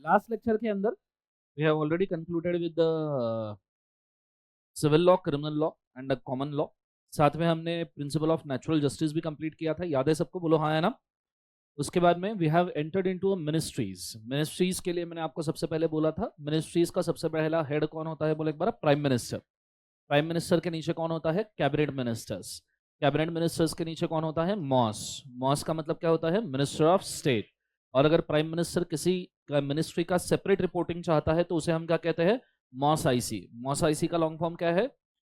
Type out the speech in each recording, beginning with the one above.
Last lecture के अंदर we have already concluded with the civil law, criminal law and common law. साथ में हमने प्रिंसिपल ऑफ नेचुरल जस्टिस भी complete किया था, याद है सबको? बोलो हाँ, है ना? उसके बाद में we have entered into ministries. Ministries के लिए मैंने आपको सबसे पहले बोला था, मिनिस्ट्रीज का सबसे पहला हेड कौन होता है? बोले एक बार, प्राइम मिनिस्टर। प्राइम मिनिस्टर के नीचे कौन होता है? Cabinet ministers. कैबिनेट मिनिस्टर्स के नीचे कौन होता है? मॉस। मॉस का मतलब क्या होता है? Minister of state. और अगर प्राइम मिनिस्टर किसी मिनिस्ट्री का सेपरेट रिपोर्टिंग चाहता है तो उसे हम क्या कहते हैं? MoS IC. मॉस आईसी का लॉन्ग फॉर्म क्या है?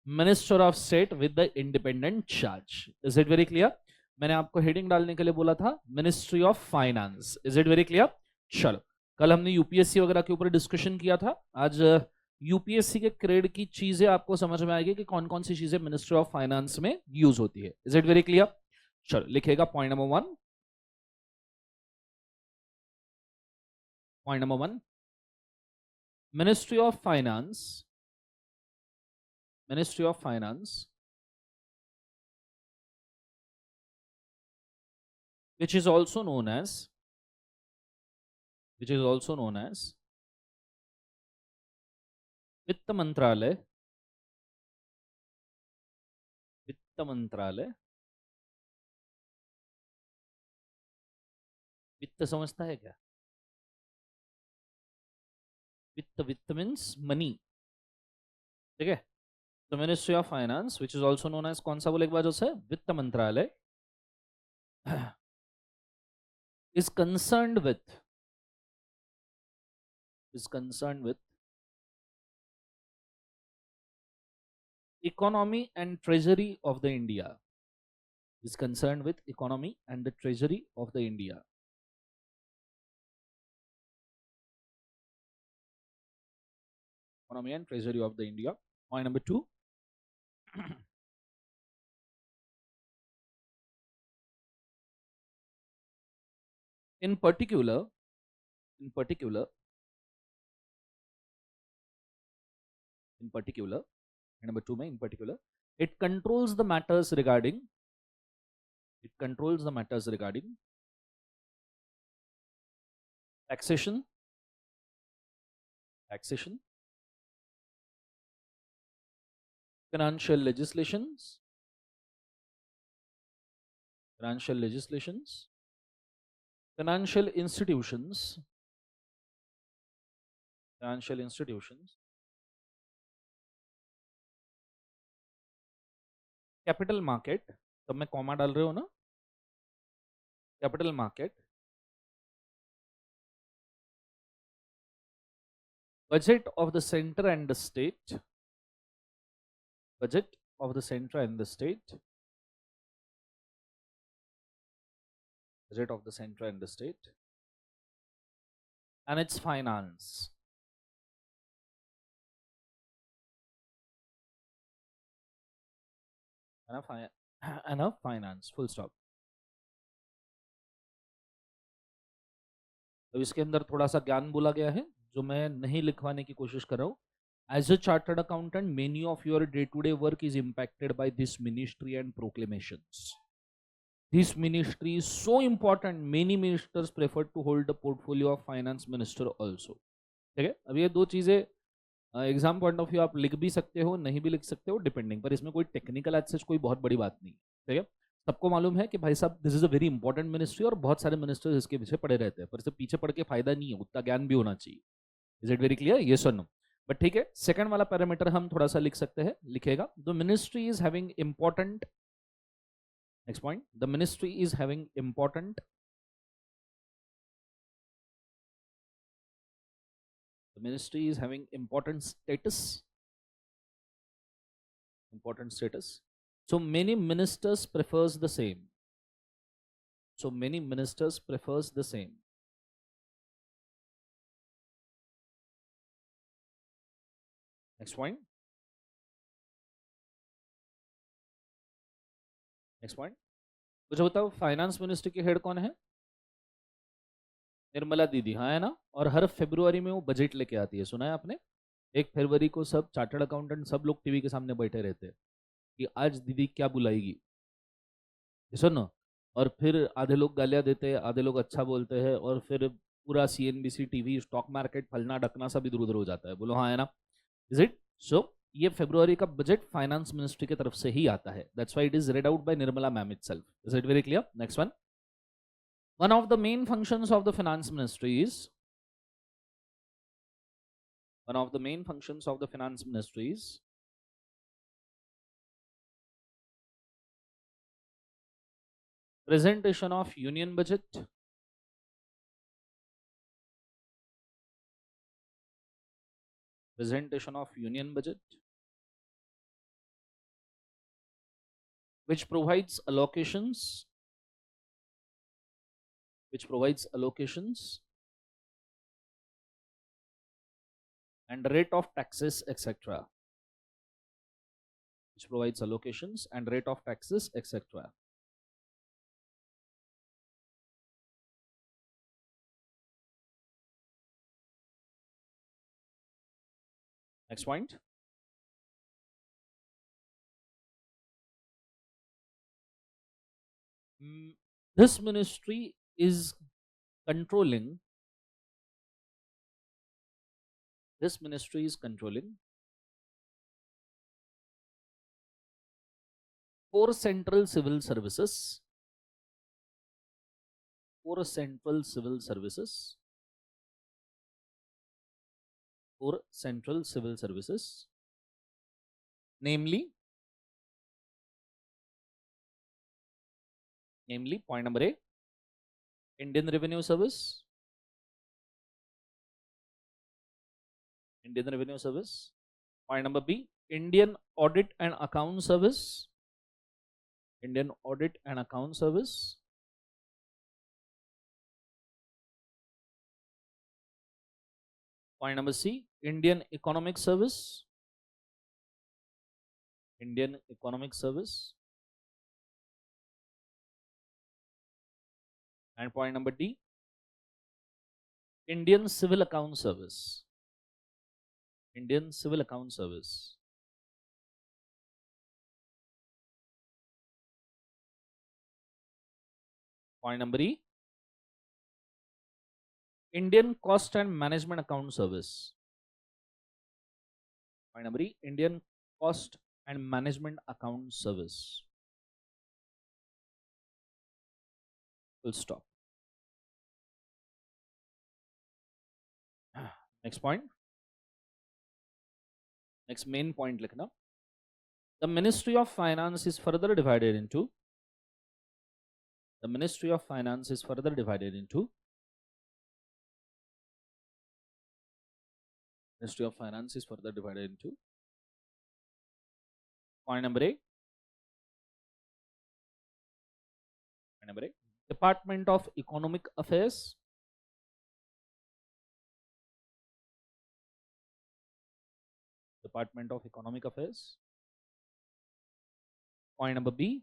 Minister of state with the independent charge. Is it very clear? मैंने आपको हेडिंग डालने के लिए बोला था ministry of finance. Is it very clear? चलो, कल हमने यूपीएससी वगैरह के ऊपर डिस्कशन किया था। आज यूपीएससी के क्रेड की चीजें आपको समझ में आएगी कि कौन कौन सी चीजें मिनिस्ट्री ऑफ फाइनेंस में यूज होती है। Is it very clear? चलो, लिखेगा point number 1। Point number 1, ministry of finance, ministry of finance which is also known as, which is also known as वित्त मंत्रालय। वित्त मंत्रालय। वित्त समझता है क्या? वित्त, वित्त मीन्स मनी, ठीक है? तो ministry of finance which is also known as कौन सा? बोले एक बार, जो है वित्त मंत्रालय is concerned with, is concerned with economy and treasury of the India, is concerned with economy and the treasury of the India. Economy and treasury of the India. Point number 2. in particular, in particular, in particular, number 2 में in particular, it controls the matters regarding, it controls the matters regarding taxation, taxation, financial legislations, financial legislations, financial institutions, financial institutions, capital market, तब मैं comma डाल रहे हो ना, capital market, budget of the centre and the state, budget of the centre and the state, budget of the centre and the state, and its finance, and a finance, full stop. तो इसके अंदर थोड़ा सा ज्ञान बोला गया है जो मैं नहीं लिखवाने की कोशिश कर रहा हूँ। As a chartered accountant, many of your day to day work is impacted by this ministry and proclamations. This ministry is so important, many ministers prefer to hold the portfolio of finance minister also. ठीक है? अब ये दो चीजें exam point of view आप लिख भी सकते हो, नहीं भी लिख सकते हो, डिपेंडिंग, पर इसमें कोई टेक्निकल एक्सेस कोई बहुत बड़ी बात नहीं, ठीक है? सबको मालूम है कि भाई साहब this is a very important ministry और बहुत सारे मिनिस्टर्स इसके पीछे पड़े रहते हैं, पर इसे पीछे पड़ के फायदा नहीं है, उतना ज्ञान भी होना चाहिए. Is it very clear? ये सुनो. बट ठीक है, सेकंड वाला पैरामीटर हम थोड़ा सा लिख सकते हैं, लिखेगा the ministry is having important. Next point, the ministry is having important, the ministry is having important status, important status. So many ministers prefers the same, so many ministers prefers the same. Next point, next point. मुझे बताओ finance ministry के head कौन है? निर्मला दीदी, हाँ है ना? और हर फरवरी में वो बजट लेके आती है, सुना है आपने? 1 फरवरी को सब चार्टर्ड अकाउंटेंट सब लोग टीवी के सामने बैठे रहते हैं कि आज दीदी क्या बुलाएगी, सुनो. और फिर आधे लोग गालियां देते हैं, आधे लोग अच्छा बोलते हैं, और फिर पूरा CNBC टीवी स्टॉक मार्केट फलना ढकना सब इधर उधर हो जाता है, बोलो हाँ है ना, इज इट? सो ये फरवरी का बजट फाइनेंस मिनिस्ट्री की तरफ से ही आता है, that's why it is red out by Nirmala ma'am itself, is it very clear? Next one of the main functions of the finance ministry is one of the main functions of the finance ministry is presentation of union budget, presentation of union budget, which provides allocations, which provides allocations and rate of taxes, etc., which provides allocations and rate of taxes, etc. Next point. This ministry is controlling, this ministry is controlling 4 central civil services, 4 central civil services, 4 central civil services, namely point number A, Indian Revenue Service, Indian Revenue Service. Point number B, Indian Audit and Account Service, Indian Audit and Account Service. Point number C, Indian Economic Service, Indian Economic Service. And point number D, Indian Civil Account Service, Indian Civil Account Service. Point number E, Indian Cost and Management Account Service. Point number E, Indian Cost and Management Account Service. Full stop. Next point. Next main point likhna. The Ministry of Finance is further divided into, the Ministry of Finance is further divided into, Ministry of Finance is further divided into, point number A, point number A, Department of Economic Affairs, Department of Economic Affairs. Point number B,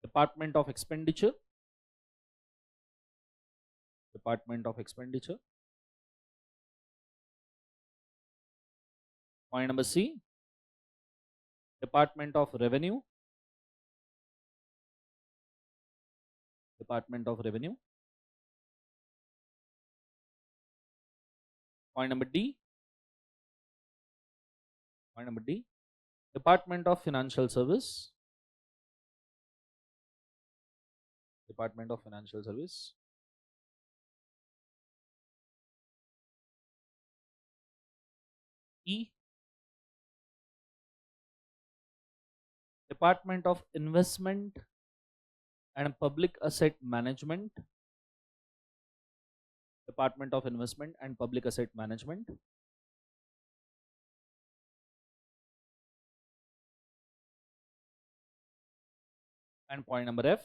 Department of Expenditure, Department of Expenditure. Point number C, Department of Revenue, Department of Revenue. Point number D, point number D, Department of Financial Service, Department of Financial Service. E, Department of Investment and Public Asset Management, Department of Investment and Public Asset Management. And point number F,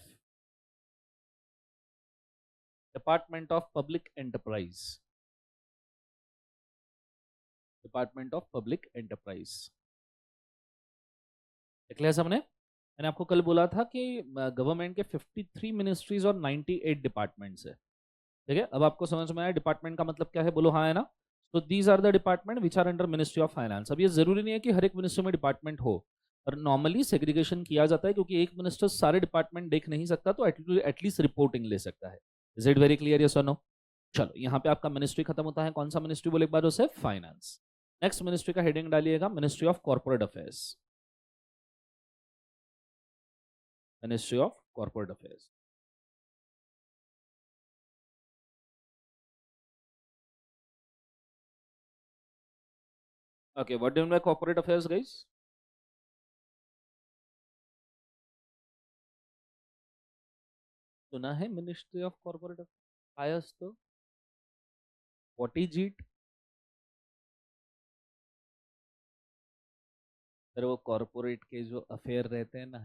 Department of Public Enterprise, Department of Public Enterprise. देख लिया सबने? मैंने आपको कल बोला था कि government के 53 मिनिस्ट्रीज और 98 डिपार्टमेंट्स है, ठीक है? अब आपको समझ में आया डिपार्टमेंट का मतलब क्या है, बोलो हाँ है ना? तो these are the department which are under ministry of finance. अब ये जरूरी नहीं है कि हर एक मिनिस्ट्री में डिपार्टमेंट हो, और नॉर्मली सेग्रीगेशन किया जाता है क्योंकि एक मिनिस्टर सारे डिपार्टमेंट देख नहीं सकता, तो एटलीस्ट रिपोर्टिंग ले सकता है. Is it very clear, yes और नो? चलो यहाँ पे आपका मिनिस्ट्री खत्म होता है, कौन सा मिनिस्ट्री बोले एक बार उसे? फाइनेंस। नेक्स्ट मिनिस्ट्री का हेडिंग डालिएगा ministry of corporate affairs. Ministry of corporate affairs. Okay, what do you mean by corporate affairs guys? सुना है मिनिस्ट्री ऑफ कॉर्पोरेट अफेयर्स तो? What is it? फिर वो कॉर्पोरेट के जो अफेयर रहते हैं ना,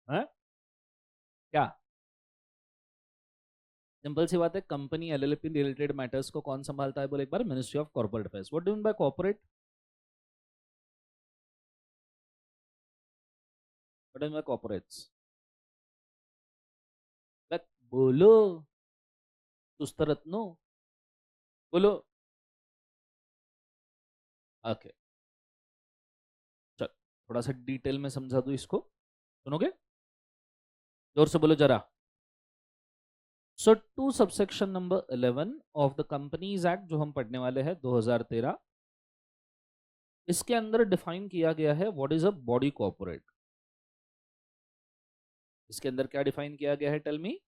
हाँ? क्या? सिंपल सी बात है, कंपनी एलएलपी रिलेटेड मैटर्स को कौन संभालता है बोले एक बार? Ministry of corporate affairs. What do you mean by corporate? What do you mean by corporates? बोलो सुस्त रत्नो, बोलो। ओके, चल थोड़ा सा डिटेल में समझा दूं इसको, सुनोगे? जोर से बोलो जरा। So to subsection number 11 of the companies act जो हम पढ़ने वाले हैं 2013, इसके अंदर डिफाइन किया गया है what is a body corporate. इसके अंदर क्या डिफाइन किया गया है? Tell me.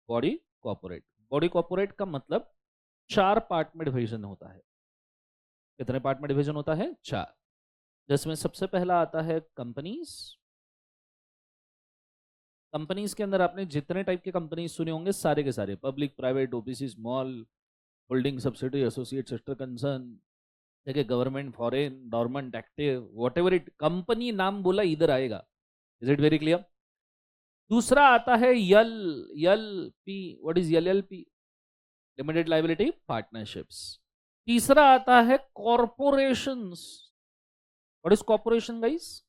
Body corporate. Body corporate का मतलब 4 पार्ट में डिवीजन होता है। कितने पार्ट में डिवीजन होता है? 4। जिसमें सबसे पहला आता है कंपनीज। कंपनीज के अंदर आपने जितने टाइप के कंपनीज सुने होंगे सारे के सारे, public, private, OPC, small, holding, subsidy, associate, sister concern, ठीक है, government, foreign, dormant, active, whatever it, company नाम बोला इधर आएगा। Is it very clear? दूसरा आता है L L P. What is L P? Limited liability partnerships. तीसरा आता है corporations. What is corporation guys?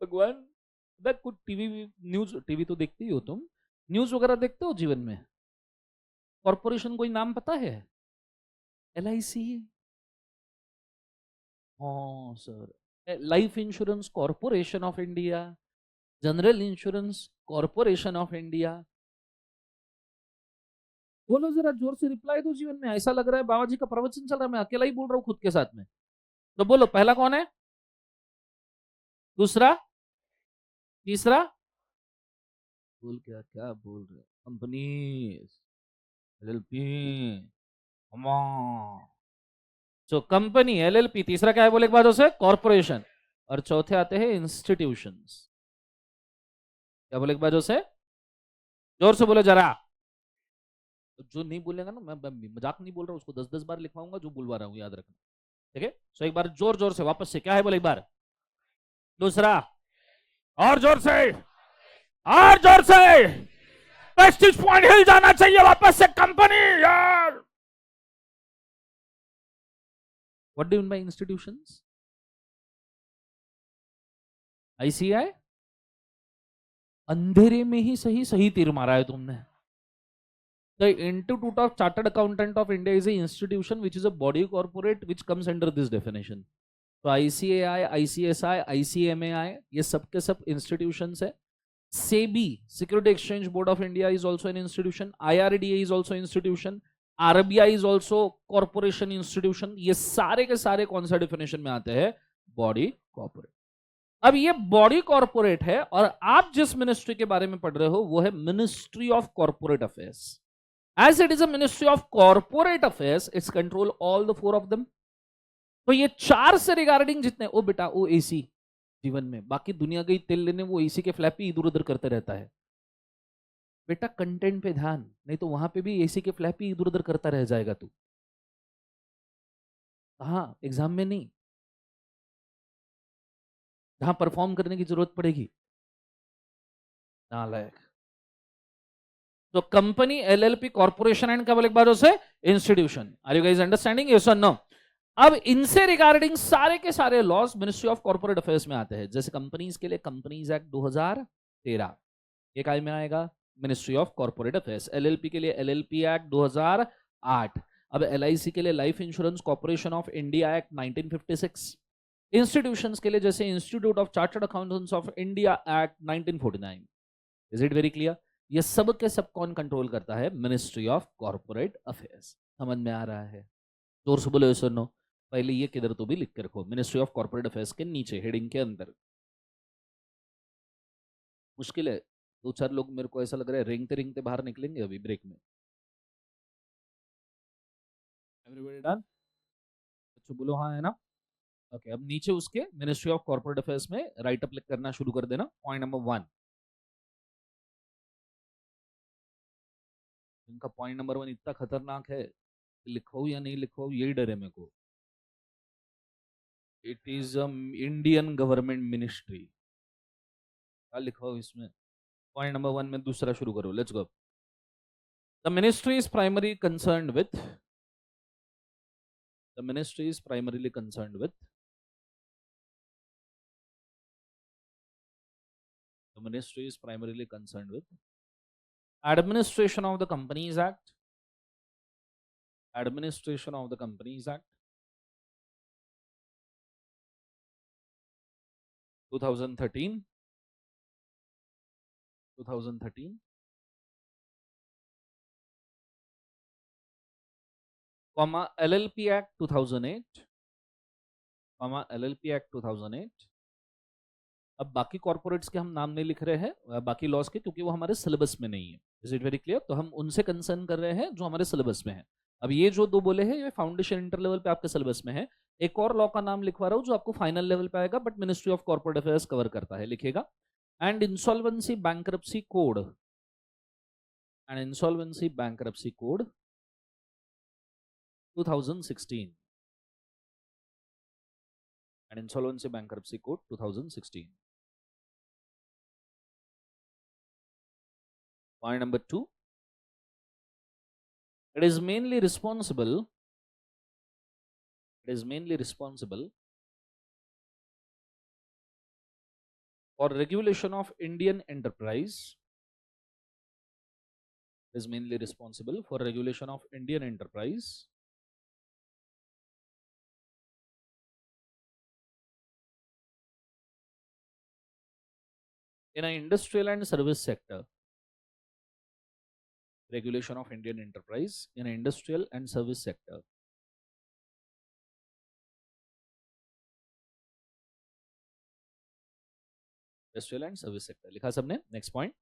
भगवान, कुछ टीवी न्यूज, टीवी तो देखते ही हो तुम, न्यूज वगैरह देखते हो जीवन में? कॉर्पोरेशन कोई नाम पता है? LIC। हाँ sir. Life insurance corporation of India, general insurance corporation of India. बोलो जरा जोर से, रिप्लाई दो। जीवन में ऐसा लग रहा है बाबा जी का प्रवचन चल रहा है, मैं अकेला ही बोल रहा हूँ खुद के साथ में। तो बोलो पहला कौन है? दूसरा? तीसरा? बोल क्या क्या बोल रहे? Companies, LLP, so company, LLP। तीसरा क्या है बोले एक बार उसे? कॉर्पोरेशन। और चौथे आते हैं इंस्टीट्यूशंस। क्या बोले एक बार उसे? जोर से बोलो जरा। जो नहीं बोलेगा ना, मैं मजाक नहीं बोल रहा हूँ, उसको 10-10 बार लिखवाऊंगा जो बुलवा रहा हूँ, याद रखना। ठीक है, सो एक बार जोर जोर से वापस से, क्या है बोले एक बार? दूसरा? और जोर से, और जोर से, प्रेस्टीज पॉइंट हिल जाना चाहिए वापस से। कंपनी यार। What do you mean bye institutions? ICI? अंधेरे में ही सही सही तीर मारा है तुमने। The Institute of Chartered Accountant of India is an institution which is a body corporate which comes under this definition. तो ICAI, ICSI, ICMAI ये सब के सब institutions है। SEBI, Security Exchange Board of India is also an institution. IRDA is also institution. RBI is also corporation institution. ये सारे के सारे कौन सा definition में आते हैं? Body corporate. अब ये बॉडी कॉर्पोरेट है और आप जिस मिनिस्ट्री के बारे में पढ़ रहे हो वो है ministry of corporate affairs. As it is a ministry of corporate affairs, it's control all the 4 of them. तो ये 4 से रिगार्डिंग जितने, ओ बेटा ओ AC जीवन में, बाकी दुनिया गई तेल लेने, वो AC के फ्लैप ही इधर उधर करते रहता है। बेटा कंटेंट पे ध्यान, नहीं तो वहां पे भी AC के फ्लैप ही इधर उधर करता रह जाएगा तू। हाँ, एग्जाम में नहीं, जहां परफॉर्म करने की जरूरत पड़ेगी। नालायक। तो कंपनी, LLP, कॉर्पोरेशन एंड क्या बोले एक बार उसे? Institution. Are you guys understanding? Yes और नो? अब इनसे रिगार्डिंग सारे के सारे laws ministry of corporate affairs में आते हैं। जैसे कंपनीज के लिए कंपनीज एक्ट 2013 ये काय में आएगा? Ministry of corporate affairs. LLP के लिए LLP एक्ट 2008। अब LIC के लिए life insurance corporation of India act 1956। Institutions के लिए जैसे institute of chartered accountants of India act 1949, is it very clear? ये सब के सब कौन कंट्रोल करता है? Ministry of corporate affairs. समझ में आ रहा है? जोर से बोलो सुनो। पहले ये किधर तो भी लिख के रखो, मिनिस्ट्री ऑफ कॉर्पोरेट अफेयर्स के नीचे हेडिंग के अंदर। मुश्किल है, दो चार लोग मेरे को ऐसा लग रहा है रेंगते रेंगते बाहर निकलेंगे अभी ब्रेक में। Everybody done? अच्छा बोलो हाँ है ना? ओके, अब नीचे उसके मिनिस्ट्री ऑफ कॉर्पोरेट अफेयर्स में राइट अप लिख करना शुरू कर देना। पॉइंट नंबर 1, इनका पॉइंट नंबर 1 इतना खतरनाक है, लिखो या नहीं लिखो यही डर है मेरे को। It is Indian government ministry. क्या लिखो इसमें? पॉइंट नंबर 1 में दूसरा शुरू करो, let's go. The ministry is primary concerned with, the ministry is primarily concerned with, the ministry is primarily concerned with administration of the Companies Act, administration of the Companies Act 2013, 2013, comma LLP Act 2008, comma LLP Act 2008। अब बाकी corporates के हम नाम नहीं लिख रहे हैं बाकी लॉस के, क्योंकि वो हमारे सिलेबस में नहीं है। Is it very clear? तो हम उनसे कंसर्न कर रहे हैं जो हमारे सिलेबस में है। अब ये जो दो बोले हैं ये फाउंडेशन इंटर लेवल पे आपके सिलेबस में है। एक और लॉ का नाम लिखवा रहा हूँ जो आपको फाइनल लेवल पे आएगा, but ministry of corporate affairs cover करता है, लिखेगा। And insolvency bankruptcy code, and insolvency bankruptcy code 2016, and insolvency bankruptcy code 2016। Point number 2, it is mainly responsible, it is mainly responsible for regulation of Indian enterprise, it is mainly responsible for regulation of Indian enterprise in an industrial and service sector, regulation of Indian enterprise in an industrial and service sector। Industrial and service sector लिखा सबने। Next point,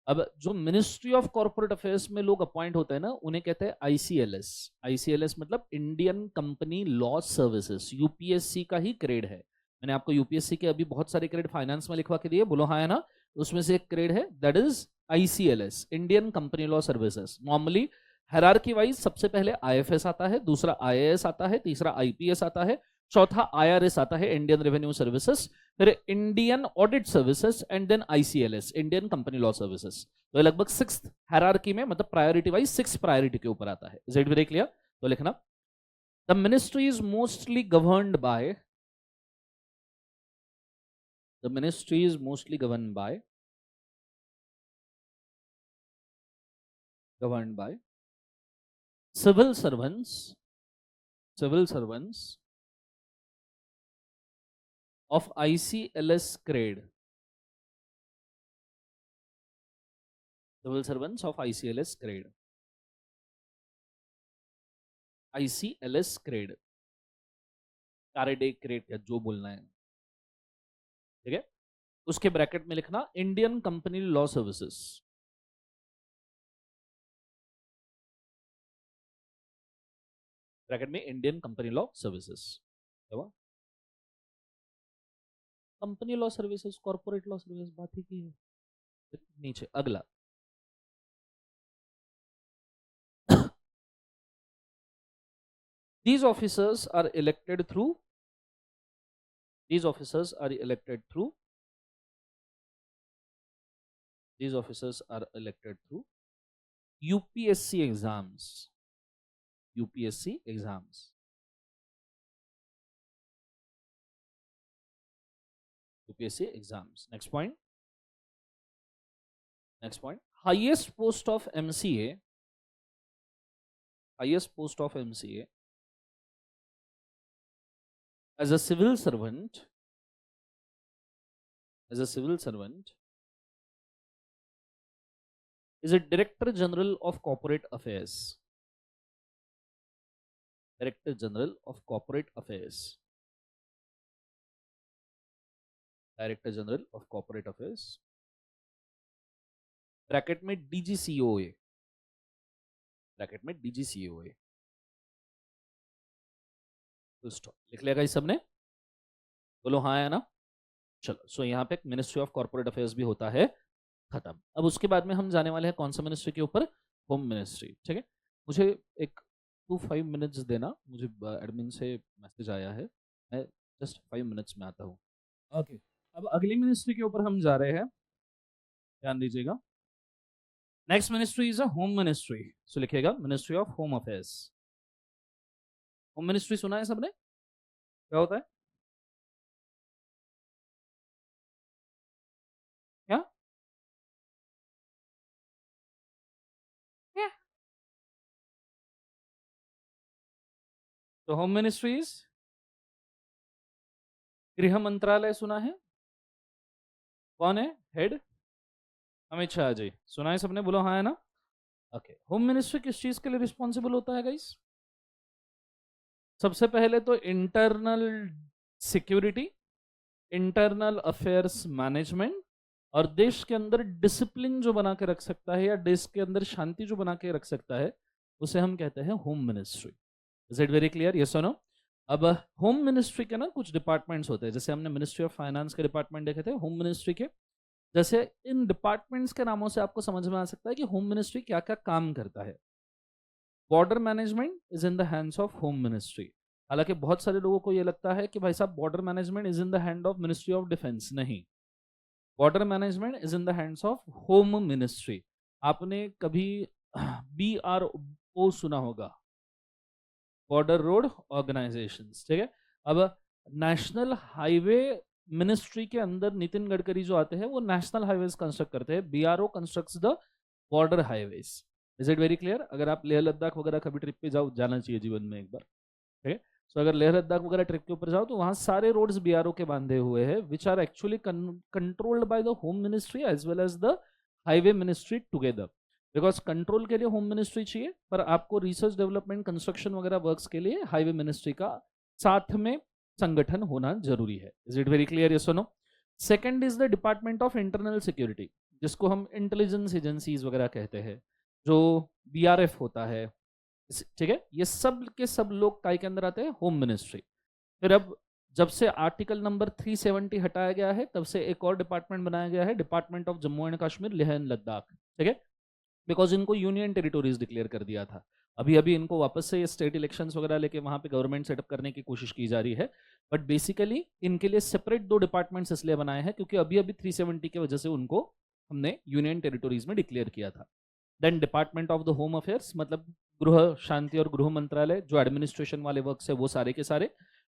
अब जो ministry of corporate affairs में लोग appoint होते हैं ना, उन्हें कहते हैं आईसीएलएस। आईसीएलएस मतलब Indian company law services, UPSC का ही ग्रेड है। मैंने आपको यूपीएससी के अभी बहुत सारे ग्रेड फाइनेंस में लिखवा के दिए, बोलो हाँ है ना? उसमें से एक ग्रेड है that is ICLS, Indian company law services. Normally hierarchy wise सबसे पहले आईएफएस आता है, दूसरा आईएएस आता है, तीसरा आईपीएस आता है, चौथा आईआरएस आता है, इंडियन रेवेन्यू सर्विसेज, फिर Indian audit services and then ICLS, Indian company law services. तो ये लगभग 6th हायरार्की में, मतलब प्रायोरिटी वाइज 6 प्रायोरिटी के ऊपर आता है। Is it very clear? तो लिखना, the ministry is mostly governed bye, the ministry is mostly governed bye, governed by civil servants, civil servants of ICLS grade, civil servants of ICLS grade, ICLS grade, कैरेडे grade या जो बोलना है, ठीक है? उसके ब्रैकेट में लिखना Indian company law services, bracket में Indian company law services. Company law services, corporate law service बात ही की है। नीचे अगला, these officers are elected through, these officers are elected through, these officers are elected through UPSC exams, UPSC exams, UPSC exams। next point, next point, highest post of MCA, highest post of MCA as a civil servant, is a Director General of Corporate Affairs. Director General of Corporate Affairs. Director General of Corporate Affairs. Bracket में DGCOA. Bracket में DGCOA. लिख लिया इस सबने? बोलो हाँ या ना? चलो, सो यहाँ पे मिनिस्ट्री ऑफ कॉर्पोरेट अफेयर्स भी होता है खत्म. अब उसके बाद में हम जाने वाले हैं कौन सा मिनिस्ट्री के ऊपर? Home ministry. ठीक है, मुझे एक 2-5 मिनट्स देना, मुझे एडमिन से मैसेज आया है, मैं जस्ट 5 मिनट्स में आता हूँ. ओके, अब अगली मिनिस्ट्री के ऊपर हम जा रहे हैं, ध्यान दीजिएगा. Next ministry is a home ministry. So लिखिएगा ministry of home affairs. Home ministry सुना है सबने? क्या होता है? क्या? तो होम मिनिस्ट्रीज, गृह मंत्रालय सुना है? कौन है हेड? अमित शाह जी. सुना है सबने? बोलो हाँ है ना? ओके, होम मिनिस्ट्री किस चीज के लिए रिस्पॉन्सिबल होता है गाइस? सबसे पहले तो internal security, internal affairs management, और देश के अंदर डिसिप्लिन जो बना के रख सकता है या देश के अंदर शांति जो बना के रख सकता है, उसे हम कहते हैं home ministry. Is it very clear? Yes और नो? अब होम मिनिस्ट्री के ना कुछ डिपार्टमेंट्स होते हैं, जैसे हमने मिनिस्ट्री ऑफ फाइनेंस के डिपार्टमेंट देखे थे, होम मिनिस्ट्री के जैसे इन डिपार्टमेंट्स के नामों से आपको समझ में आ सकता है कि होम मिनिस्ट्री क्या क्या काम करता है. Border management is in the hands of home ministry. हालांकि बहुत सारे लोगों को ये लगता है कि भाई साहब border management is in the hand of ministry of defence. नहीं, border management is in the hands of home ministry. आपने कभी BRO सुना होगा, बॉर्डर रोड ऑर्गेनाइजेशंस. ठीक है, अब नेशनल हाईवे मिनिस्ट्री के अंदर नितिन गडकरी जो आते हैं वो नेशनल हाईवेज कंस्ट्रक्ट करते हैं. BRO constructs the border highways. Is it very clear? अगर आप लेह लद्दाख वगैरह कभी ट्रिप पे जाओ, जाना चाहिए जीवन में एक बार. ठीक है, सो अगर लेह लद्दाख वगैरह ट्रिप के ऊपर जाओ तो वहां सारे रोड्स BRO के बांधे हुए हैं, which are actually controlled by the home ministry as well as the highway ministry together. Because control के लिए होम मिनिस्ट्री चाहिए, पर आपको रिसर्च डेवलपमेंट कंस्ट्रक्शन वगैरह वर्क्स के लिए हाईवे मिनिस्ट्री का साथ में संगठन होना जरूरी है. Is it very clear? Yes और no? Second is the department of internal security, जिसको हम इंटेलिजेंस एजेंसीज वगैरह कहते हैं, जो BRF होता है. ठीक है, ये सब के सब लोग काय के अंदर आते हैं? Home ministry. फिर अब जब से आर्टिकल नंबर 370 हटाया गया है, तब से एक और डिपार्टमेंट बनाया गया है, department of Jammu and Kashmir, Leh and Ladakh. ठीक है, बिकॉज इनको यूनियन टेरिटोरीज डिक्लेयर कर दिया था. अभी अभी इनको वापस से स्टेट इलेक्शंस वगैरह लेके वहां पे गवर्नमेंट सेटअप करने की कोशिश की जा रही है. बट बेसिकली इनके लिए सेपरेट 2 डिपार्टमेंट्स इसलिए बनाए हैं क्योंकि अभी अभी 370 की वजह से उनको हमने यूनियन टेरिटोरीज में डिक्लेयर किया था. Then department of the home affairs, मतलब गृह शांति और गृह मंत्रालय, जो एडमिनिस्ट्रेशन वाले वर्क है वो सारे के सारे.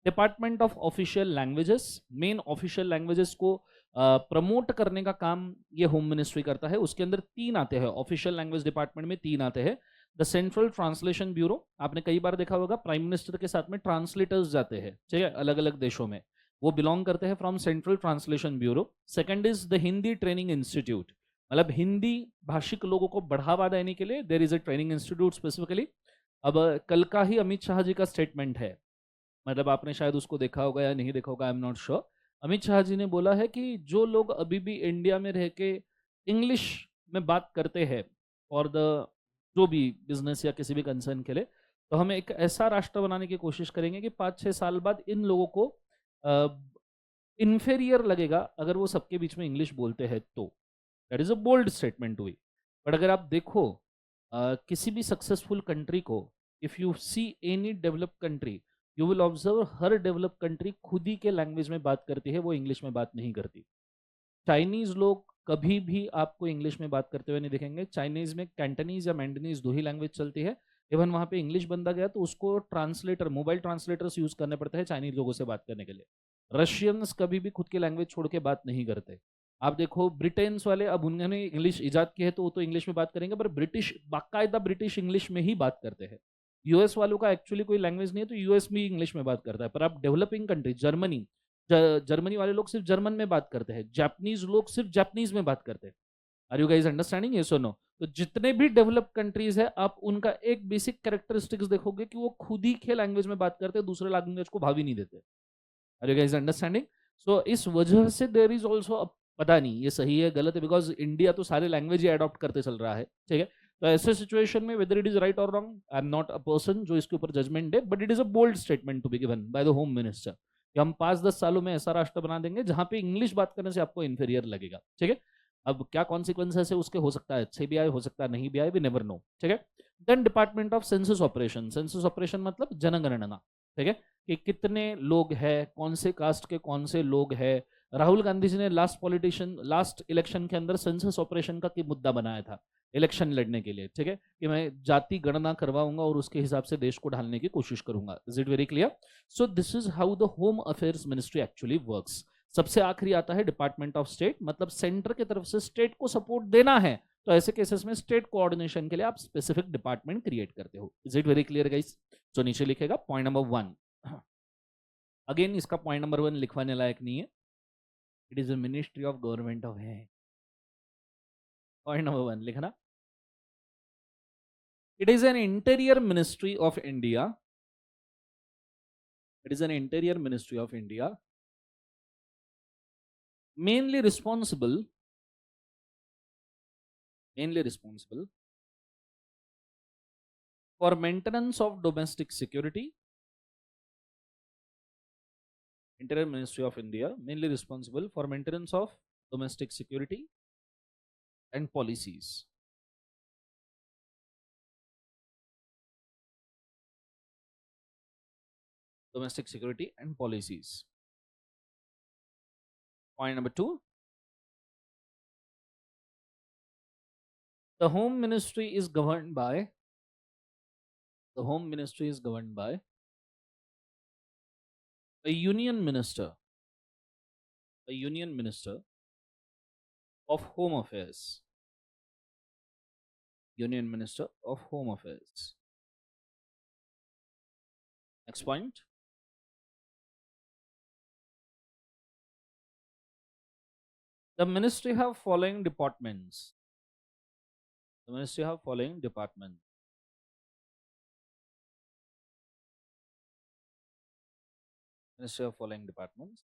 Department of official languages, main official languages को प्रमोट करने का काम ये होम मिनिस्ट्री करता है. उसके अंदर 3 आते हैं, ऑफिशियल लैंग्वेज डिपार्टमेंट में 3 आते हैं. द सेंट्रल ट्रांसलेशन ब्यूरो, आपने कई बार देखा होगा प्राइम मिनिस्टर के साथ में ट्रांसलेटर्स जाते हैं, ठीक है, अलग अलग देशों में, वो बिलोंग करते हैं from central translation bureau. Second is the Hindi training institute, मतलब हिंदी भाषिक लोगों को बढ़ावा देने के लिए there is a training institute specifically. अब कल का ही अमित शाह जी का स्टेटमेंट है, मतलब आपने शायद उसको देखा होगा या नहीं देखा होगा, I am not sure. Amit Shah ji ने बोला है कि जो लोग अभी भी इंडिया में रह के इंग्लिश में बात करते हैं और द जो भी बिजनेस या किसी भी कंसर्न के लिए, तो हम एक ऐसा राष्ट्र बनाने की कोशिश करेंगे कि 5-6 साल बाद इन लोगों को इन्फेरियर लगेगा अगर वो सबके बीच में इंग्लिश बोलते हैं तो. That is a bold statement हुई. बट अगर आप देखो किसी भी सक्सेसफुल कंट्री को, if you see any developed country, you will observe हर डेवलप कंट्री खुद ही के लैंग्वेज में बात करती है, वो इंग्लिश में बात नहीं करती. चाइनीज लोग कभी भी आपको इंग्लिश में बात करते हुए नहीं देखेंगे. चाइनीज में कैंटनीज या मैंडनीज 2 ही लैंग्वेज चलती है. इवन वहां पे इंग्लिश बंदा गया तो उसको ट्रांसलेटर, मोबाइल ट्रांसलेटर्स यूज करने पड़ते हैं चाइनीज लोगों से बात करने के लिए. रशियंस कभी भी खुद की लैंग्वेज छोड़ के बात नहीं करते. आप देखो ब्रिटेन्स वाले, अब उन्होंने इंग्लिश ईजाद की है तो वो तो इंग्लिश में बात करेंगे, पर ब्रिटिश बाकायदा ब्रिटिश इंग्लिश में ही बात करते हैं. यूएस वालों का एक्चुअली कोई लैंग्वेज नहीं है, तो यूएस भी इंग्लिश में बात करता है, पर आप डेवलपिंग कंट्री जर्मनी वाले लोग सिर्फ जर्मन में बात करते हैं, जापानीज लोग सिर्फ जापानीज में बात करते हैं। Are you guys understanding, yes और नो? तो जितने भी डेवलप कंट्रीज है, आप उनका एक बेसिक कैरेक्टरिस्टिक्स देखोगे कि वो खुद ही के लैंग्वेज में बात करते हैं, दूसरे लैंग्वेज को भाव ही नहीं देते। Are you guys understanding? So इस वजह से देर इज ऑल्सो, पता नहीं ये सही है गलत है, बिकॉज इंडिया तो सारे लैंग्वेज ही अडॉप्ट करते चल रहा है, ठीक है? तो ऐसे सिचुएशन में वेदर इट इज राइट और wrong, I am not a person जो इसके ऊपर जजमेंट दे, but it is a bold statement to be given by the home minister कि हम 5-10 सालों में ऐसा राष्ट्र बना देंगे जहां पे इंग्लिश बात करने से आपको इन्फीरियर लगेगा, ठीक है? अब क्या कॉन्सिक्वेंसेस है उसके, हो सकता है अच्छे भी आए, हो सकता है नहीं भी आए, वी नेवर नो, ठीक है? Then department of census operation, census operation मतलब जनगणना, ठीक है? कि कितने लोग हैं, कौन से कास्ट के कौन से लोग हैं। राहुल गांधी जी ने लास्ट इलेक्शन के अंदर सेंसस ऑपरेशन का मुद्दा बनाया था इलेक्शन लड़ने के लिए, ठीक है? कि मैं जाति गणना करवाऊंगा और उसके हिसाब से देश को ढालने की कोशिश करूंगा। Is it very clear? So this is how the home affairs ministry actually works. सबसे आखिरी आता है डिपार्टमेंट ऑफ स्टेट, मतलब सेंटर की तरफ से स्टेट को सपोर्ट देना है, तो ऐसे केसेस में स्टेट कोऑर्डिनेशन के लिए आप स्पेसिफिक डिपार्टमेंट क्रिएट करते हो। Is it very clear guys? तो नीचे लिखेगा पॉइंट नंबर 1। अगेन इसका पॉइंट नंबर 1 लिखवाने लायक नहीं है, it is a ministry of government of है। पॉइंट नंबर 1 लिखना, it is an interior ministry of India, it is an interior ministry of India mainly responsible for maintenance of domestic security. Interior Ministry of India mainly responsible for maintenance of domestic security and policies. Domestic security and policies. Point number 2, the Home Ministry is governed by a union minister of Home Affairs. Union Minister of Home Affairs. Next point. The ministry have following departments. The ministry have following departments. Ministry of following departments.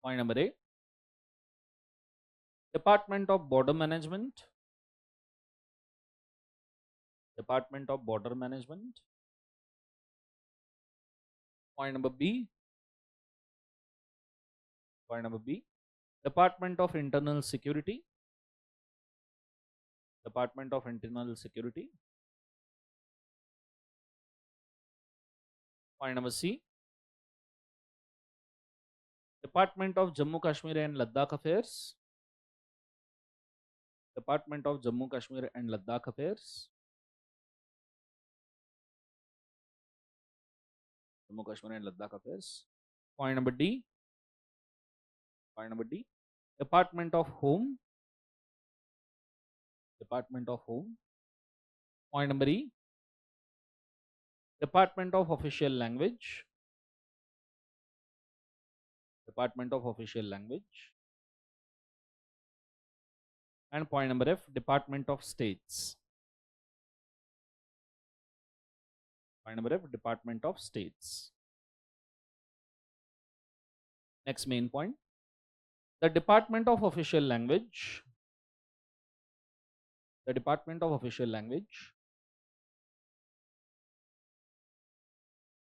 Point number 8. Department of Border Management. Department of Border Management. Point number B. Point number B. Department of Internal Security. Department of Internal Security. Point number C. Department of Jammu Kashmir and Ladakh Affairs. Department of Jammu Kashmir and Ladakh Affairs. Jammu Kashmir and Ladakh Affairs. Point number D. Point number D. Department of Home. Department of Home. Point number E. Department of Official Language. Department of Official Language. And point number F. Department of States. Point number F. Department of States. Next main point. The Department of Official Language. The Department of Official Language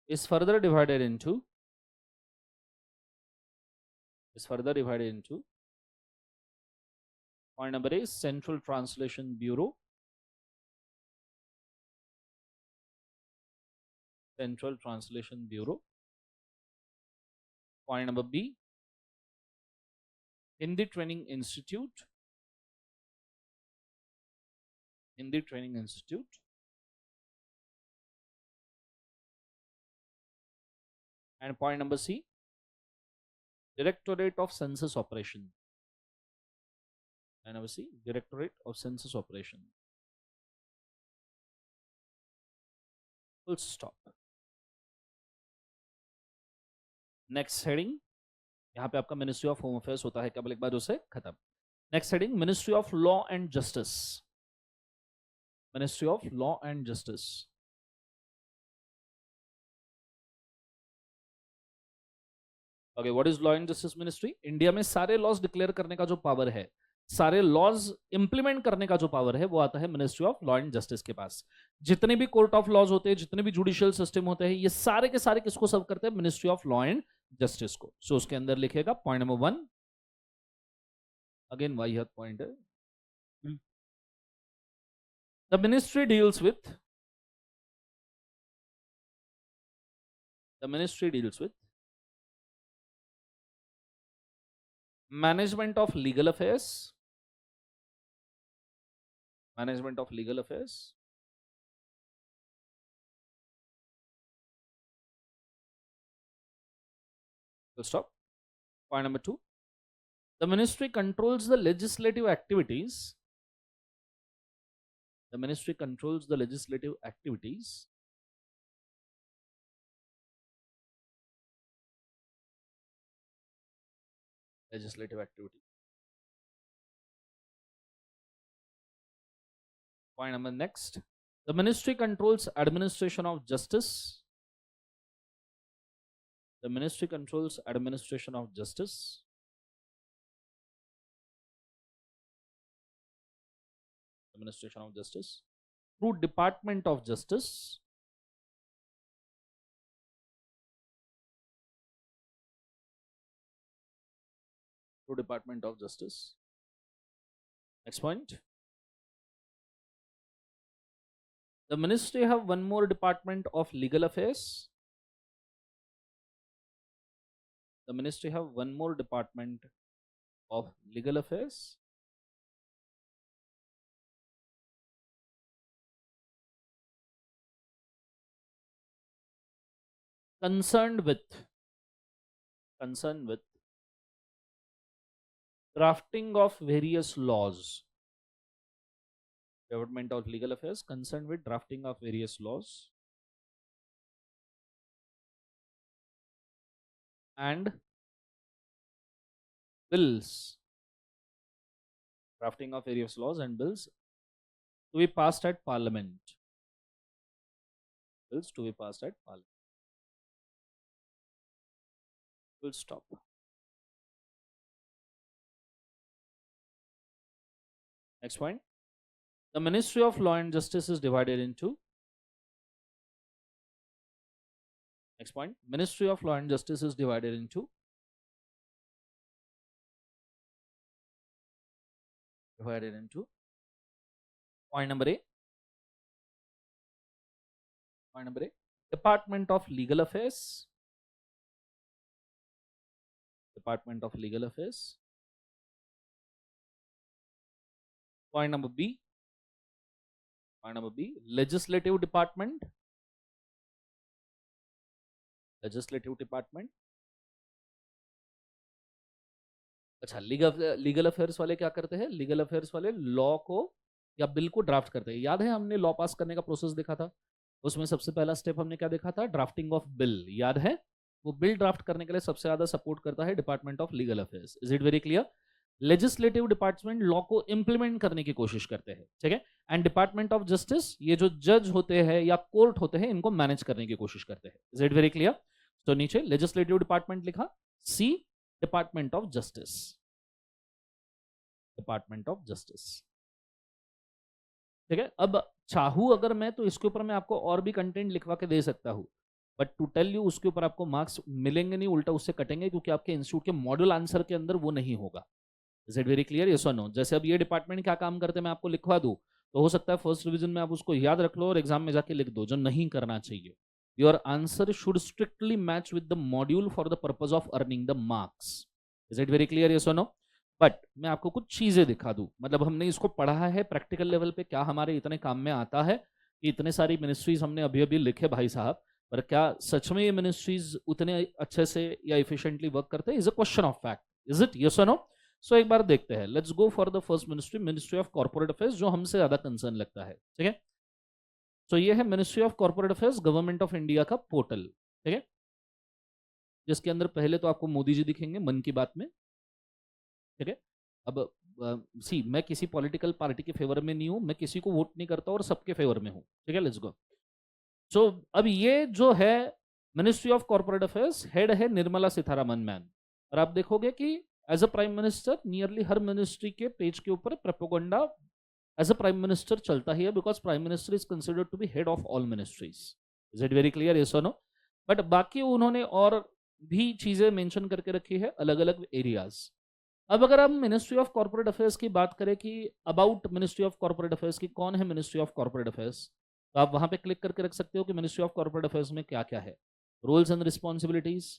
is further divided into point number A, Central Translation Bureau. Central Translation Bureau. Point number B, Hindi Training Institute. Hindi Training Institute. And point number C, Directorate of Census Operation. And number C, Directorate of Census Operation. Full stop. Next heading, यहाँ पे आपका ministry of home affairs होता है केवल एक बार उसे खत्म। Next heading, ministry of law and justice. Ministry of law and justice. Okay, what is law and justice ministry? India में सारे लॉज डिक्लेयर करने का जो पावर है, सारे लॉज इंप्लीमेंट करने का जो पावर है, वो आता है ministry of law and justice के पास। जितने भी कोर्ट ऑफ लॉज होते हैं, जितने भी जुडिशियल सिस्टम होते हैं, ये सारे के सारे किसको सर्व करते हैं? Ministry of law and justice को। सो उसके अंदर लिखेगा point number 1, again Y point है, the ministry deals with, the ministry deals with management of legal affairs, management of legal affairs, full stop. Point number 2, the ministry controls the legislative activities, the ministry controls the legislative activities legislative activity. Point number next, the ministry controls administration of justice, the ministry controls administration of justice, administration of justice through department of justice, through department of justice. Next point, the ministry have one more department of legal affairs, the ministry have one more department of legal affairs, concerned with drafting of various laws, department of legal affairs concerned with drafting of various laws and bills, drafting of various laws and bills to be passed at parliament, bills to be passed at parliament. Full stop. Next point, the ministry of law and justice is divided into, next point, ministry of law and justice is divided into point number A, point number A, department of legal affairs, department of legal affairs. Point number B, legislative department, legislative department. अच्छा, legal affairs वाले क्या करते हैं? Legal affairs वाले law को या bill को draft करते हैं। याद है हमने लॉ पास करने का प्रोसेस देखा था, उसमें सबसे पहला स्टेप हमने क्या देखा था? Drafting of bill. याद है? वो बिल ड्राफ्ट करने के लिए सबसे ज्यादा सपोर्ट करता है department of legal affairs. Is it very clear? Legislative department law को इंप्लीमेंट करने की कोशिश करते हैं, ठीक है। एंड डिपार्टमेंट ऑफ जस्टिस, ये जो जज होते हैं या कोर्ट होते हैं, इनको मैनेज करने की कोशिश करते हैं। Is it very clear? तो नीचे लेजिस्लेटिव डिपार्टमेंट लिखा, C department of justice, department of justice, ठीक है। अब चाहूं अगर मैं तो इसके ऊपर मैं आपको और भी कंटेंट लिखवा के दे सकता हूं, बट टू टेल यू उसके ऊपर आपको मार्क्स मिलेंगे नहीं, उल्टा उससे कटेंगे, क्योंकि आपके इंस्टीट्यूट के मॉड्यूल आंसर के अंदर वो नहीं होगा। Is it very clear? Yes और नो? जैसे अब ये डिपार्टमेंट क्या काम करते हैं मैं आपको लिखवा दूं, तो हो सकता है फर्स्ट रिवीजन में आप उसको याद रख लो और एग्जाम में जाके लिख दो, जो नहीं करना चाहिए। Your answer should strictly match with the module for the purpose of earning the marks. Is it very clear? Yes और नो? बट मैं आपको कुछ चीजें दिखा दूं, मतलब हमने इसको पढ़ा है प्रैक्टिकल लेवल पे, क्या हमारे इतने काम में आता है कि इतने सारी मिनिस्ट्रीज हमने अभी अभी लिखे भाई साहब, पर क्या सच में ये मिनिस्ट्रीज उतने अच्छे से या इफिशिएंटली वर्क करते हैं? Is a question of fact. Is it? Yes और नो? सो एक बार देखते हैं, let's go for the first ministry, ministry of corporate affairs, जो हमसे ज्यादा कंसर्न लगता है, ठीक है। सो ये है ministry of corporate affairs government of India का पोर्टल, ठीक है, जिसके अंदर पहले तो आपको मोदी जी दिखेंगे मन की बात में, ठीक है। अब सी मैं किसी पॉलिटिकल पार्टी के फेवर में नहीं हूं, मैं किसी को वोट नहीं करता और सबके फेवर में हूं, ठीक है, लेट्स गो। सो अब ये जो है ministry of corporate affairs, head है निर्मला सीतारामन मैम, और आप देखोगे कि as a prime minister nearly हर मिनिस्ट्री के पेज के ऊपर propaganda as a prime minister चलता ही है, because prime minister is considered to be head of all ministries. Is it very clear, yes और नो? बट बाकी उन्होंने और भी चीजें मेंशन करके रखी है, अलग अलग एरियाज। अब अगर हम मिनिस्ट्री ऑफ कॉर्पोरेट अफेयर्स की बात करें कि about ministry of corporate affairs की, कौन है मिनिस्ट्री ऑफ कॉर्पोरेट अफेयर्स, तो आप वहां पे क्लिक करके रख सकते हो कि मिनिस्ट्री ऑफ कॉर्पोरेट अफेयर्स में क्या क्या है। रोल्स एंड रिस्पॉन्सिबिलिटीज,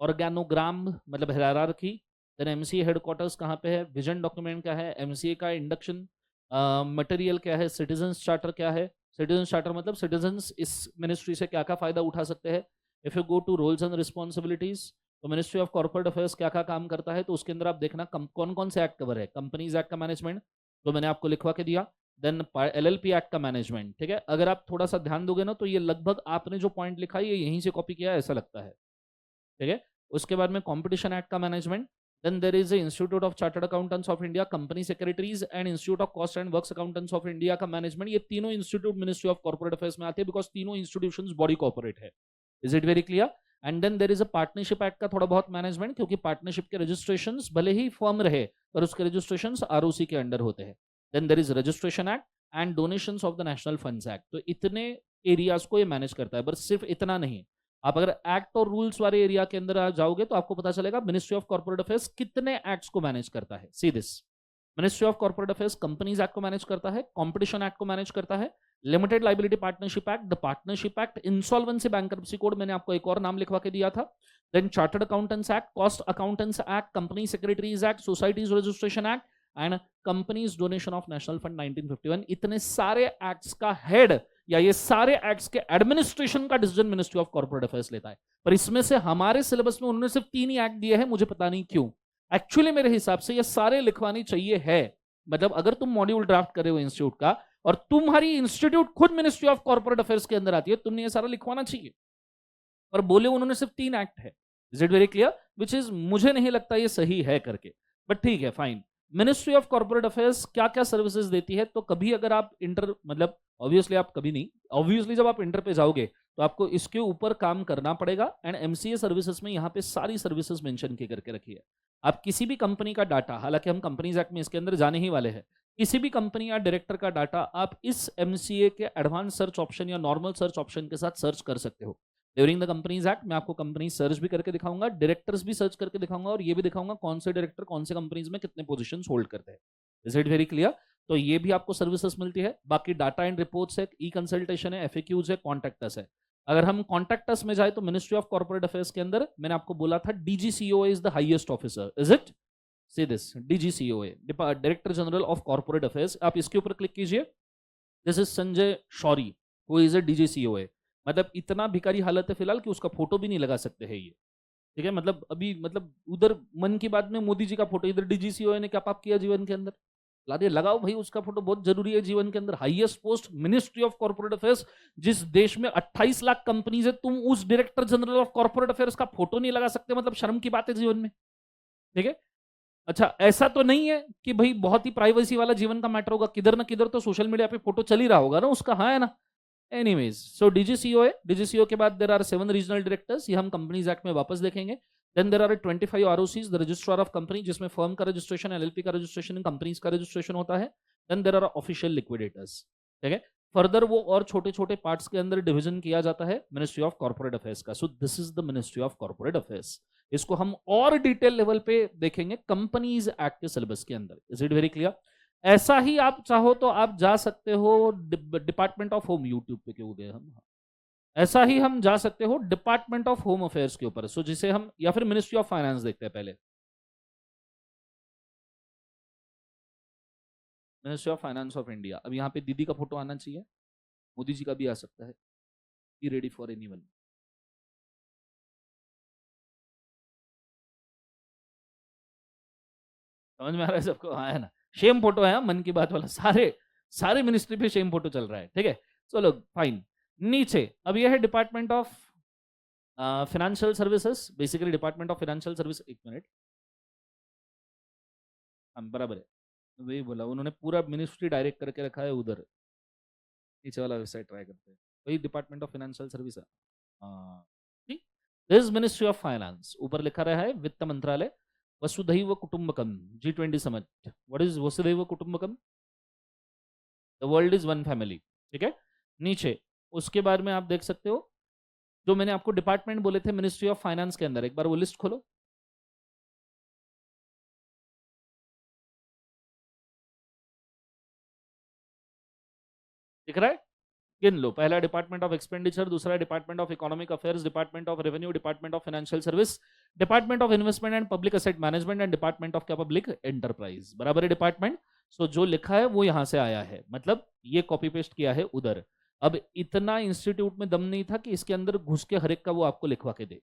ऑर्गेनोग्राम मतलब हायरार्की, देन एमसीए हेडक्वार्टर्स कहाँ पे है, विजन डॉक्यूमेंट क्या है, एमसीए का इंडक्शन मटेरियल क्या है, सिटीजन्स चार्टर क्या है, सिटीजन चार्टर मतलब सिटीजन्स इस मिनिस्ट्री से क्या क्या फायदा उठा सकते हैं। If you go to roles and responsibilities, तो मिनिस्ट्री ऑफ कॉर्पोरेट अफेयर्स क्या क्या काम करता है, तो उसके अंदर आप देखना कौन कौन से एक्ट कवर है। कंपनीज एक्ट का मैनेजमेंट तो मैंने आपको लिखवा के दिया, देन एलएलपी एक्ट का मैनेजमेंट, ठीक है। अगर आप थोड़ा सा ध्यान दोगे ना तो ये लगभग आपने जो पॉइंट लिखा है ये यहीं से कॉपी किया है ऐसा लगता है, ठीक है। उसके बाद में कंपटीशन एक्ट का management, then there is institute of chartered accountants of India, company secretaries and institute of cost and works accountants of India का मैनेजमेंट। ये तीनों institute ministry of corporate affairs में आते हैं, बिकॉज तीनों इंस्टीट्यूशंस बॉडी कॉर्पोरेट है। Is it very clear? And then there is a partnership act का थोड़ा बहुत मैनेजमेंट, क्योंकि पार्टनरशिप के रजिस्ट्रेशंस भले ही फर्म रहे पर उसके रजिस्ट्रेशंस आरओसी के अंडर होते हैं। Then there is registration act and donations of the national funds act. तो इतने एरियाज को ये मैनेज करता है, बस सिर्फ इतना नहीं। आप अगर एक्ट और रूल्स वाले एरिया के अंदर आ जाओगे तो आपको पता चलेगा मिनिस्ट्री ऑफ कॉर्पोरेट अफेयर्स कितने एक्ट्स को मैनेज करता है। See this, ministry of corporate affairs companies act को मैनेज करता है, कंपटीशन एक्ट को मैनेज करता है, limited liability partnership act, the partnership act, insolvency bankruptcy code, मैंने आपको एक और नाम लिखवा के दिया था, then chartered accountants act, cost accountants act, company secretaries act, societies registration act and companies donation of national fund 1951। इतने सारे एक्ट्स का हेड या ये सारे एक्ट्स के एडमिनिस्ट्रेशन का decision ministry of corporate affairs लेता है। पर इसमें से हमारे सिलेबस में उन्होंने सिर्फ 3 ही एक्ट दिए हैं, मुझे पता नहीं क्यों। एक्चुअली मेरे हिसाब से ये सारे लिखवानी चाहिए है, मतलब अगर तुम मॉड्यूल ड्राफ्ट कर रहे हो इंस्टीट्यूट का और तुम्हारी इंस्टीट्यूट खुद मिनिस्ट्री ऑफ कॉर्पोरेट अफेयर्स के अंदर आती है, तुमने ये सारा लिखवाना चाहिए। पर बोले उन्होंने सिर्फ 3 एक्ट है। Is it very clear? Which is मुझे नहीं लगता ये सही है करके, बट ठीक है fine. Ministry of corporate affairs क्या क्या सर्विसेज देती है, तो कभी अगर आप इंटर मतलब ऑब्वियसली आप कभी नहीं, ऑब्वियसली जब आप इंटर पे जाओगे तो आपको इसके ऊपर काम करना पड़ेगा। एंड एमसीए सर्विसेज में यहाँ पे सारी सर्विसेज मेंशन की करके रखी है। आप किसी भी कंपनी का डाटा, हालांकि हम कंपनीज एक्ट में इसके अंदर जाने ही वाले हैं, किसी भी कंपनी या डायरेक्टर का डाटा आप इस एमसीए के एडवांस सर्च ऑप्शन या नॉर्मल सर्च ऑप्शन के साथ सर्च कर सकते हो। ड्यूरिंग द कंपनीज एक्ट मैं आपको कंपनी सर्च भी करके दिखाऊंगा, डायरेक्टर्स भी सर्च करके दिखाऊंगा, और ये भी दिखाऊंगा कौन से डायरेक्टर कौन से कंपनीज में कितने पोजीशन होल्ड करते हैं। Is it very clear? तो ये भी आपको सर्विसेज मिलती है। बाकी डाटा एंड रिपोर्ट्स है, ई कंसल्टेशन है, एफएक्यूज है, कॉन्टैक्ट अस है। अगर हम कॉन्टैक्ट अस में जाए तो मिनिस्ट्री ऑफ कॉर्पोरेट अफेयर्स के अंदर मैंने आपको बोला था DGCOA is the highest officer. Is it? See this, DGCOA, director general of corporate affairs. आप इसके ऊपर क्लिक कीजिए। This is Sanjay Shauri who is a DGCOA. मतलब इतना भिखारी हालत है फिलहाल कि उसका फोटो भी नहीं लगा सकते हैं ये, ठीक है। मतलब अभी मतलब उधर मन की बात में मोदी जी का फोटो, इधर डीजीसीओए ने क्या पाप किया जीवन के अंदर, ला दे लगाओ भाई, उसका फोटो बहुत जरूरी है जीवन के अंदर। Highest post ministry of corporate affairs, जिस देश में 28 लाख कंपनीज है, तुम उस director general of corporate affairs का फोटो नहीं लगा सकते, मतलब शर्म की बात है जीवन में, ठीक है। अच्छा ऐसा तो नहीं है कि भाई बहुत ही प्राइवेसी वाला जीवन का मैटर होगा, किधर ना किधर तो सोशल मीडिया पे फोटो चल ही रहा होगा ना उसका, हाँ है ना। एनीवेज, सो डीजीसीओ है, डीजीसीओ के बाद देयर आर 7 रीजनल डायरेक्टर्स, ये हम कंपनीज एक्ट में वापस देखेंगे। Then there are 25 ROCs, the registrar of company, जिसमें फर्म का रजिस्ट्रेशन, एलएलपी का रजिस्ट्रेशन, कंपनीज का रजिस्ट्रेशन होता है। Then there are official liquidators, ठीक है। फर्दर वो और छोटे छोटे पार्ट्स के अंदर डिवीजन किया जाता है मिनिस्ट्री ऑफ कॉर्पोरेट अफेयर्स का। So this is the ministry of corporate affairs. इसको हम और डिटेल लेवल पे देखेंगे कंपनीज एक्ट के सिलेबस के अंदर। Is it very clear? ऐसा ही आप चाहो तो आप जा सकते हो डिपार्टमेंट ऑफ होम, यूट्यूब पे क्यों गए हम, ऐसा ही हम जा सकते हो डिपार्टमेंट ऑफ होम अफेयर्स के ऊपर, सो जिसे हम, या फिर मिनिस्ट्री ऑफ फाइनेंस देखते हैं पहले। Ministry of finance of India, अब यहाँ पे दीदी का फोटो आना चाहिए, मोदी जी का भी आ सकता है। Be ready for anyone. समझ में आ रहा है सबको? हाँ है ना, सेम फोटो है, मन की बात वाला, सारे सारे मिनिस्ट्री पे सेम फोटो चल रहा है, ठीक है। चलो फाइन। नीचे अब यह है department of financial services, basically department of financial service. एक मिनट, हम बराबर है, वही बोला उन्होंने, पूरा मिनिस्ट्री डायरेक्ट करके रखा है उधर, नीचे वाला वेबसाइट ट्राई करते हैं, वही डिपार्टमेंट ऑफ फाइनेंशियल सर्विस है। ठीक, दिस मिनिस्ट्री ऑफ फाइनेंस, ऊपर लिखा रहा है वित्त मंत्रालय, वसुधैव कुटुंबकम, G20 summit. What is Vasudhaiva Kutumbakam? The world is one family. ठीक है, नीचे उसके बारे में आप देख सकते हो, जो मैंने आपको डिपार्टमेंट बोले थे मिनिस्ट्री ऑफ फाइनेंस के अंदर, एक बार वो लिस्ट खोलो। दिख रहा है? गिन लो, पहला डिपार्टमेंट ऑफ एक्सपेंडिचर, दूसरा department of economic affairs, department of revenue, department of financial service, department of investment and public asset management and department of क्या पब्लिक एंटरप्राइज। बराबर है डिपार्टमेंट। सो जो लिखा है वो यहां से आया है, मतलब ये कॉपी पेस्ट किया है उधर। अब इतना इंस्टीट्यूट में दम नहीं था कि इसके अंदर घुस के हर एक का वो आपको लिखवा के दे।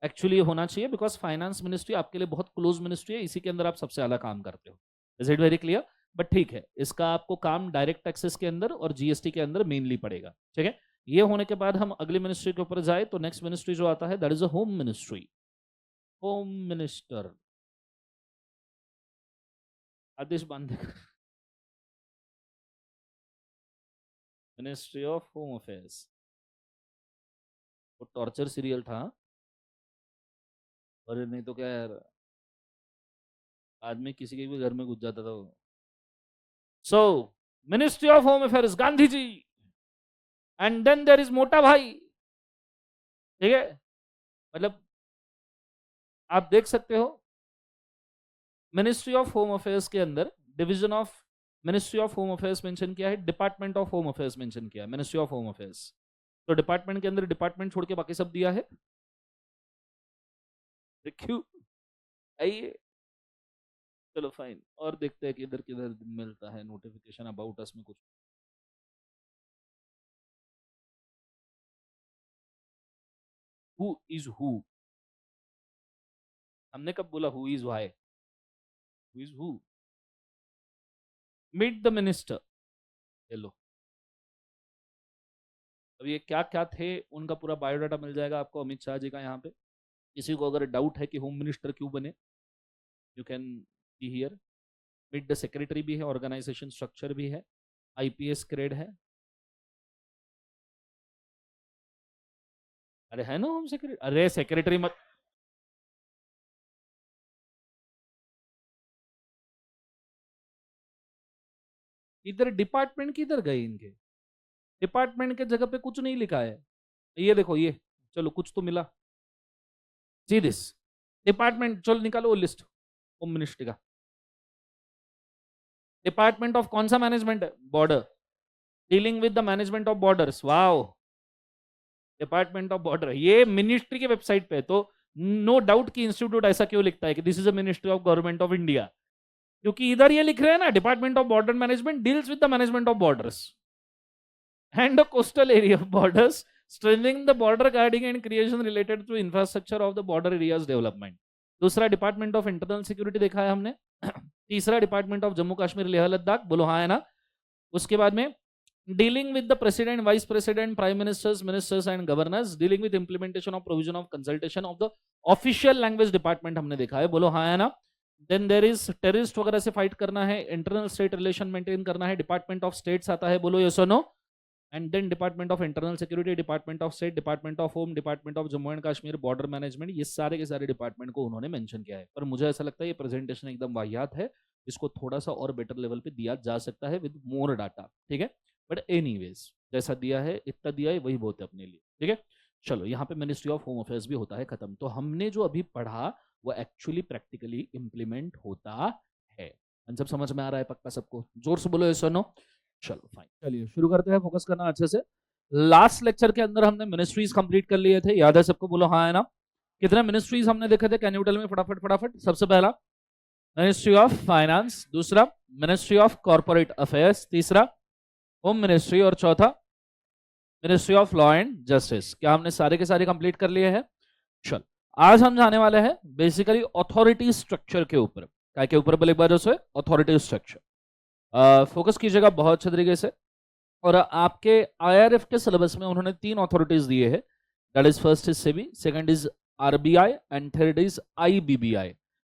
एक्चुअली होना चाहिए, बिकॉज फाइनेंस मिनिस्ट्री आपके लिए बहुत क्लोज मिनिस्ट्री है, इसी के अंदर आप सबसे ज्यादा काम करते हो। Is it very clear? But ठीक है, इसका आपको काम डायरेक्ट टैक्सेस के अंदर और जीएसटी के अंदर मेनली पड़ेगा। ठीक है, ये होने के बाद हम अगली मिनिस्ट्री के ऊपर जाए तो नेक्स्ट मिनिस्ट्री जो आता है that is a home ministry. Home minister आदेश बांधे, मिनिस्ट्री ऑफ होम अफेयर्स, वो टॉर्चर सीरियल था। और नहीं तो क्या यार, आदमी किसी के भी घर में घुस जाता था वो। So ministry of home affairs Gandhi ji, and then there is मोटा भाई। ठीक है, मतलब आप देख सकते हो मिनिस्ट्री ऑफ होम अफेयर्स के अंदर division of ministry of home affairs mention किया है, department of home affairs mention किया है, मिनिस्ट्री ऑफ होम अफेयर्स। तो डिपार्टमेंट के अंदर डिपार्टमेंट छोड़ के बाकी सब दिया है। क्यों? आइए, चलो फाइन, और देखते हैं कि इधर किधर मिलता है नोटिफिकेशन अबाउट अस में कुछ। Who is who? हमने कब बोला who is why? Who is who? Meet the minister. Hello, अब ये क्या क्या थे उनका पूरा बायोडाटा मिल जाएगा आपको अमित शाह जी का यहाँ पे। किसी को अगर डाउट है कि होम मिनिस्टर क्यों बने, you can see here. Meet the secretary भी है, ऑर्गेनाइजेशन स्ट्रक्चर भी है, आईपीएस ग्रेड है। अरे है ना होम सेक्रेटरी, अरे सेक्रेटरी मत, इधर डिपार्टमेंट किधर गए इनके? डिपार्टमेंट के जगह पे कुछ नहीं लिखा है। ये देखो ये, चलो कुछ तो मिला। सी दिस डिपार्टमेंट, चलो निकालो वो लिस्ट होम मिनिस्ट्री का। डिपार्टमेंट ऑफ कौन सा मैनेजमेंट है? Border, dealing with the management of borders. Wow, department of border, ये मिनिस्ट्री के वेबसाइट पे। तो नो डाउट कि इंस्टीट्यूट ऐसा क्यों लिखता है कि this is a ministry of government of India, क्योंकि इधर ये लिख रहे हैं ना, department of border management deals with the management of borders and the coastal area of borders, strengthening the border guarding and creation related to infrastructure of the border areas development। दूसरा department of internal security देखा है हमने। तीसरा department of Jammu Kashmir Leh Ladakh, बोलो हाँ है ना। उसके बाद में dealing with the president, vice president, prime ministers, ministers and governors, dealing with implementation of provision of consultation of the official language department हमने देखा है, बोलो हाँ है ना। देन देर इज टेररिस्ट वगैरह से फाइट करना है, इंटरनल स्टेट रिलेशन मेंटेन करना है, डिपार्टमेंट ऑफ स्टेट्स आता है, बोलो यस और no. And then department of internal security, department of state, department of home, department of Jammu and Kashmir, border management, ये सारे के सारे डिपार्टमेंट को उन्होंने मेंशन किया है। पर मुझे ऐसा लगता है ये प्रेजेंटेशन एकदम वाहियात है, इसको थोड़ा सा और बेटर लेवल पे दिया जा सकता है विद मोर डाटा। ठीक है, बट एनीवेज जैसा दिया है इतना दिया है वही बहुत है अपने लिए। ठीक है, चलो यहाँ पे मिनिस्ट्री ऑफ होम अफेयर्स भी होता है खत्म। तो हमने जो अभी पढ़ा वो एक्चुअली प्रैक्टिकली इंप्लीमेंट होता है। सब समझ में आ रहा है पक्का सबको? जोर से बोलो यस और नो। चलो फाइन, चलिए शुरू करते हैं, फोकस करना अच्छे से। लास्ट लेक्चर के अंदर हमने मिनिस्ट्रीज कंप्लीट कर लिए थे, याद है सबको? बोलो हाँ है ना। कितने मिनिस्ट्रीज हमने देखे थे? कैन यू टेल मी फटाफट फटाफट? सबसे पहला मिनिस्ट्री ऑफ फाइनेंस, दूसरा मिनिस्ट्री ऑफ कॉर्पोरेट अफेयर्स, तीसरा होम मिनिस्ट्री, और चौथा ministry of law and justice. क्या हमने सारे के सारे कंप्लीट कर लिए हैं? चल, आज हम जाने वाले हैं बेसिकली अथॉरिटी स्ट्रक्चर के ऊपर। क्या के ऊपर बोले एक बार? Authority structure. फोकस कीजिएगा बहुत अच्छे तरीके से। और आपके IRF के सिलेबस में उन्होंने 3 अथॉरिटीज दिए हैं, that is first is SEBI, second is RBI and third is IBBI।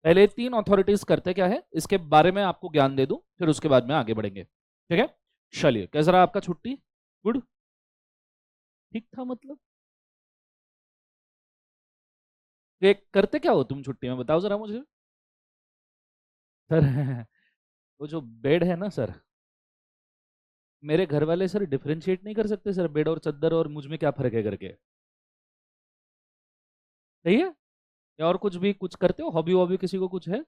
पहले 3 अथॉरिटीज करते क्या है इसके बारे में आपको ज्ञान दे दूं, फिर उसके बाद में आगे बढ़ेंगे, ठीक है। चलिए, कैसा रहा आपका छुट्टी? गुड, ठीक था मतलब? करते क्या हो तुम छुट्टी में, बताओ जरा मुझे सर। वो जो बेड है ना सर, मेरे घर वाले सर डिफरेंशिएट नहीं कर सकते सर, बेड और चद्दर और मुझ में क्या फर्क है करके। सही है? या और कुछ भी कुछ करते हो, हॉबी वॉबी किसी को कुछ है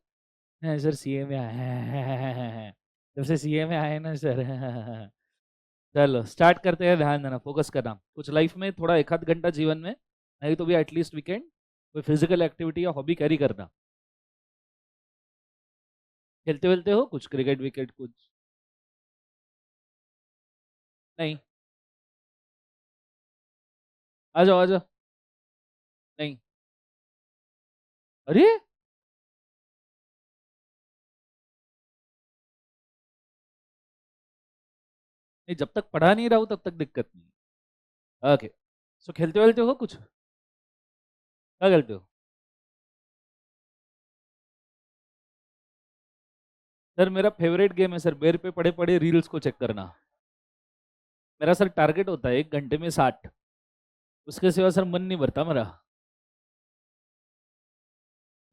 सर सीए में आए हैं, जब से सीए में आए ना सर। चलो स्टार्ट करते हैं, ध्यान देना, फोकस करना कुछ लाइफ में, थोड़ा एक आध घंटा जीवन में, नहीं तो भी एटलीस्ट वीकेंड कोई फिजिकल एक्टिविटी या हॉबी कैरी करना। खेलते वेलते हो कुछ, क्रिकेट विकेट कुछ? नहीं? आ जाओ आ जाओ। नहीं? अरे नहीं, जब तक पढ़ा नहीं रहा हूं तब तक दिक्कत नहीं। ओके, सो खेलते वेलते हो कुछ, क्या खेलते हो? सर मेरा फेवरेट गेम है सर, बेर पे पड़े पड़े रील्स को चेक करना। मेरा सर टारगेट होता है 1 घंटे में 60, उसके सिवा सर मन नहीं भरता मेरा।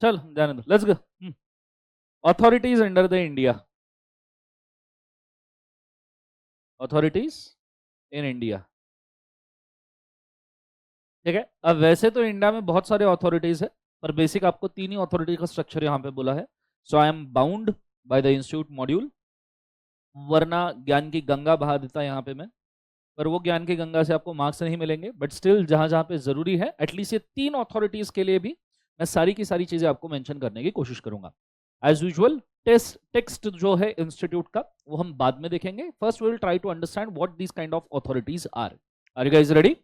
चल जाने दो, let's go. Authorities under the India, authorities in India, ठीक है। अब वैसे तो इंडिया में बहुत सारे अथॉरिटीज है, पर बेसिक आपको 3 ही अथॉरिटी का स्ट्रक्चर यहाँ पे बोला है। So I am bound by the institute module, वरना ज्ञान की गंगा बहा देता यहाँ पे मैं, पर वो ज्ञान की गंगा से आपको मार्क्स नहीं मिलेंगे, बट स्टिल जहां जहां पे जरूरी है एटलीस्ट ये 3 अथॉरिटीज के लिए भी मैं सारी की सारी चीजें आपको मेंशन करने की कोशिश करूंगा। एज यूजुअल टेक्स्ट जो है इंस्टीट्यूट का वो हम बाद में देखेंगे, first we will try to understand what these kind of authorities are. You guys ready?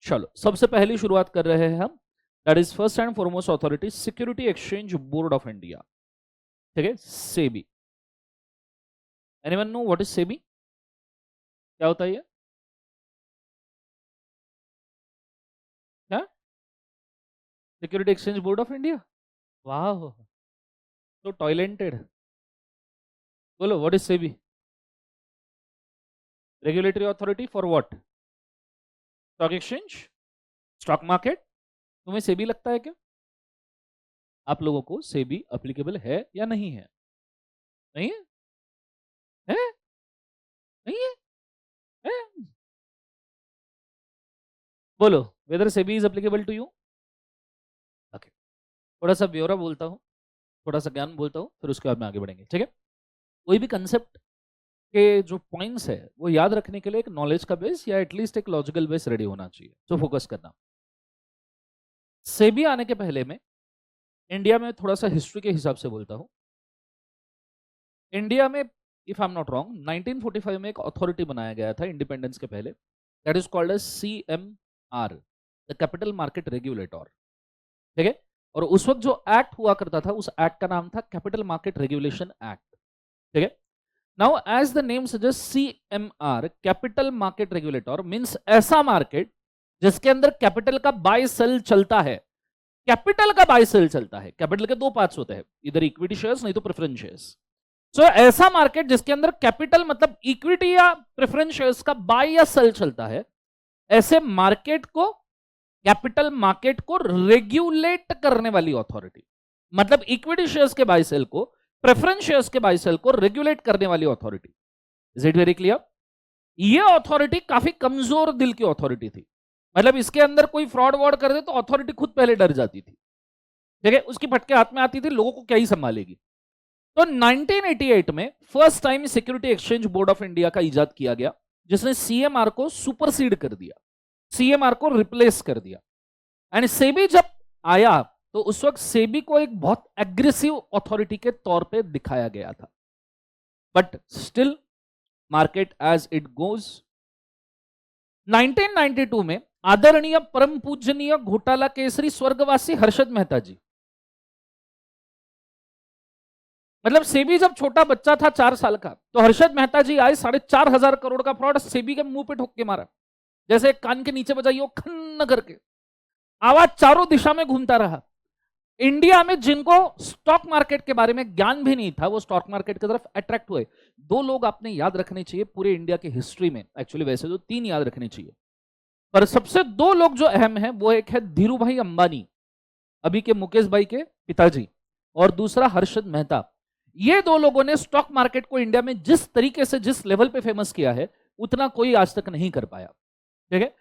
चलो सबसे पहली शुरुआत कर रहे हैं हम, that is first and foremost authority security exchange board of India, ठीक है, SEBI. Anyone know what is SEBI? क्या होता है ये? क्या? Security exchange board of India, वाह, तो टॉयलेंटेड। बोलो what is SEBI? Regulatory authority for what? Stock exchange, stock market. तुम्हें सेबी लगता है क्या? आप लोगों को सेबी अप्लीकेबल है या नहीं है? नहीं है? है? नहीं है? है? बोलो whether SEBI is applicable to you. Okay, थोड़ा सा ब्यौरा बोलता हूँ, थोड़ा सा ज्ञान बोलता हूँ, फिर उसके बाद में आगे बढ़ेंगे, ठीक है। कोई भी कंसेप्ट के जो पॉइंट्स है वो याद रखने के लिए एक नॉलेज का बेस या एटलीस्ट एक लॉजिकल बेस रेडी होना चाहिए, तो फोकस करना। सेबी आने के पहले में इंडिया में थोड़ा सा हिस्ट्री के हिसाब से बोलता हूं। इंडिया में if I am not wrong 1945 में एक अथॉरिटी बनाया गया था इंडिपेंडेंस के पहले, that is called as CMR, the capital market regulator, ठीक है। और उस वक्त जो एक्ट हुआ करता था उस एक्ट का नाम था कैपिटल मार्केट रेगुलेशन एक्ट, ठीक है। Now as the name suggest CMR capital market regulator means ऐसा मार्केट जिसके अंदर कैपिटल का बाय सेल चलता है, कैपिटल का बाय सेल चलता है। कैपिटल के 2 पार्ट्स होते हैं, इधर इक्विटी शेयर्स नहीं तो प्रेफरेंस शेयर्स। सो ऐसा मार्केट जिसके अंदर कैपिटल मतलब इक्विटी या प्रेफरेंस शेयर्स का बाय या सेल चलता है, ऐसे मार्केट को, कैपिटल मार्केट को रेगुलेट करने वाली अथॉरिटी, मतलब इक्विटी शेयर्स के बाय सेल को, प्रेफरेंस शेयर्स के बाय सेल को रेगुलेट करने वाली authority. Is it very clear? ये अथॉरिटी काफी कमजोर दिल की अथॉरिटी थी, मतलब इसके अंदर कोई फ्रॉड वॉर्ड कर दे तो अथॉरिटी खुद पहले डर जाती थी, ठीक है, उसकी फटके हाथ में आती थी, लोगों को क्या ही संभालेगी। तो 1988 में first time security exchange board of India का इजाद किया गया, जिसने CMR को सुपरसीड कर दिया, CMR को रिप्लेस कर दिया। एंड सेबी जब आया तो उस वक्त सेबी को एक बहुत एग्रेसिव अथॉरिटी के तौर पे दिखाया गया था, but still market as it goes. 1992 में आदरणीय परम पूजनीय घोटाला केसरी स्वर्गवासी हर्षद मेहता जी, मतलब सेबी जब छोटा बच्चा था 4 साल का, तो हर्षद मेहता जी आए, 4,500 करोड़ का फ्रॉड सेबी के मुंह पे ठोक के मारा, जैसे कान के नीचे बजाइए खन्न करके, आवाज चारों दिशा में घूमता रहा। इंडिया में जिनको स्टॉक मार्केट के बारे में ज्ञान भी नहीं था, वो स्टॉक मार्केट की तरफ अट्रैक्ट हुए। 2 लोग आपने याद रखने चाहिए पूरे इंडिया की हिस्ट्री में, एक्चुअली वैसे तो 3 याद रखने चाहिए, पर सबसे 2 लोग जो अहम है, वो एक है धीरू भाई अंबानी, अभी के मुकेश भाई के पिताजी, और दूसरा हर्षद मेहता। ये 2 लोगों ने स्टॉक मार्केट को इंडिया में जिस तरीके से, जिस लेवल पे फेमस किया है, उतना कोई आज तक नहीं कर पाया। ठीक है,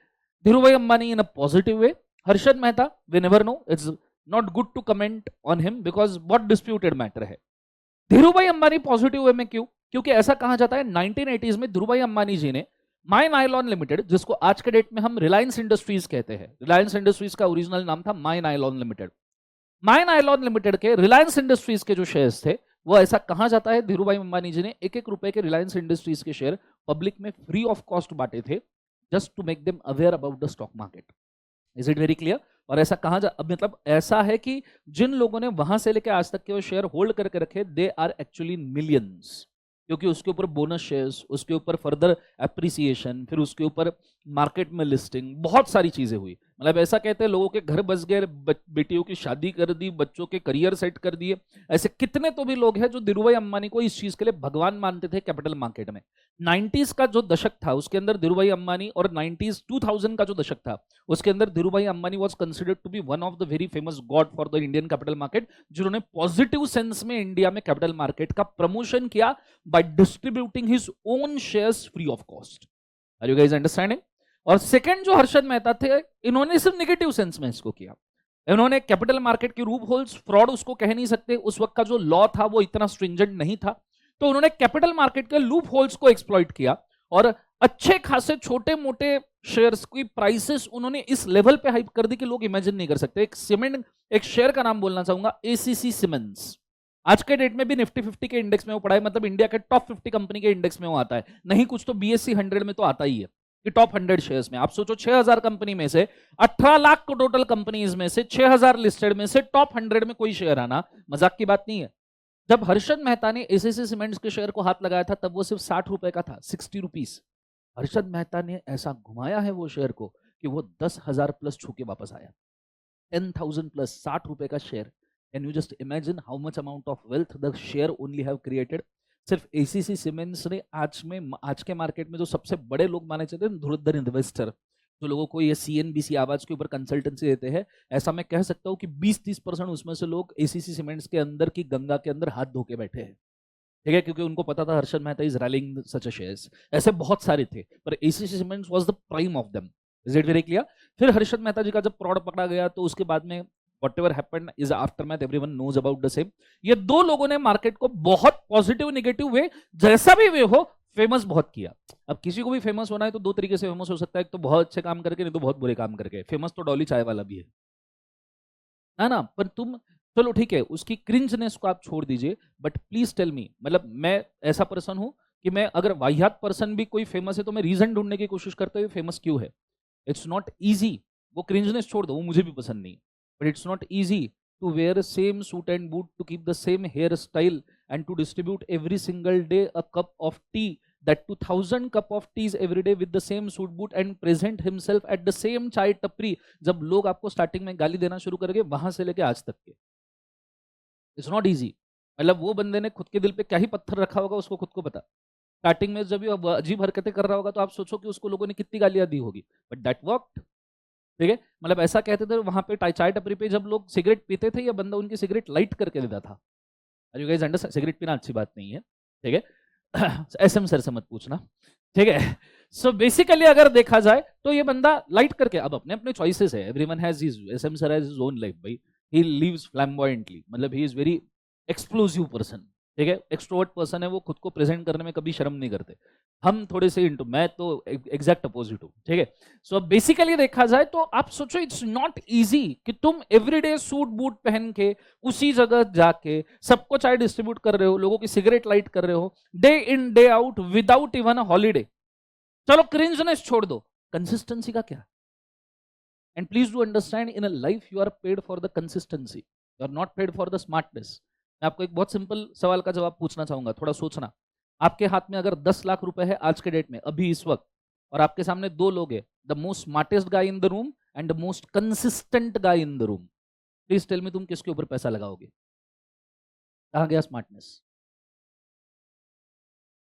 Dhirubhai Ambani in a positive way, Harshad Mehta we never know, it's not good to comment on him because बहुत डिस्प्यूटेड मैटर है। Dhirubhai Ambani positive way में क्यों? क्योंकि ऐसा कहा जाता है 1980s में धीरू भाई अंबानी जी ने माई नायलॉन लिमिटेड, जिसको आज के डेट में हम रिलायंस इंडस्ट्रीज कहते हैं, रिलायंस इंडस्ट्रीज का ओरिजिनल नाम था माई नायलॉन लिमिटेड, माई नायलॉन लिमिटेड के रिलायंस इंडस्ट्रीज के जो शेयर्स थे, वो ऐसा कहा जाता है धीरू भाई अंबानी जी ने 1-1 रुपए के रिलायंस इंडस्ट्रीज के शेयर पब्लिक में फ्री ऑफ कॉस्ट बांटे थे, just to make them aware about the stock market. Is it very clear? और ऐसा कहा जा, मतलब ऐसा है कि जिन लोगों ने वहां से लेकर आज तक के वो शेयर होल्ड करके रखे, दे आर एक्चुअली मिलियंस, क्योंकि उसके ऊपर बोनस शेयर्स, उसके ऊपर फर्दर एप्रिसिएशन, फिर उसके ऊपर मार्केट में लिस्टिंग, बहुत सारी चीजें हुई। मतलब ऐसा कहते हैं लोगों के घर बस गए, बेटियों की शादी कर दी, बच्चों के करियर सेट कर दिए। ऐसे कितने तो भी लोग हैं जो धीरूभाई अंबानी को इस चीज के लिए भगवान मानते थे कैपिटल मार्केट में। 90s का जो दशक था उसके अंदर धीरूभाई अंबानी, और 90s 2000 का जो दशक था उसके अंदर Dhirubhai Ambani was considered to be one of the very famous god for the Indian capital market, जिन्होंने पॉजिटिव सेंस में इंडिया में कैपिटल मार्केट का प्रमोशन किया by distributing his own shares free of cost. Are you guys understanding? और second जो हर्षद मेहता थे, इन्होंने सिर्फ नेगेटिव सेंस में इसको किया। इन्होंने कैपिटल मार्केट के रूप होल्स, फ्रॉड उसको कह नहीं सकते, उस वक्त का जो लॉ था वो इतना स्ट्रिंजेंट नहीं था, तो उन्होंने कैपिटल मार्केट के लूप होल्स को एक्सप्लॉइट किया और अच्छे खासे छोटे मोटे शेयर्स की प्राइसेस उन्होंने इस लेवल पे हाइप कर दी कि लोग इमेजिन नहीं कर सकते। एक सीमेंट, एक शेयर का नाम बोलना चाहूंगा, एसीसी सीमेंट्स, आज के डेट में भी निफ्टी 50 के इंडेक्स में वो पड़ा है, मतलब इंडिया के टॉप 50 कंपनी के इंडेक्स में वो आता है, नहीं कुछ तो बीएससी 100 में तो आता ही है कि टॉप 100 शेयर्स में। आप सोचो 6000 कंपनी में से 18 लाख को टोटल कंपनीज में से 6000 लिस्टेड में से टॉप 100 में कोई शेयर आना मजाक की बात नहीं है। जब हर्षद मेहता ने एसीसी सीमेंट्स के शेयर को हाथ लगाया था तब वो सिर्फ 60 रुपए का था, 60 रुपीज। हर्षद मेहता ने ऐसा घुमाया है वो शेयर को कि वो 10,000 प्लस छू के वापस आया, 10,000 प्लस, 60 रुपए का share. Can you just imagine how much amount of wealth the share only have created? सिर्फ एसीसी सीमेंट्स ने आज के मार्केट में जो सबसे बड़े लोग माने जाते हैं धुरंधर इन्वेस्टर, जो लोगों को ये सीएनबीसी आवाज के ऊपर कंसल्टेंसी देते हैं, ऐसा मैं कह सकता हूँ कि 20-30% उसमें से लोग एसीसी सीमेंट्स के अंदर की गंगा के अंदर हाथ धो के बैठे हैं। ठीक है, क्योंकि उनको पता था Harshad Mehta is railing such a shares. ऐसे बहुत सारे थे पर ACC cements was the prime of them. Is it very clear? फिर हर्षद मेहता जी का जब फ्रॉड पकड़ा गया तो उसके बाद में whatever happened is aftermath, everyone knows about the same। ये 2 लोगों ने मार्केट को बहुत पॉजिटिव नेगेटिव वे, जैसा भी वे हो, फेमस बहुत किया। अब किसी को भी फेमस होना है तो 2 तरीके से फेमस हो सकता है, एक तो बहुत अच्छे काम करके, नहीं तो बहुत बुरे काम करके। फेमस तो डॉली चाय वाला भी है ना? पर तुम चलो ठीक है, उसकी क्रिंजनेस को आप छोड़ दीजिए, बट प्लीज टेल मी, मतलब मैं ऐसा पर्सन हूं कि मैं अगर वाहियात पर्सन भी कोई फेमस है तो मैं रीजन ढूंढने की कोशिश करता हूँ फेमस क्यों है। इट्स नॉट ईजी, वो क्रिंजनेस छोड़ दो, वो मुझे भी पसंद नहीं, but it's not easy to wear the same suit and boot, to keep the same hairstyle and to distribute every single day a cup of tea, that 2000 cup of teas every day with the same suit boot and present himself at the same chai tapri। जब लोग आपको starting में गाली देना शुरू करेंगे वहां से लेके आज तक के, इट्स नॉट इजी। मतलब वो बंदे ने खुद के दिल पे क्या ही पत्थर रखा होगा उसको खुद को पता। स्टार्टिंग में जब ये अजीब हरकतें कर रहा होगा तो आप सोचो कि उसको लोगों ने कितनी गालियां दी होगी, बट दैट वर्कड। ठीक है, मतलब ऐसा कहते थे वहां पे चाय टपरी पे जब लोग सिगरेट पीते थे, या बंदा उनकी सिगरेट लाइट करके देता था। You guys understand? सिगरेट पीना अच्छी बात नहीं है, ठीक है, एसएम सर से मत पूछना, ठीक है। सो बेसिकली अगर देखा जाए तो ये बंदा लाइट करके, अब अपने अपने चॉइसेस है, everyone has his, SM sir has his own life भाई, ही लिव्स फ्लैम्बॉयंटली, मतलब he is very explosive person, ठीक है, एक्सट्रोवर्ट पर्सन है, वो खुद को प्रेजेंट करने में कभी शर्म नहीं करते। हम थोड़े से इंटू, मैं तो एग्जैक्ट अपोजिट हूँ, ठीक है। सो बेसिकली देखा जाए तो आप सोचो इट्स नॉट इजी कि तुम एवरीडे सूट बूट पहन के उसी जगह जाके सबको चाय डिस्ट्रीब्यूट कर रहे हो, लोगों की सिगरेट लाइट कर रहे हो, day in day out without even a holiday. चलो क्रिंजनेस छोड़ दो, कंसिस्टेंसी का क्या? And please do understand, in a life you are paid for the consistency, you are not paid for the smartness. मैं आपको एक बहुत सिंपल सवाल का जवाब पूछना चाहूंगा, थोड़ा सोचना। आपके हाथ में अगर 10 लाख रुपए है आज के डेट में, अभी इस वक्त, और आपके सामने दो लोग हैं, the most smartest guy in the room and the most consistent guy in the room, please tell me तुम किसके ऊपर पैसा लगाओगे? कहां गया स्मार्टनेस?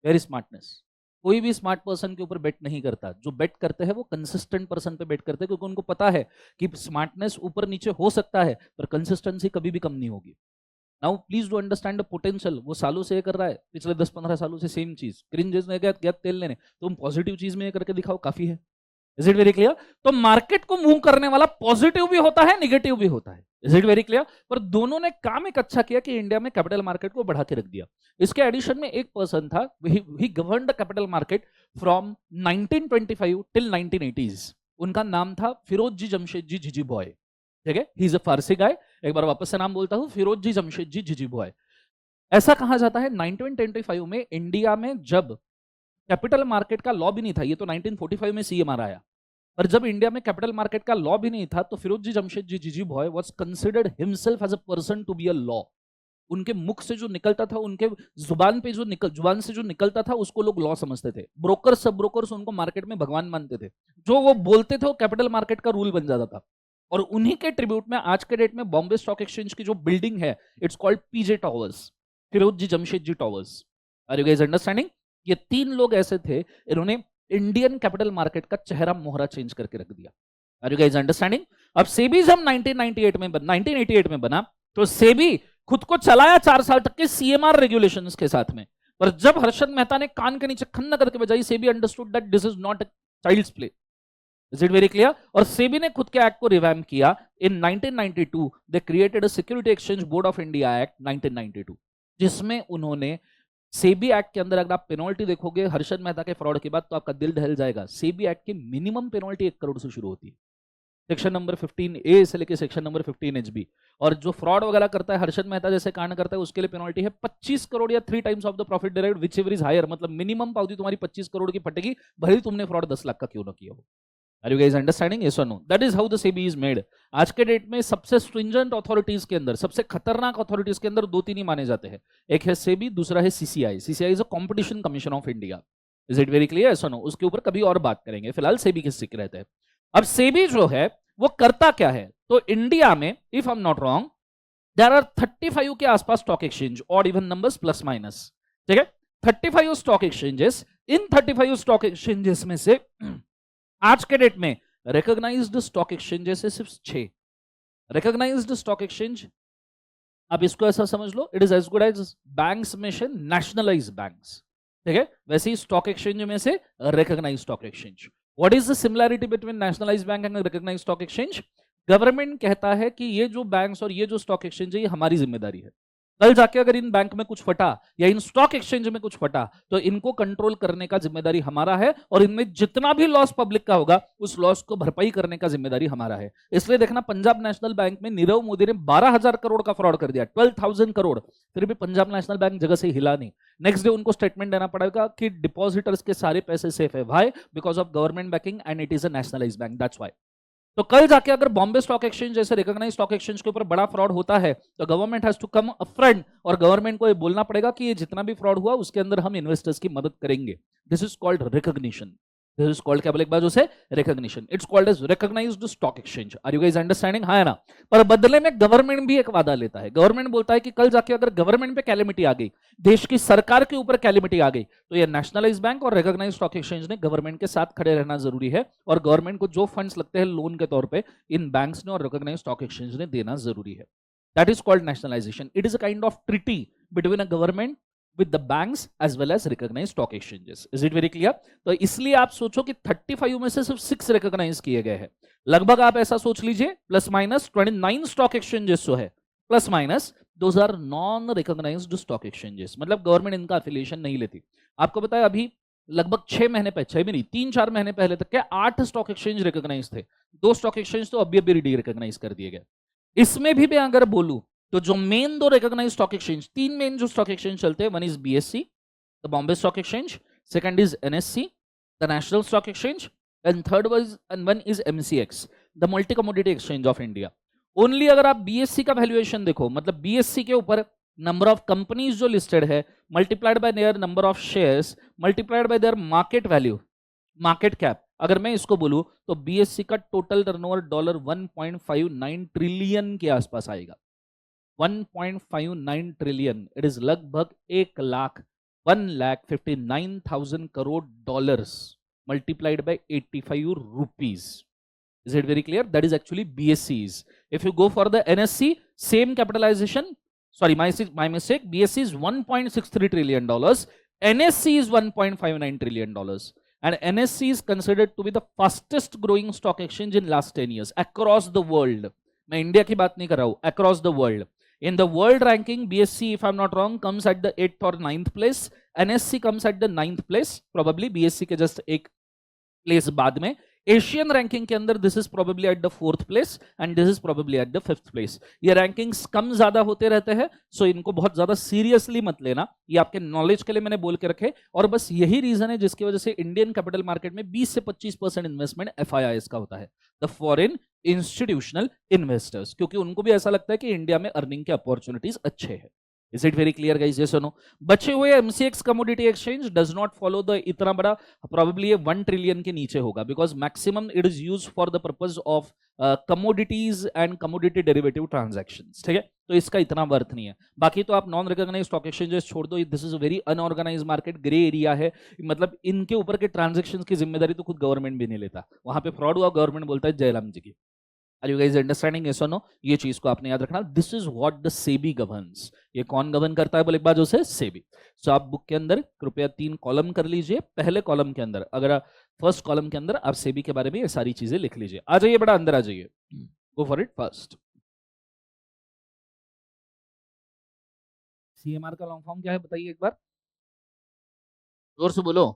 Very smartness. कोई भी स्मार्ट पर्सन के ऊपर बेट नहीं करता। जो बेट करते हैं वो कंसिस्टेंट पर्सन पे बेट करते हैं, क्योंकि उनको पता है कि स्मार्टनेस ऊपर नीचे हो सकता है पर कंसिस्टेंसी कभी भी कम नहीं होगी। Now please do understand the potential. वो सालों से ये कर रहा है, पिछले 10-15 सालों से सेम चीज, क्रिंजेस में गया तेल लेने, तुम पॉजिटिव चीज में ये करके दिखाओ, काफी है। Is it very clear? तो मार्केट को मूव करने वाला पॉजिटिव भी होता है, नेगेटिव भी होता है। Is it very clear? पर दोनों ने काम एक अच्छा किया कि इंडिया में कैपिटल मार्केट को बढ़ा के रख दिया। इसके एडिशन में एक पर्सन था, he govern the capital market from 1925 till 1980s। उनका नाम था फिरोज जी जमशेद जी झिझी बॉय। ठीक है, ही इज अ फारसी गाय। एक बार वापस से नाम बोलता हूं, फिरोज जी जमशेद जी झिझी बॉय। ऐसा कहा जाता है 1925 में इंडिया में जब कैपिटल मार्केट का लॉ भी नहीं था, ये तो 1945 में सीएमआर आया, पर जब इंडिया में कैपिटल मार्केट का लॉ भी नहीं था तो Phiroze ji Jamshed ji Jeejeebhoy was considered himself as a person to be a law. उनके मुख से जो निकलता था, उनके जुबान से जो निकलता था, उसको लोग लॉ समझते थे। ब्रोकर सब ब्रोकर्स उनको मार्केट में भगवान मानते थे। जो वो बोलते थे वो कैपिटल मार्केट का रूल बन जाता था। और उन्हीं के ट्रिब्यूट में आज के डेट में बॉम्बे स्टॉक एक्सचेंज की जो बिल्डिंग है, it's called PJ towers, Feroze ji Jamshed ji towers. Are you guys understanding? ये तीन लोग ऐसे थे, इन्होंने इंडियन कैपिटल मार्केट का चेहरा मोहरा चेंज करके रख दिया। Are you guys understanding? अब सेबी जब 1988 में बना तो सेबी खुद को चलाया 4 साल तक के सीएमआर रेगुलेशंस के साथ में, पर जब हर्षद मेहता ने कान के नीचे खन्ना करके बजाई, SEBI understood that this is not a child's play. Is it very clear? और सेबी ने खुद के एक्ट को रिवैम्प किया। In 1992 they created a security exchange board of India act 1992, जिसमें उन्होंने सेबी एक्ट के अंदर, अगर आप पेनल्टी देखोगे हर्षद मेहता के फ्रॉड के बाद तो आपका दिल दहल जाएगा। सेबी एक्ट की मिनिमम पेनल्टी 1 करोड़ से शुरू होती है, सेक्शन नंबर 15A से लेकर सेक्शन नंबर 15HB। और जो फ्रॉड वगैरह करता है, हर्षद मेहता जैसे कांड करता है, उसके लिए पेनल्टी है 25 करोड़ या 3 times of the profit derived whichever is higher. मतलब मिनिमम पावती तुम्हारी 25 करोड़ की फटेगी, भले ही तुमने फ्रॉड 10 लाख का क्यों ना किया हो। Are you guys understanding? Yes और no? That is how the SEBI is made. आज के डेट में सबसे स्ट्रिंजेंट अथॉरिटीज के अंदर, सबसे खतरनाक अथॉरिटीज के अंदर 2-3 ही माने जाते हैं। एक है सेबी, दूसरा है CCI. CCI is a competition commission of India. Is it very clear? Yes और नो? उसके ऊपर कभी और बात करेंगे, फिलहाल सेबी के सिक रहते हैं। अब सेबी जो है वो करता क्या है? तो इंडिया में, if I am not wrong, there are 35 के आसपास stock exchange, odd even numbers plus minus. ठीक है, 35 स्टॉक एक्सचेंजेस। इन 35 स्टॉक एक्सचेंजेस में से आज के डेट में रिकॉग्नाइज्ड स्टॉक एक्सचेंजेस है सिर्फ 6। रिकॉग्नाइज्ड स्टॉक एक्सचेंज, अब इसको ऐसा समझ लो, it is as good as banks में से नेशनलाइज बैंक्स। ठीक है, वैसे ही स्टॉक एक्सचेंज में से recognised stock exchange. What is the similarity between nationalised bank and recognised stock exchange? Government कहता है कि ये जो बैंक्स और ये जो स्टॉक एक्सचेंज है, ये हमारी जिम्मेदारी है। कल जाके अगर इन बैंक में कुछ फटा या इन स्टॉक एक्सचेंज में कुछ फटा तो इनको कंट्रोल करने का जिम्मेदारी हमारा है, और इनमें जितना भी लॉस पब्लिक का होगा उस लॉस को भरपाई करने का जिम्मेदारी हमारा है। इसलिए देखना, पंजाब नेशनल बैंक में नीरव मोदी ने 12,000 करोड़ का फ्रॉड कर दिया, 12,000 करोड़, फिर भी पंजाब नेशनल बैंक जगह से हिला नहीं। नेक्स्ट डे उनको स्टेटमेंट देना पड़ेगा कि डिपॉजिटर्स के सारे पैसे सेफ है। Why? Because of government backing and it is a nationalised bank, that's why. तो कल जाके अगर बॉम्बे स्टॉक एक्सचेंज जैसे रिकॉग्नाइज्ड स्टॉक एक्सचेंज के ऊपर बड़ा फ्रॉड होता है तो government has to come upfront, और गवर्नमेंट को ये बोलना पड़ेगा कि ये जितना भी फ्रॉड हुआ उसके अंदर हम इन्वेस्टर्स की मदद करेंगे। This is called recognition. This is called, क्या बोले एक बार उसे? Recognition. It's called as recognised stock exchange. Are you guys understanding? हाँ है ना? पर बदले में गवर्नमेंट भी एक वादा लेता है। गवर्नमेंट बोलता है कि कल जाके अगर गवर्नमेंट पे कैलेमिटी आ गई, देश की सरकार के ऊपर कैलेमिटी आ गई, तो ये नेशनलाइज्ड बैंक और रिकॉग्नाइज्ड स्टॉक एक्सचेंज ने गवर्नमेंट के साथ खड़े रहना जरूरी है, और गवर्नमेंट को जो फंड्स लगते हैं लोन के तौर पे, इन बैंक्स ने और रिकॉग्नाइज्ड स्टॉक एक्सचेंज ने देना जरूरी है। That is called nationalisation. It is a kind of treaty between a government with the banks as well as recognized stock exchanges. Is it very clear? तो इसलिए आप सोचो कि 35 में से सिर्फ 6 रिकॉग्नाइज किए गए हैं। लगभग आप ऐसा सोच लीजिए प्लस माइनस 29 स्टॉक एक्सचेंजेस जो है, plus minus those are non recognised stock exchanges. मतलब गवर्नमेंट इनका एफिलिएशन नहीं लेती। आपको पता है अभी लगभग 6 महीने पहले, 6 भी नहीं, 3-4 महीने पहले तक के 8 स्टॉक एक्सचेंज रिकॉग्नाइज थे। 2 स्टॉक एक्सचेंज तो अभी डी रिकॉग्नाइज कर दिए गए। इसमें भी मैं अगर बोलूं तो जो main 2 recognised stock exchange, 3 main जो स्टॉक एक्सचेंज चलते हैं, one is BSC the Bombay stock exchange, second is NSC the national stock exchange, and third one is MCX the multi commodity exchange of India. Only अगर आप BSc का valuation देखो, मतलब BSc के ऊपर नंबर ऑफ कंपनीज जो listed है multiplied by their number of shares multiplied by their market value, market cap. अगर मैं इसको बोलूं तो बीएससी का टोटल टर्नओवर डॉलर 1.59 ट्रिलियन के आसपास आएगा। 1.59 ट्रिलियन, इट इज लगभग 1,59,000 crore dollars multiplied by 85 rupees. Is it very clear? That is actually BSCs. If you go for the NSC, same capitalization. Sorry, my mistake. BSC is 1.63 trillion dollars. NSC is 1.59 trillion dollars. And NSC is considered to be the fastest growing stock exchange in last 10 years across the world. मैं India की बात नहीं कर रहा हूं, across the world. In the world ranking, BSC, if I'm not wrong, comes at the 8th or 9th place. NSC comes at the 9th place. Probably BSC के just एक place बाद में. एशियन रैंकिंग के अंदर this is probably at the 4th place and this is probably at the 5th place. ये rankings कम ज्यादा होते रहते हैं, सो इनको बहुत ज्यादा सीरियसली मत लेना, ये आपके नॉलेज के लिए मैंने बोल के रखे। और बस यही रीजन है जिसकी वजह से इंडियन कैपिटल मार्केट में 20 से 25% इन्वेस्टमेंट FIIs का होता है, द फॉरेन इंस्टीट्यूशनल इन्वेस्टर्स, क्योंकि उनको भी ऐसा लगता है कि इंडिया में अर्निंग के अपॉर्चुनिटीज अच्छे हैं। Is it very clear guys? Yes or no? बचे हुए MCX commodity exchange does not follow the इतना बड़ा, probably ये 1 trillion के नीचे होगा, because maximum it is used for the purpose of commodities and commodity derivative transactions, ठीक है? तो इसका इतना वर्थ नहीं है। बाकी तो आप नॉन रिकॉग्नाइज स्टॉक एक्सचेंजेस छोड़ दो, this is very unorganise market, grey area है, मतलब इनके ऊपर के ट्रांजेक्शन की जिम्मेदारी तो खुद गवर्नमेंट भी नहीं लेता, वहां पे फ्रॉड हुआ गवर्नमेंट बोलता है जयराम जी की। Are you guys understanding? Yes or no? ये चीज को आपने याद रखना। This is what the SEBI governs. ये कौन गवर्न करता है बोले एक बार जो से सेबी। सो आप बुक के अंदर कृपया 3 कॉलम कर लीजिए। पहले कॉलम के अंदर, अगर फर्स्ट कॉलम के अंदर आप सेबी के बारे में ये सारी चीजें लिख लीजिए। आ जाइए बड़ा अंदर आ जाइए, go for it first. CMR का लॉन्ग फॉर्म क्या है बताइए एक बार, जोर से बोलो।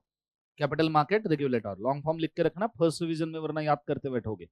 Capital market regulator. Long form लिख के रखना फर्स्ट रिवीजन में, वरना याद करते बैठोगे।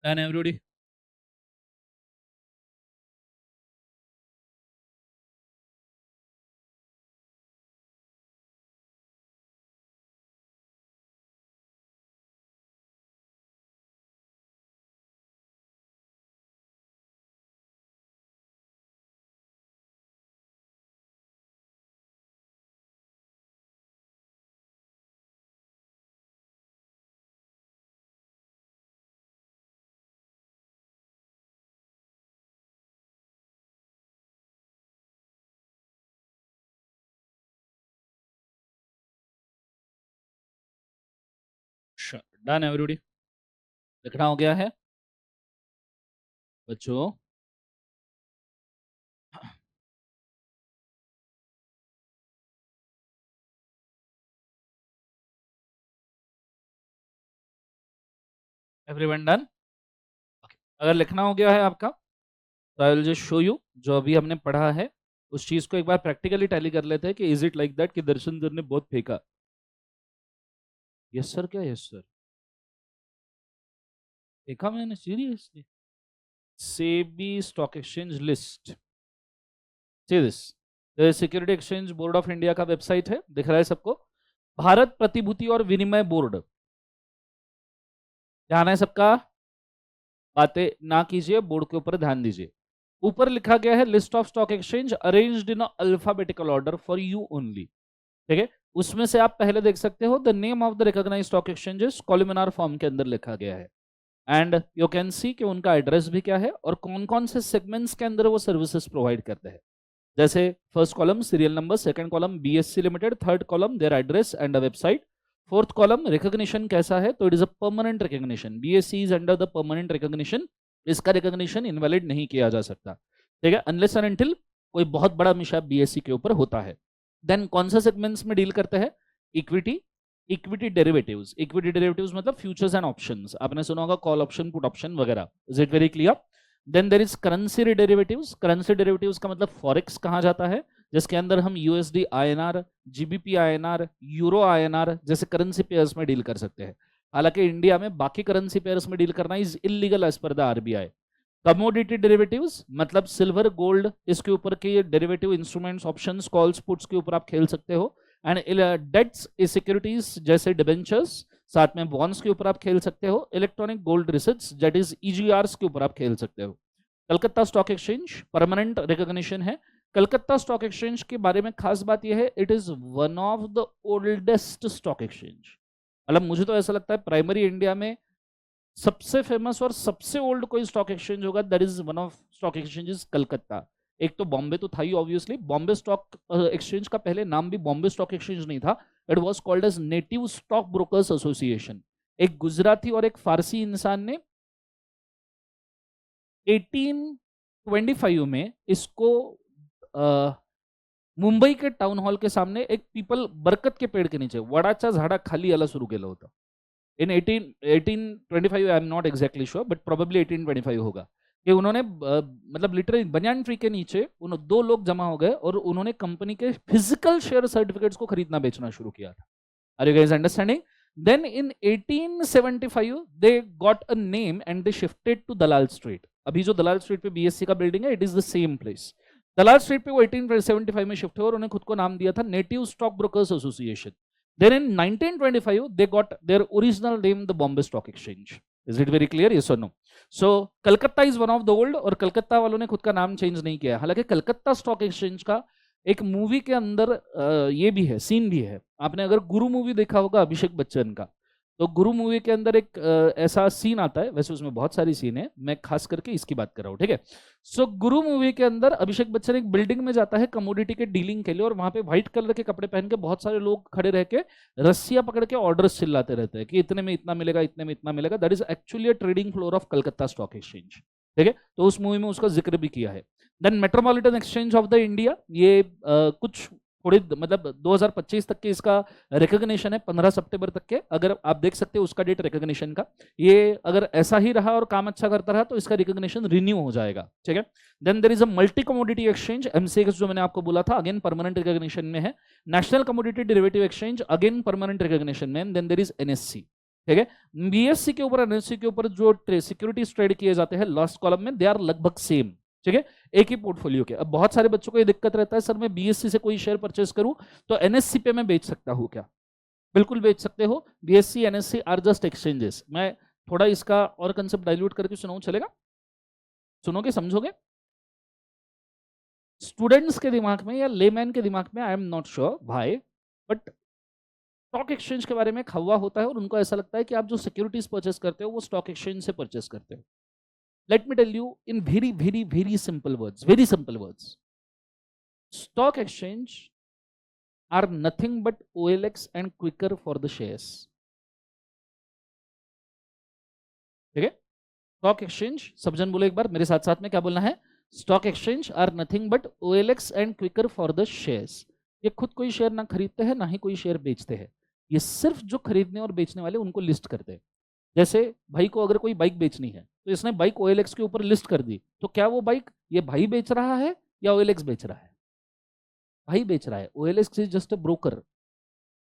Done everybody? Done everybody? लिखना हो गया है बच्चों? Everyone done? अगर लिखना हो गया है आपका तो I will just show you जो अभी हमने पढ़ा है उस चीज को एक बार प्रैक्टिकली टैली कर लेते हैं कि इज इट लाइक दैट कि दर्शन सर ने बहुत फेंका। यस सर, क्या यस सर? फेंका मैंने seriously? SEBI stock exchange list, see this, security exchange board of India का वेबसाइट है, दिख रहा है सबको? भारत प्रतिभूति और विनिमय बोर्ड, ध्यान है सबका? बातें ना कीजिए, बोर्ड के ऊपर ध्यान दीजिए। ऊपर लिखा गया है list of stock exchange arranged in alphabetical order for you only, ठीक है। उसमें से आप पहले देख सकते हो the name of the recognised stock exchanges columnar form के अंदर लिखा गया है, एंड यू कैन सी कि उनका एड्रेस भी क्या है और कौन कौन से सेगमेंट्स के अंदर वो सर्विसेज प्रोवाइड करते हैं। जैसे first column serial number, second column BSC limited, third column there address and a website, fourth column recognition कैसा है, तो it is a permanent recognition, BSC is under the permanent recognition, इसका recognition invalid नहीं किया जा सकता, ठीक है, अनलेस एंड अनटिल कोई बहुत बड़ा मिसहैप बीएससी के ऊपर होता है। देन कौन सा सेगमेंट्स में डील करते हैं, equity, equity derivatives, equity derivatives मतलब फ्यूचर्स एंड ऑप्शंस, आपने सुना होगा कॉल ऑप्शन, पुट ऑप्शन वगैरह, is it very clear. Then there is currency derivatives, currency derivatives का मतलब फॉरेक्स कहा जाता है, जिसके अंदर हम USD INR, GBP INR, euro INR जैसे करेंसी पेयर्स में डील कर सकते हैं। हालांकि इंडिया में बाकी करेंसी पेयर्स में डील करना is illegal as per the RBI. Commodity derivatives मतलब सिल्वर, गोल्ड, इसके ऊपर के derivative instruments, options, calls, puts के ऊपर आप खेल सकते हो। एंड डेट्स, सिक्योरिटीज जैसे डिबेंचर्स, साथ में बॉन्ड्स के ऊपर आप खेल सकते हो। Electronic gold receipts that is EGRs के ऊपर आप खेल सकते हो। Calcutta stock exchange permanent recognition है। कलकत्ता स्टॉक एक्सचेंज के बारे में खास बात यह है, it is one of the oldest stock exchange, मतलब मुझे तो ऐसा लगता है प्राइमरी इंडिया में सबसे फेमस और सबसे ओल्ड कोई स्टॉक एक्सचेंज होगा, that is one of stock exchanges Calcutta. एक तो बॉम्बे तो था ही ऑब्वियसली, बॉम्बे स्टॉक एक्सचेंज का पहले नाम भी बॉम्बे स्टॉक एक्सचेंज नहीं था, it was called as native stock brokers association. एक गुजराती और एक फारसी इंसान ने 1825 में इसको मुंबई के टाउन हॉल के सामने एक पीपल बरकत के पेड़ के नीचे वडाचा झाडा खाली याला सुरू केलं होतं इन 1825, आई am not exactly sure but probably 1825 होगा, कि उन्होंने मतलब लिटरली बनियान ट्री के नीचे उन दो लोग जमा हो गए और उन्होंने कंपनी के फिजिकल शेयर सर्टिफिकेट्स को खरीदना बेचना शुरू किया था। Are you guys understanding? Then in 1875 they got a name and they shifted to Dalal street. अभी जो दलाल स्ट्रीट पे बीएससी का बिल्डिंग है, it is the same place. Dalal street पे वो 1875 में शिफ्ट हुए और उन्हें खुद को नाम दिया था native stock brokers association. Then in 1925 they got their original name, the Bombay Stock Exchange. Is it very clear? Yes or no? So Calcutta is one of the old, और कलकत्ता वालों ने खुद का नाम चेंज नहीं किया। हालांकि कलकत्ता स्टॉक एक्सचेंज का एक मूवी के अंदर ये भी है, सीन भी है। आपने अगर गुरु मूवी देखा होगा अभिषेक बच्चन का, तो गुरु मूवी के अंदर एक ऐसा सीन आता है, वैसे उसमें बहुत सारी सीन है, मैं खास करके इसकी बात कर रहा हूँ, ठीक है। सो गुरु मूवी के अंदर अभिषेक बच्चन एक बिल्डिंग में जाता है कमोडिटी के डीलिंग के लिए, और वहां पे व्हाइट कलर के कपड़े पहन के बहुत सारे लोग खड़े रह के रस्सियां पकड़ के ऑर्डर्स चिल्लाते रहते हैं कि इतने में इतना मिलेगा, इतने में इतना मिलेगा। That is actually a trading floor of Calcutta stock exchange, ठीक है। तो उस मूवी में उसका जिक्र भी किया है। Then metropolitan exchange of the India, ये कुछ थोड़े मतलब 2025 तक के इसका रिकॉग्निशन है, 15 सितंबर तक के, अगर आप देख सकते हो उसका डेट रिकॉग्निशन का। ये अगर ऐसा ही रहा और काम अच्छा करता रहा तो इसका रिकॉग्निशन रिन्यू हो जाएगा, ठीक है। Then there is a multi commodity exchange, MCX, जो मैंने आपको बोला था, अगेन परमानेंट रिकॉग्निशन में है। National commodity derivative exchange, again permanent recognition में। देन देयर इज एनएससी, ठीक है। बीएससी के ऊपर, एनएससी के ऊपर जो सिक्योरिटीज ट्रेड किए जाते हैं लास्ट कॉलम में, दे आर लगभग सेम, ठीक है, एक ही पोर्टफोलियो के। अब बहुत सारे बच्चों को ये दिक्कत रहता है, सर मैं बीएससी से कोई शेयर परचेस करूं तो एनएससी पे मैं बेच सकता हूं क्या? बिल्कुल बेच सकते हो। BSC NSC are just exchanges. मैं थोड़ा इसका और कंसेप्ट डाइल्यूट करके सुनाऊं, चलेगा? सुनोगे, समझोगे? स्टूडेंट्स के दिमाग में या लेमैन के दिमाग में, आई एम नॉट श्योर भाई, बट स्टॉक एक्सचेंज के बारे में खवा होता है और उनको ऐसा लगता है कि आप जो सिक्योरिटीज परचेस करते हो वो स्टॉक एक्सचेंज से परचेस करते हो। Let me tell you in very simple words, very simple words. Stock exchange are nothing but OLX and quicker for the shares. ठीक है? स्टॉक एक्सचेंज, सब जन बोलो एक बार मेरे साथ साथ में, क्या बोलना है? Stock exchange are nothing but OLX and Quikr for the shares. ये खुद कोई शेयर ना खरीदते हैं ना ही कोई शेयर बेचते हैं, ये सिर्फ जो खरीदने और बेचने वाले उनको लिस्ट करते हैं। जैसे भाई को अगर कोई बाइक बेचनी है तो इसने बाइक OLX के ऊपर लिस्ट कर दी, तो क्या वो बाइक ये भाई बेच रहा है या OLX बेच रहा है? भाई बेच रहा है। OLX is just a broker,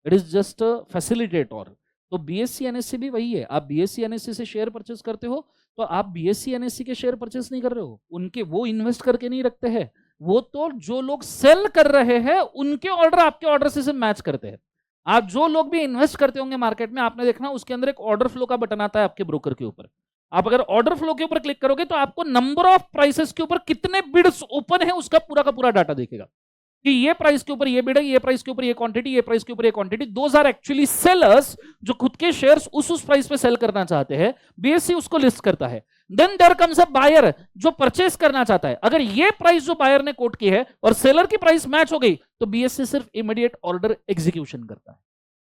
it is just a facilitator. तो बीएससी एनएससी भी वही है। आप बीएससी एनएससी से शेयर परचेस करते हो तो आप बीएससी एनएससी के शेयर परचेस नहीं कर रहे हो, उनके वो इन्वेस्ट करके नहीं रखते हैं, वो तो जो लोग सेल कर रहे हैं उनके ऑर्डर आपके ऑर्डर से मैच करते हैं। आप जो लोग भी इन्वेस्ट करते होंगे मार्केट में, आपने देखना उसके अंदर एक ऑर्डर फ्लो का बटन आता है आपके ब्रोकर के ऊपर। आप अगर ऑर्डर फ्लो के ऊपर क्लिक करोगे तो आपको नंबर ऑफ प्राइसेस के ऊपर कितने बिड्स ओपन है उसका पूरा का पूरा डाटा देखेगा कि ये प्राइस के ऊपर ये बिड है, ये प्राइस के ऊपर ये क्वांटिटी, ये प्राइस के ऊपर ये quantity. Those are actually sellers जो खुद के शेयर्स उस प्राइस पे सेल करना चाहते हैं, बीएससी उसको लिस्ट करता है। Then there comes a buyer जो परचेस करना चाहता है। अगर ये प्राइस जो बायर ने कोट की है और सेलर की प्राइस मैच हो गई तो बीएससी सिर्फ इमीडिएट ऑर्डर एग्जीक्यूशन करता है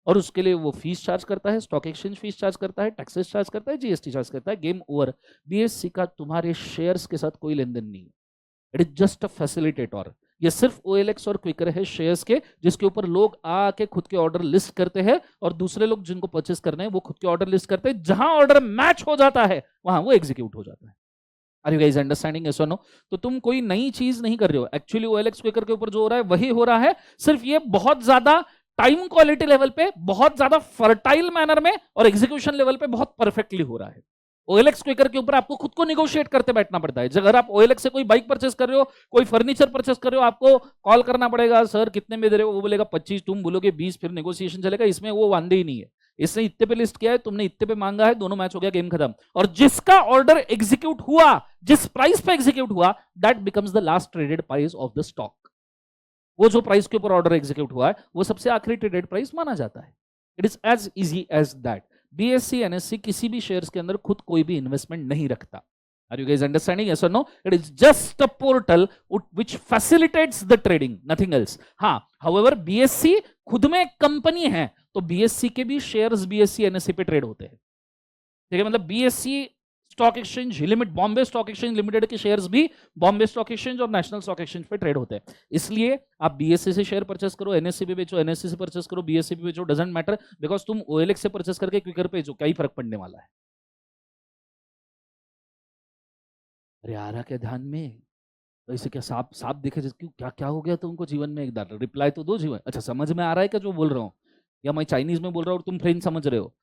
और उसके लिए वो फीस चार्ज करता है, स्टॉक एक्सचेंज फीस चार्ज करता है, टैक्सेस चार्ज करता है, जीएसटी चार्ज करता है। Game over. बीएससी का तुम्हारे शेयर्स के साथ कोई लेन देन नहीं है। It is just a facilitator. ये सिर्फ OLX और क्विकर है शेयर्स के, जिसके ऊपर लोग आके खुद के ऑर्डर लिस्ट करते हैं और दूसरे लोग जिनको परचेस करने हैं वो खुद के ऑर्डर लिस्ट करते हैं। जहां ऑर्डर मैच हो जाता है वहां वो एग्जीक्यूट हो जाता है। Are you guys understanding? Yes और नो? तो तुम कोई नई चीज नहीं कर रहे हो। एक्चुअली OLX क्विकर के ऊपर जो हो रहा है वही हो रहा है, सिर्फ ये बहुत ज्यादा टाइम क्वालिटी लेवल पे, बहुत ज्यादा फर्टाइल मैनर में और एग्जीक्यूशन लेवल पे बहुत परफेक्टली हो रहा है। OLX क्विकर के ऊपर आपको खुद को निगोशिएट करते बैठना पड़ता है। अगर आप OLX से कोई बाइक परचेस कर रहे हो, कोई फर्नीचर परचेस कर रहे हो, आपको कॉल करना पड़ेगा, सर कितने में दे रहे हो? वो बोलेगा 25, तुम बोलोगे 20, फिर नेगोशिएशन चलेगा। इसमें वो वांदे ही नहीं है। इसने इतने पे लिस्ट किया है, तुमने इतने पे मांगा है, दोनों मैच हो गया, गेम खत्म। और जिसका ऑर्डर एग्जीक्यूट हुआ, जिस प्राइस पे एग्जीक्यूट हुआ, that becomes the last traded price of the stock. वो जो प्राइस के ऊपर ऑर्डर एग्जीक्यूट हुआ है वो सबसे आखिरी ट्रेडेड प्राइस माना जाता है। It is as easy as that. BSE NSE किसी भी शेयर्स के अंदर खुद कोई भी इन्वेस्टमेंट नहीं रखता। Are you guys understanding? Yes or no? It is just a portal which facilitates the trading, nothing else. हाँ, however BSE खुद में एक कंपनी है, तो BSE के भी शेयर्स BSE NSE पे ट्रेड होते हैं। ठीक है, मतलब BSE stock exchange limit, Bombay stock exchange limited के शेयर्स भी बॉम्बे स्टॉक एक्सचेंज और नेशनल स्टॉक एक्सचेंज पे ट्रेड होते हैं। इसलिए आप BSE से शेयर परचेस करो, NSE पे बेचो, NSE से परचेस करो, BSE पे बेचो, डजंट मैटर, बिकॉज तुम OLX से परचेस करके क्विकर पे बेचो, क्या ही फर्क पड़ने वाला है। अरे आ रहा क्या ध्यान में? तो ऐसे क्या सांप सांप दिखे क्यों? क्या क्या हो गया तुमको जीवन में? एक बार रिप्लाई तो दो जीवन। अच्छा, समझ में आ रहा है क्या जो बोल रहा हूँ? या मैं चाइनीज में बोल रहा हूँ और तुम फ्रेंच समझ रहे हो?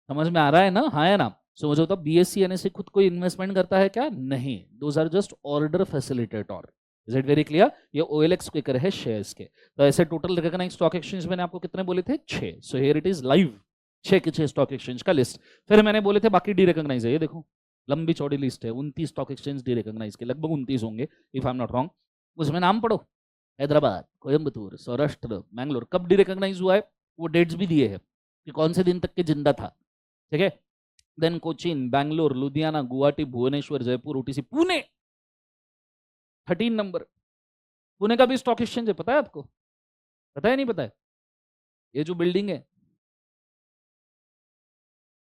समझ में आ रहा है ना? हाँ है ना? समझो तो BSE NSE खुद कोई इन्वेस्टमेंट करता है क्या? नहीं। Those are just order facilitator. Is it very clear? ये OLX क्विकर है शेयर्स के। तो ऐसे टोटल रिकॉग्नाइज्ड स्टॉक एक्सचेंज मैंने आपको कितने बोले थे? 6। So here it is live 6 के 6 स्टॉक एक्सचेंज का लिस्ट। फिर मैंने बोले थे बाकी डी रिकॉग्नाइज है। ये देखो लंबी चौड़ी लिस्ट है, 29 स्टॉक एक्सचेंज डी रिकॉग्नाइज के, लगभग 29 होंगे if I am not wrong. उसमें नाम पढ़ो, हैदराबाद, कोयम्बतूर, सौराष्ट्र, मैंगलोर। कब डी रिकॉग्नाइज हुआ है वो डेट्स भी दिए हैं कि कौन से दिन तक के जिंदा था। ठीक है, देन कोचीन, बैंगलोर, लुधियाना, गुवाहाटी, भुवनेश्वर, जयपुर, OTC, पुणे 13 नंबर। पुणे का भी स्टॉक एक्सचेंज है, पता है आपको? पता है नहीं पता है? ये जो बिल्डिंग है,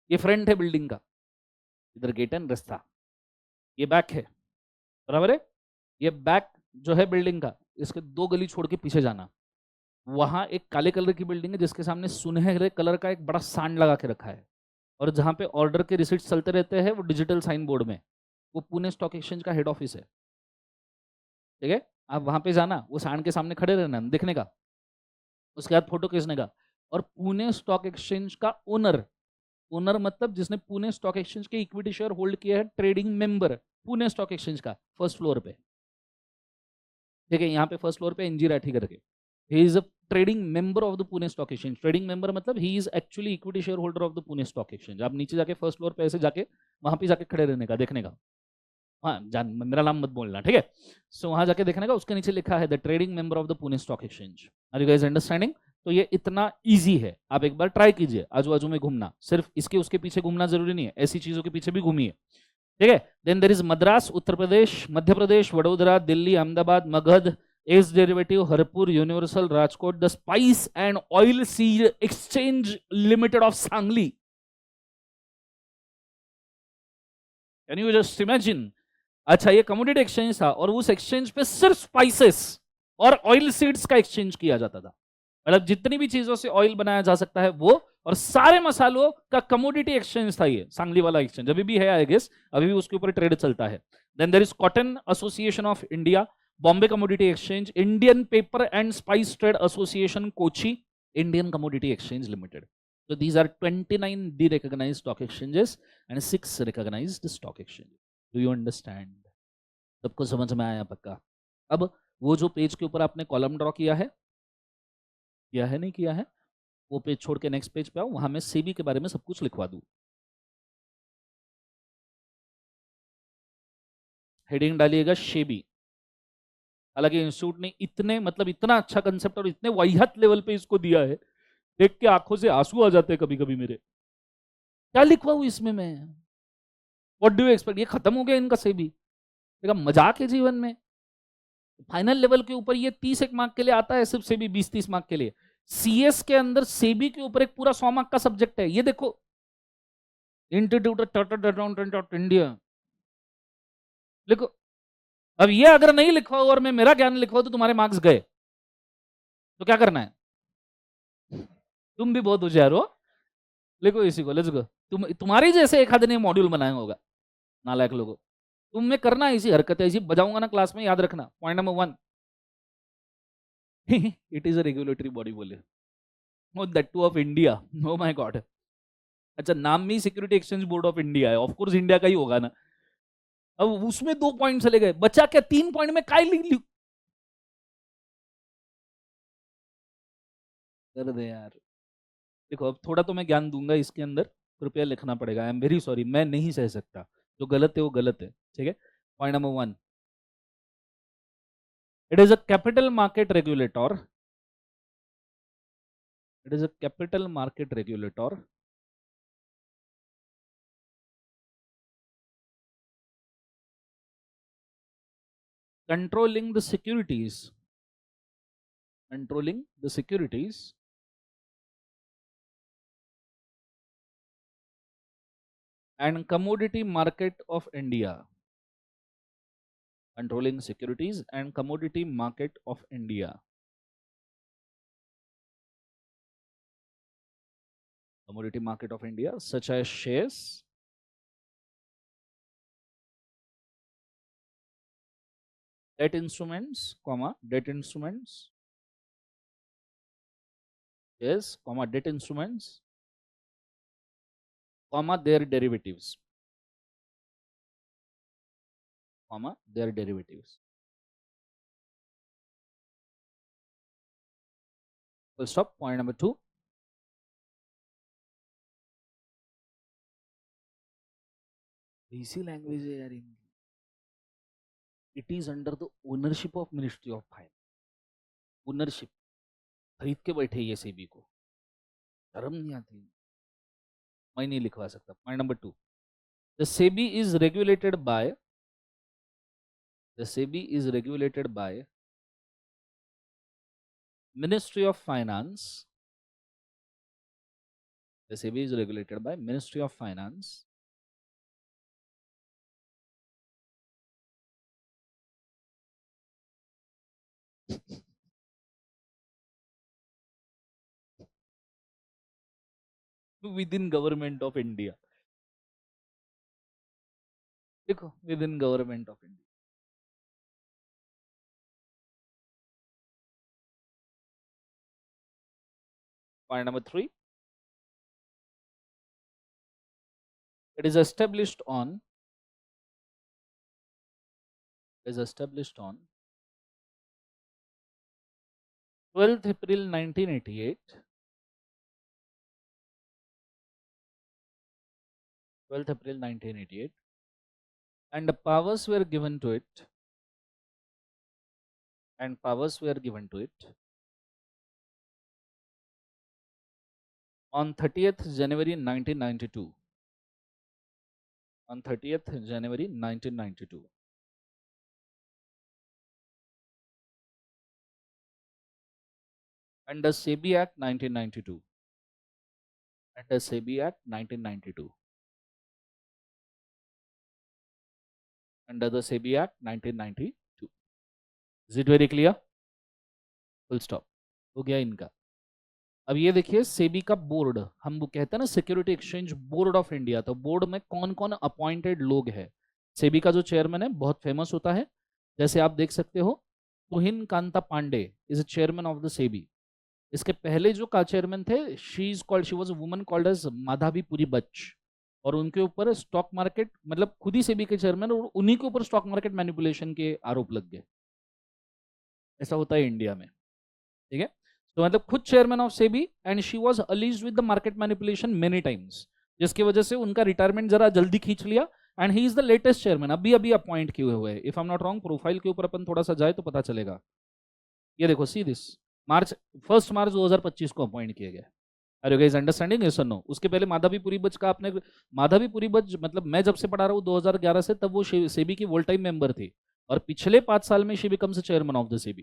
ये फ्रंट है बिल्डिंग का, इधर गेट एंड रास्ता, ये बैक है, बराबर है? ये बैक जो है बिल्डिंग का, इसके 2 गली छोड़ के पीछे जाना, वहां एक काले कलर की बिल्डिंग है जिसके सामने सुनहरे कलर का एक बड़ा सांड लगा के रखा है, और जहां पे ऑर्डर के रिसिप्ट चलते रहते हैं वो डिजिटल साइन बोर्ड में, वो पुणे स्टॉक एक्सचेंज का हेड ऑफिस है। ठीक है, आप वहां पे जाना, वो सांड के सामने खड़े रहना, देखने का, उसके बाद फोटो खींचने का। और पुणे स्टॉक एक्सचेंज का ओनर, ओनर मतलब जिसने पुणे स्टॉक एक्सचेंज के इक्विटी शेयर होल्ड किया है, trading member Pune stock exchange का, फर्स्ट फ्लोर पे। ठीक है, यहाँ पे फर्स्ट फ्लोर पे NG राठी करके, he is a trading member of the Pune stock exchange. Trading member मतलब he is actually equity share holder of the Pune stock exchange. आप नीचे जाके फर्स्ट फ्लोर पे ऐसे जाके वहां पे जाके खड़े रहने का, देखने का। हाँ जान, मेरा नाम मत बोलना, ठीक है? सो वहां जाके देखने का, उसके नीचे लिखा है the trading member of the Pune stock exchange. Are you guys understanding? तो ये इतना इजी है, आप एक बार ट्राई कीजिए आजू बाजू में घूमना, सिर्फ इसके उसके पीछे घूमना जरूरी नहीं है, ऐसी चीजों के पीछे भी घूमिए। ठीक है, then there is Madras, Uttar Pradesh, Madhya Pradesh, Vadodara, Delhi, Ahmedabad, Magadh, ace derivative, Harpur, universal, Rajkot, the spice and oil seed exchange limited of Sangli. Can you just imagine? अच्छा, ये कमोडिटी एक्सचेंज था और उस एक्सचेंज पे सिर्फ स्पाइसेस और ऑयल सीड्स का एक्सचेंज किया जाता था। मतलब जितनी भी चीजों से ऑयल बनाया जा सकता है वो, और सारे मसालों का कमोडिटी एक्सचेंज था ये सांगली वाला एक्सचेंज। अभी भी है आई गेस, अभी भी उसके ऊपर ट्रेड चलता है। Then there is cotton association of India, Bombay commodity exchange, Indian pepper and spice trade association Kochi, Indian commodity exchange limited. So these are 29 derecognized stock exchanges and 6 recognized stock exchanges. Do you understand? सबको समझ में आया पक्का? अब वो जो page के ऊपर आपने कॉलम ड्रॉ किया है नहीं किया है, वो पेज छोड़ के नेक्स्ट पेज पे आओ, वहां मैं सेबी के बारे में सब कुछ लिखवा दूं। हेडिंग डालिएगा शेबी। हालांकि इंस्टीट्यूट ने इतने मतलब इतना अच्छा कंसेप्ट और इतने वाहियात लेवल पे इसको दिया है, देख के आंखों से आंसू आ जाते हैं कभी कभी मेरे। क्या लिखवा हूं इसमें मैं? What do you expect? ये खत्म हो गया इनका सेबी? देखा मजाक है जीवन में। फाइनल लेवल के ऊपर ये 30 मार्क के लिए आता है, सिर्फ सेबी 20-30 मार्क के लिए। सीएस के अंदर सेबी के ऊपर एक पूरा 100 मार्क का सब्जेक्ट है, ये देखो, institute of chartered accountant of India लिखो। अब ये अगर नहीं लिखवाओ और मैं मेरा ज्ञान लिखवाऊं तो तुम्हारे मार्क्स गए, तो क्या करना है? तुम भी बहुत होशियार हो, लिखो इसी को, लेट्स गो। तुम्हारी जैसे एक आदमी ने मॉड्यूल बनाया होगा, नालायक लोगों। तुम में करना इसी हरकत है, इसी बजाऊंगा ना क्लास में, याद रखना। Point number 1, it is a regulatory body बोले, no that to of India, no my God. अच्छा, नाम में security exchange board of India है, ऑफकोर्स इंडिया का ही होगा ना। अब उसमें 2 पॉइंट चले गए, बचा क्या 3 पॉइंट में काय लिख कर दे यार। देखो अब थोड़ा तो मैं ज्ञान दूंगा इसके अंदर, कृपया लिखना पड़ेगा। आई एम वेरी सॉरी, मैं नहीं सह सकता, जो गलत है वो गलत है, ठीक है। Point number 1, it is a capital market regulator, it is a capital market regulator controlling the securities, controlling the securities and commodity market of India, controlling securities and commodity market of India, commodity market of India such as shares, debt instruments, comma debt instruments, yes, comma debt instruments, comma their derivatives, comma their derivatives, full stop। point number 2, इसी language है यार इनकी। It is under the ownership of ministry of finance, ownership, खरीद के बैठे ये सेबी को, शर्म नहीं आती? मैं नहीं लिखवा सकता। Point number 2, the SEBI is regulated by, the SEBI is regulated by Ministry of Finance, the SEBI is regulated by Ministry of Finance within government of India, देखो within government of India। point number 3, it is established on, is established on 12th April 1988, 12th April 1988, and the powers were given to it, and powers were given to it on 30th January 1992, on 30th January 1992, under SEBI Act 1992, under SEBI Act 1992, under the SEBI Act 1992। Is it very clear? Full stop, हो गया इनका। अब ये देखिए सेबी का board, हम वो कहते हैं ना security exchange board of India, तो बोर्ड में कौन कौन अपॉइंटेड लोग हैं? सेबी का जो चेयरमैन है बहुत फेमस होता है, जैसे आप देख सकते हो, Tuhin Kanta Pandey is chairman of the SEBI. इसके पहले जो का चेयरमैन थे, she was a woman called as Madhabi Puri Buch, और उनके ऊपर स्टॉक मार्केट, मतलब खुद ही सेबी के चेयरमैन, और उन्हीं के ऊपर स्टॉक मार्केट मैनिपुलेशन के आरोप लग गए। ऐसा होता है इंडिया में, ठीक है। तो मतलब खुद chairman of SEBI, and she was alleged with the market manipulation many times, जिसकी वजह से उनका रिटायरमेंट जरा जल्दी खींच लिया, and he is the latest chairman, अभी अभी अपॉइंट किए हुए हैं। If I am not wrong, profile के ऊपर अपन थोड़ा सा जाए तो पता चलेगा। ये देखो, सी दिस, मार्च 1 मार्च 2025 को अपॉइंट किए गए। Are you guys understanding? Yes और नो? उसके पहले माधवी बज का आपने, माधवी बज मतलब मैं जब से पढ़ा रहा हूँ 2011 से, तब वो सेबी की वोल टाइम मेंबर थी, और पिछले 5 साल में she becomes chairman of the SEBI.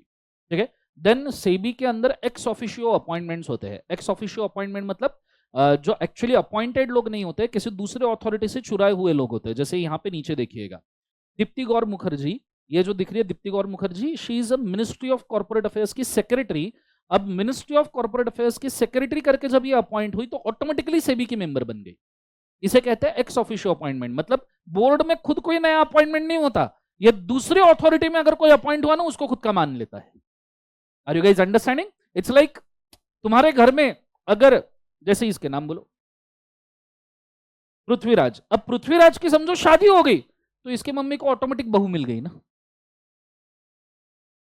ठीक है, देन सेबी के अंदर एक्स ऑफिशियो अपॉइंटमेंट्स होते हैं। एक्स ऑफिशियो अपॉइंटमेंट मतलब जो एक्चुअली अपॉइंटेड लोग नहीं होते, किसी दूसरे अथॉरिटी से चुराए हुए लोग होते हैं। जैसे यहाँ पे नीचे देखिएगा, दीप्ति गौर मुखर्जी, ये जो दिख रही है Deepti Gaur Mukerjee, she is a ministry of corporate affairs की सेक्रेटरी। अब मिनिस्ट्री ऑफ कॉर्पोरेट अफेयर्स की सेक्रेटरी करके जब ये अपॉइंट हुई तो ऑटोमेटिकली सेबी की मेंबर बन गई। इसे कहते हैं एक्स ऑफिशियो अपॉइंटमेंट। मतलब बोर्ड में खुद कोई नया अपॉइंटमेंट नहीं होता, ये दूसरे अथॉरिटी में अगर कोई अपॉइंट हुआ ना, उसको खुद का मान लेता है। Are you guys understanding? It's like तुम्हारे घर में अगर, जैसे इसके नाम बोलो, पृथ्वीराज, अब पृथ्वीराज की समझो शादी हो गई, तो इसके मम्मी को ऑटोमेटिक बहू मिल गई ना,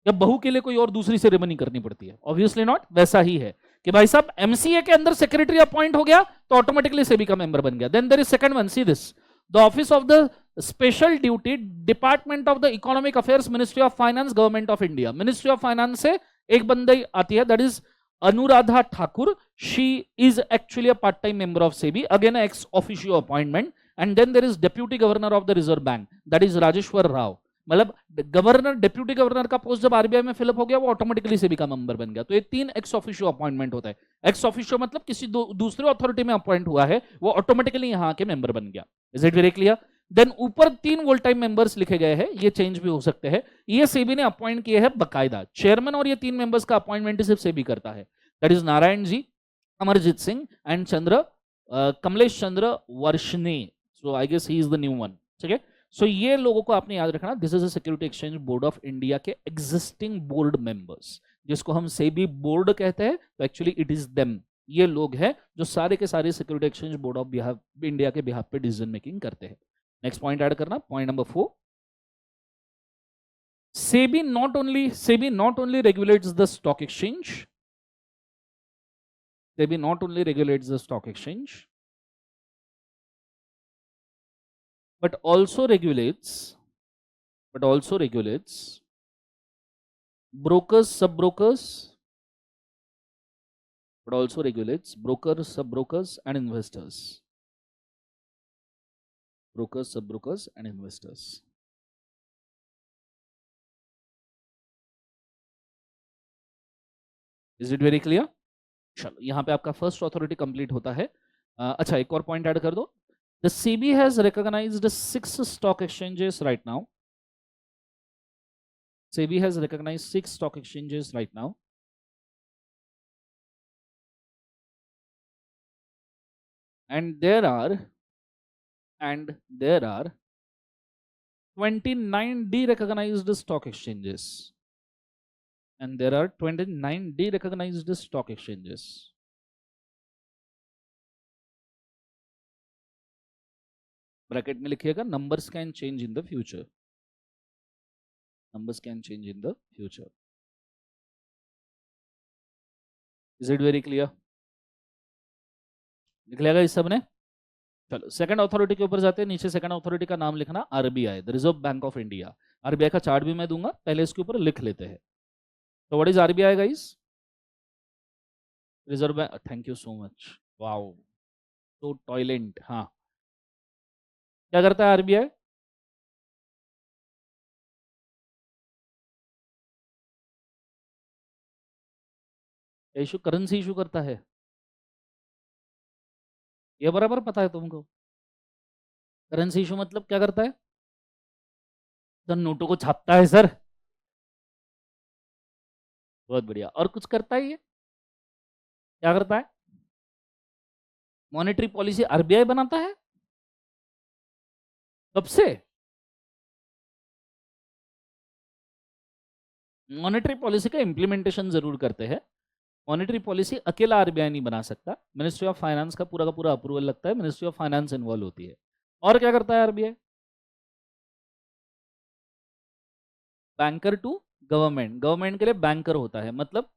या बहू के लिए कोई और दूसरी सेरेमनी करनी पड़ती है? Obviously not. वैसा ही है कि भाई साहब एमसीए के अंदर सेक्रेटरी अपॉइंट हो गया तो ऑटोमेटिकली सेबी का मेंबर बन गया। Then there is second one, see this, the office of the special duty department of the economic affairs, ministry of finance, government of India. Ministry of finance से एक बंदी आती है, that is Anuradha Thakur. She is actually a part time member of SEBI, again ex officio appointment. And then there is deputy governor of the reserve bank, that is Rajeshwar Rao. मतलब governor, deputy governor का post जब RBI में fill up हो गया, वो automatically SEBI का member बन गया। तो ये 3 एक्स ऑफिशियो अपॉइंटमेंट होता है। एक्स ऑफिशियो मतलब किसी दूसरे अथॉरिटी में अपॉइंट हुआ है, वो ऑटोमेटिकली यहाँ के मेंबर बन गया। Is it very clear? Then ऊपर 3 वोल टाइम मेंबर्स लिखे गए हैं, ये चेंज भी हो सकते हैं। ये सेबी ने अपॉइंट किए हैं बकायदा, चेयरमैन और ये 3 मेंबर्स का अपॉइंटमेंट सिर्फ सेबी करता है। That is Narayan G, Amarjeet Singh and Kamlesh Chandra Varshney. So I guess he is the new one. ठीक है, सो ये लोगों को आपने याद रखना, this is a security exchange board of India के एग्जिस्टिंग बोर्ड मेंबर्स, जिसको हम सेबी बोर्ड कहते हैं, तो एक्चुअली इट इज देम। ये लोग हैं जो सारे के सारे security exchange board of India के बिहाफ पे डिसीजन मेकिंग करते हैं। नेक्स्ट पॉइंट ऐड करना, point number 4, SEBI not only regulates the stock exchange, SEBI not only regulates the stock exchange, but also regulates brokers, sub-brokers, but also regulates brokers, sub-brokers and investors. Brokers, sub-brokers and investors. Is it very clear? चलो, यहाँ पे आपका first authority complete होता है। अच्छा, एक और point add कर दो। The SEBI has recognized 6 stock exchanges right now. SEBI has recognized 6 stock exchanges right now. And there are 29 derecognized stock exchanges. And there are 29 derecognized stock exchanges. Bracket में लिखिएगा, numbers can change in the future. Numbers can change in the future. Is it very clear? लिख लिया इस सब ने? चलो, second authority के ऊपर जाते हैं। नीचे सेकंड अथॉरिटी का नाम लिखना, RBI, the reserve bank of India. RBI का चार्ट भी मैं दूंगा, पहले इसके ऊपर लिख लेते हैं। तो what is RBI guys? Reserve bank. Thank you so much, wow, तो टॉयलेंट। हाँ, क्या करता है आरबीआई? इशू, करेंसी इशू करता है, ये बराबर पता है तुमको। करेंसी इशू मतलब क्या करता है? तो नोटों को छापता है सर। बहुत बढ़िया। और कुछ करता है ये? क्या करता है? मॉनेटरी पॉलिसी आरबीआई बनाता है। कब से? मॉनेटरी पॉलिसी का इंप्लीमेंटेशन जरूर करते हैं। मॉनेटरी पॉलिसी अकेला आरबीआई नहीं बना सकता, मिनिस्ट्री ऑफ फाइनेंस का पूरा अप्रूवल लगता है, मिनिस्ट्री ऑफ फाइनेंस इन्वॉल्व होती है। और क्या करता है RBI? Banker to government, government के लिए बैंकर होता है। मतलब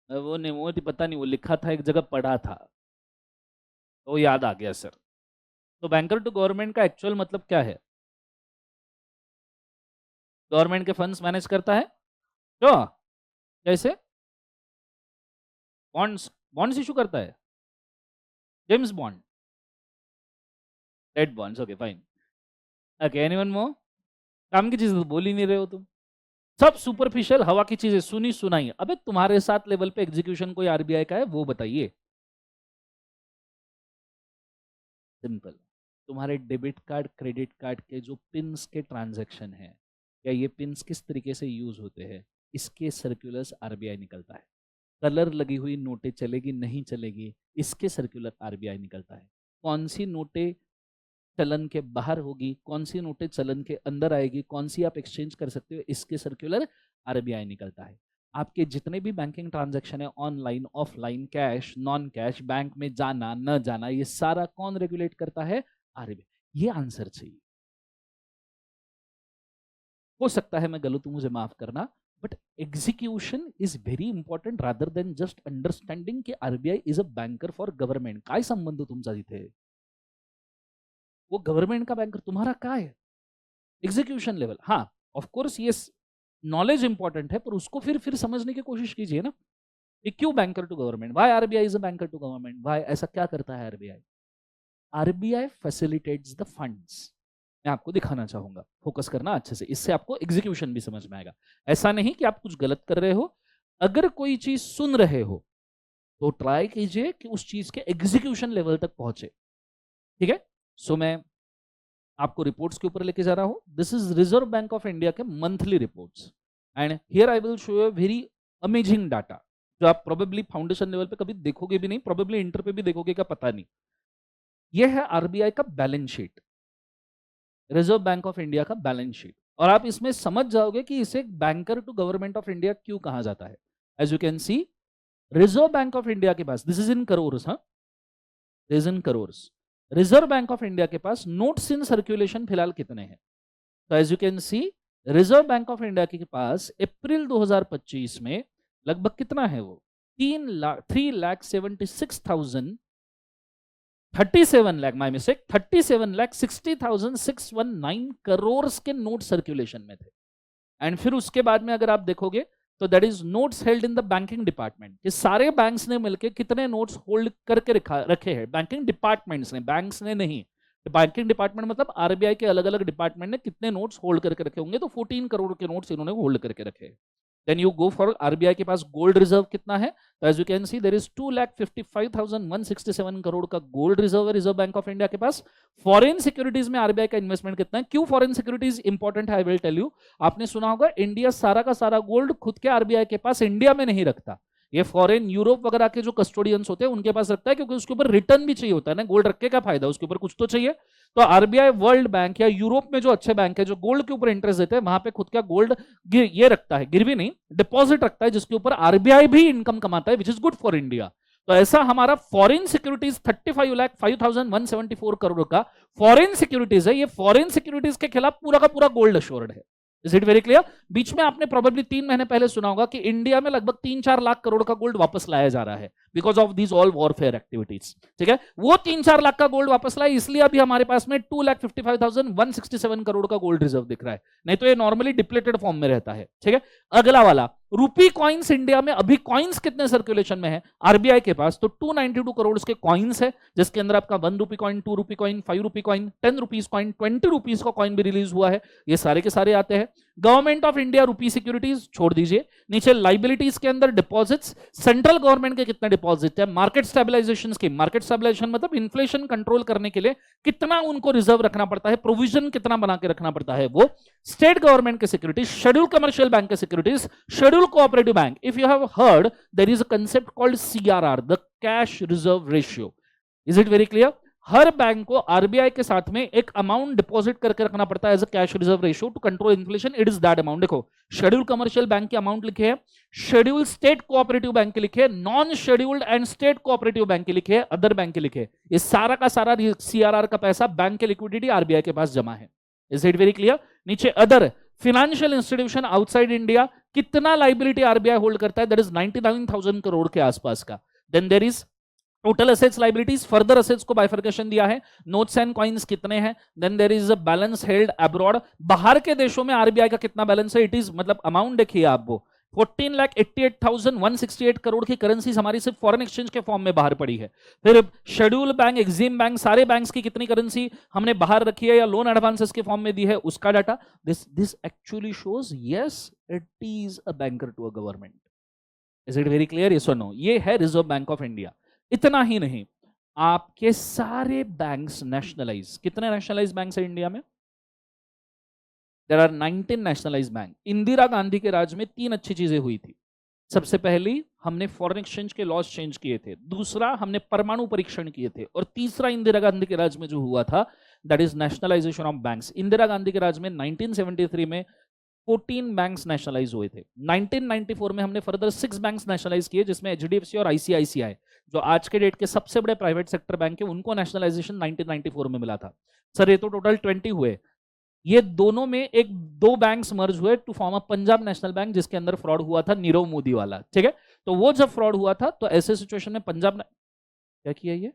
वो नहीं, वो पता नहीं, वो लिखा था एक जगह, पढ़ा था। तो याद आ गया सर। तो बैंकर टू गवर्नमेंट का एक्चुअल मतलब क्या है? गवर्नमेंट के फंड्स मैनेज करता है जो कैसे बॉन्ड्स बॉन्ड्स इशू करता है, James Bond, red bonds, okay fine. Okay anyone more? काम की चीजें तो बोल ही नहीं रहे हो तुम, सब सुपरफिशियल हवा की चीजें सुनी सुनाई। अबे तुम्हारे साथ लेवल पे एग्जीक्यूशन कोई आरबीआई का है वो बताइए। सिंपल, तुम्हारे डेबिट कार्ड क्रेडिट कार्ड के जो पिन्स के ट्रांजैक्शन है या ये पिन्स किस तरीके से यूज होते हैं, इसके सर्कुलर्स आरबीआई निकलता है। कलर लगी हुई नोटें चलेगी नहीं चलेगी, इसके सर्कुलर आरबीआई निकलता है। कौन सी नोटें चलन के बाहर होगी, कौन सी नोटें चलन के अंदर आएगी, कौन सी आप एक्सचेंज कर सकते हो, इसके सर्कुलर आरबीआई निकलता है। आपके जितने भी बैंकिंग ट्रांजैक्शन है, online offline, cash non cash, bank में जाना न जाना, ये सारा कौन रेगुलेट करता है? आरबीआई। ये आंसर चाहिए। हो सकता है मैं गलत हूं, मुझे माफ करना, but execution is very important rather than just understanding की RBI is a banker for government. काय संबंध तुमचा तिथे? वो गव्हर्नमेंट का बँकर तुम्हारा काय है? Execution level. हाँ ऑफकोर्स ये नॉलेज इंपॉर्टेंट है, पर उसको फिर समझने की कोशिश कीजिए ना कि क्यों banker to government, why RBI is a banker to government, why ऐसा क्या करता है RBI? RBI facilitates the funds. मैं आपको दिखाना चाहूंगा, फोकस करना अच्छे से, इससे आपको एग्जीक्यूशन भी समझ में आएगा। ऐसा नहीं कि आप कुछ गलत कर रहे हो, अगर कोई चीज सुन रहे हो तो ट्राई कीजिए कि उस चीज के एग्जीक्यूशन लेवल तक पहुंचे। ठीक है, सो मैं आपको रिपोर्ट्स के ऊपर लेके जा रहा हूं। This is reserve bank of India के monthly reports and here I will show you very amazing data जो आप प्रोबेबली फाउंडेशन लेवल पे कभी देखोगे भी नहीं, प्रोबेबली इंटर पे भी देखोगे क्या पता नहीं। यह है आरबीआई का balance sheet, reserve bank of India का बैलेंस शीट, और आप इसमें समझ जाओगे कि इसे banker to government of India क्यों कहा जाता है। As you can see, reserve bank of India के पास, दिस इज इन करोर्स, हाँ this is in crores, reserve bank of India के पास नोट्स इन सर्कुलेशन फिलहाल कितने हैं? तो as you can see, reserve bank of India के पास अप्रैल 2025 में लगभग कितना है वो? 37 लाख, माई मिस्टेक, 37,60,619 करोड़ के नोट सर्कुलेशन में थे। एंड फिर उसके बाद में अगर आप देखोगे तो that is notes held in the banking department, कि सारे बैंक्स ने मिलकर कितने नोट्स होल्ड करके रखे हैं, बैंकिंग डिपार्टमेंट्स ने, बैंक्स ने नहीं। बैंकिंग डिपार्टमेंट मतलब आरबीआई के अलग अलग डिपार्टमेंट ने कितने नोट्स होल्ड करके रखे होंगे, तो 14 करोड़ के नोट्स इन्होंने होल्ड करके रखे। Then you go for RBI के पास गोल्ड रिजर्व कितना है, तो as you can see there is 2,55,167 crore का गोल्ड रिजर्व है रिजर्व बैंक ऑफ इंडिया के पास। फॉरेन सिक्योरिटीज में आरबीआई का इन्वेस्टमेंट कितना है? क्यों फॉरेन सिक्योरिटीज इंपॉर्टेंट है, आई विल टेल यू। आपने सुना होगा इंडिया सारा का सारा गोल्ड खुद के आरबीआई के पास इंडिया में नहीं रखता, ये फॉरेन यूरोप वगैरह के जो कस्टोडियंस होते हैं उनके पास रखता है, क्योंकि उसके ऊपर रिटर्न भी चाहिए होता है ना, गोल्ड रख के क्या फायदा, उसके ऊपर कुछ तो चाहिए। तो आरबीआई वर्ल्ड बैंक या यूरोप में जो अच्छे बैंक है जो गोल्ड के ऊपर इंटरेस्ट देते हैं, वहां पे खुद का गोल्ड ये रखता है, गिरवी नहीं, डिपॉजिट रखता है, जिसके ऊपर आरबीआई भी इनकम कमाता है, which is good for India. तो ऐसा हमारा फॉरेन सिक्योरिटीज 35,05,174 करोड़ का फॉरेन सिक्योरिटीज है। ये फॉरेन सिक्योरिटीज के खिलाफ पूरा का पूरा गोल्ड अश्योर्ड है। Is it very clear? बीच में आपने प्रोबेबली 3 महीने पहले सुना होगा कि इंडिया में लगभग 3-4 लाख करोड़ का गोल्ड वापस लाया जा रहा है because of these all warfare activities. ठीक है, वो 3-4 लाख का गोल्ड वापस लाया, इसलिए अभी हमारे पास में 2,55,167 करोड़ का गोल्ड रिजर्व दिख रहा है, नहीं तो ये नॉर्मली डिप्लेटेड फॉर्म में रहता है। ठीक है, अगला वाला रूपी कॉइन्स, इंडिया में अभी कॉइन्स कितने सर्कुलेशन में है आरबीआई के पास? तो 292 करोड़ के कॉइन्स है, जिसके अंदर आपका 1 rupee coin, 2 rupee coin, 5 rupee coin, 10 rupees coin, 20 rupees का कॉइन भी रिलीज हुआ है, ये सारे के सारे आते हैं। Government of India rupee securities छोड़ दीजिए, नीचे लाइबिलिटीज के अंदर डिपॉजिट्स, सेंट्रल गवर्नमेंट के कितने डिपॉजिट है, market stabilization scheme, market stabilization मतलब इन्फ्लेशन कंट्रोल करने के लिए कितना उनको रिजर्व रखना पड़ता है, प्रोविजन कितना बना के रखना पड़ता है, वो स्टेट गवर्नमेंट के सिक्योरिटीज, शेड्यूल कमर्शियल बैंक के securities, schedule cooperative bank. If you have heard, there is a concept called CRR, the cash reserve ratio. Is it very clear? हर बैंक को आरबीआई के साथ में एक अमाउंट डिपॉजिट करके रखना पड़ता है as a cash reserve ratio to control inflation, it is that amount. देखो, शेड्यूल कमर्शियल बैंक के अमाउंट लिखे हैं, शेड्यूल स्टेट कोऑपरेटिव बैंक के लिखे, non scheduled and state cooperative bank के लिखे, अदर बैंक के लिखे, ये सारा का सारा सीआरआर का पैसा बैंक के लिक्विडिटी आरबीआई के पास जमा है। Is it very clear? नीचे other financial institution outside India, कितना लाइबिलिटी आरबीआई होल्ड करता है? दैट इज 99,000 करोड़ के आसपास का। Then there is total assets liabilities, further assets को बाइफर्केशन दिया है, नोट्स एंड कॉइन्स कितने हैं, then there is a balance held abroad, बाहर के देशों में आरबीआई का कितना बैलेंस है, इट इज मतलब अमाउंट देखिए आप, वो 14,88,168 करोड़ की करेंसी हमारी सिर्फ फॉरेन एक्सचेंज के फॉर्म में बाहर पड़ी है। फिर शेड्यूल बैंक, एग्जिम बैंक, सारे बैंक्स की कितनी करेंसी हमने बाहर रखी है या लोन एडवांसेस के फॉर्म में दी है, उसका data. This actually shows yes it is a banker to a government. Is it very clear, yes और नो? ये है रिजर्व बैंक ऑफ इंडिया। इतना ही नहीं, आपके सारे बैंक्स नेशनलाइज, कितने नेशनलाइज बैंक्स है इंडिया में? There are 19 nationalise bank. Indira Gandhi के राज में 3 अच्छी चीजें हुई थी। सबसे पहली, हमने फॉरेन एक्सचेंज के लॉज चेंज किए थे, दूसरा हमने परमाणु परीक्षण किए थे, और तीसरा इंदिरा गांधी के राज में जो हुआ था that is nationalisation of banks. Indira Gandhi के राज में 1973 में 14 बैंक्स नेशनलाइज हुए थे। 1994 में हमने फर्दर 6 बैंक्स नेशनलाइज किए, जिसमें एचडीएफसी और आईसीआईसीआई जो आज के डेट के सबसे बड़े प्राइवेट सेक्टर बैंक है, उनको नेशनलाइजेशन 1994 में मिला था। सर ये तो टोटल 20 हुए। ये दोनों में एक 2 बैंक्स मर्ज हुए to form a Punjab national bank, जिसके अंदर फ्रॉड हुआ था नीरव मोदी वाला, ठीक है? तो वो जब फ्रॉड हुआ था तो ऐसे सिचुएशन में पंजाब ने क्या किया, ये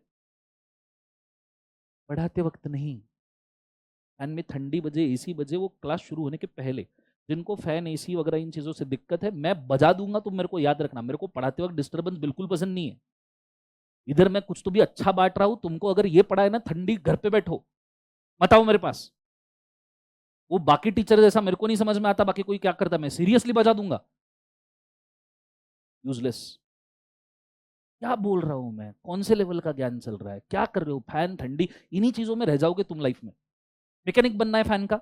पढ़ाते वक्त नहीं, फैन में ठंडी बजे, एसी बजे, वो क्लास शुरू होने के पहले, जिनको फैन एसी वगैरह इन चीजों से दिक्कत है, मैं बजा दूंगा, तो मेरे को याद रखना, मेरे को पढ़ाते वक्त डिस्टर्बेंस बिल्कुल पसंद नहीं है। इधर मैं कुछ तो भी अच्छा बांट रहा हूं, तुमको अगर ये पढ़ा है ना, ठंडी घर पे बैठो, मत आओ मेरे पास। वो बाकी टीचर जैसा मेरे को नहीं समझ में आता, बाकी कोई क्या करता, मैं सीरियसली बजा दूंगा। यूजलेस। क्या बोल रहा हूं मैं, कौन से लेवल का ज्ञान चल रहा है, क्या कर रहे हो? फैन, ठंडी, इन्हीं चीजों में रह जाओगे तुम लाइफ में। मैकेनिक बनना है फैन का,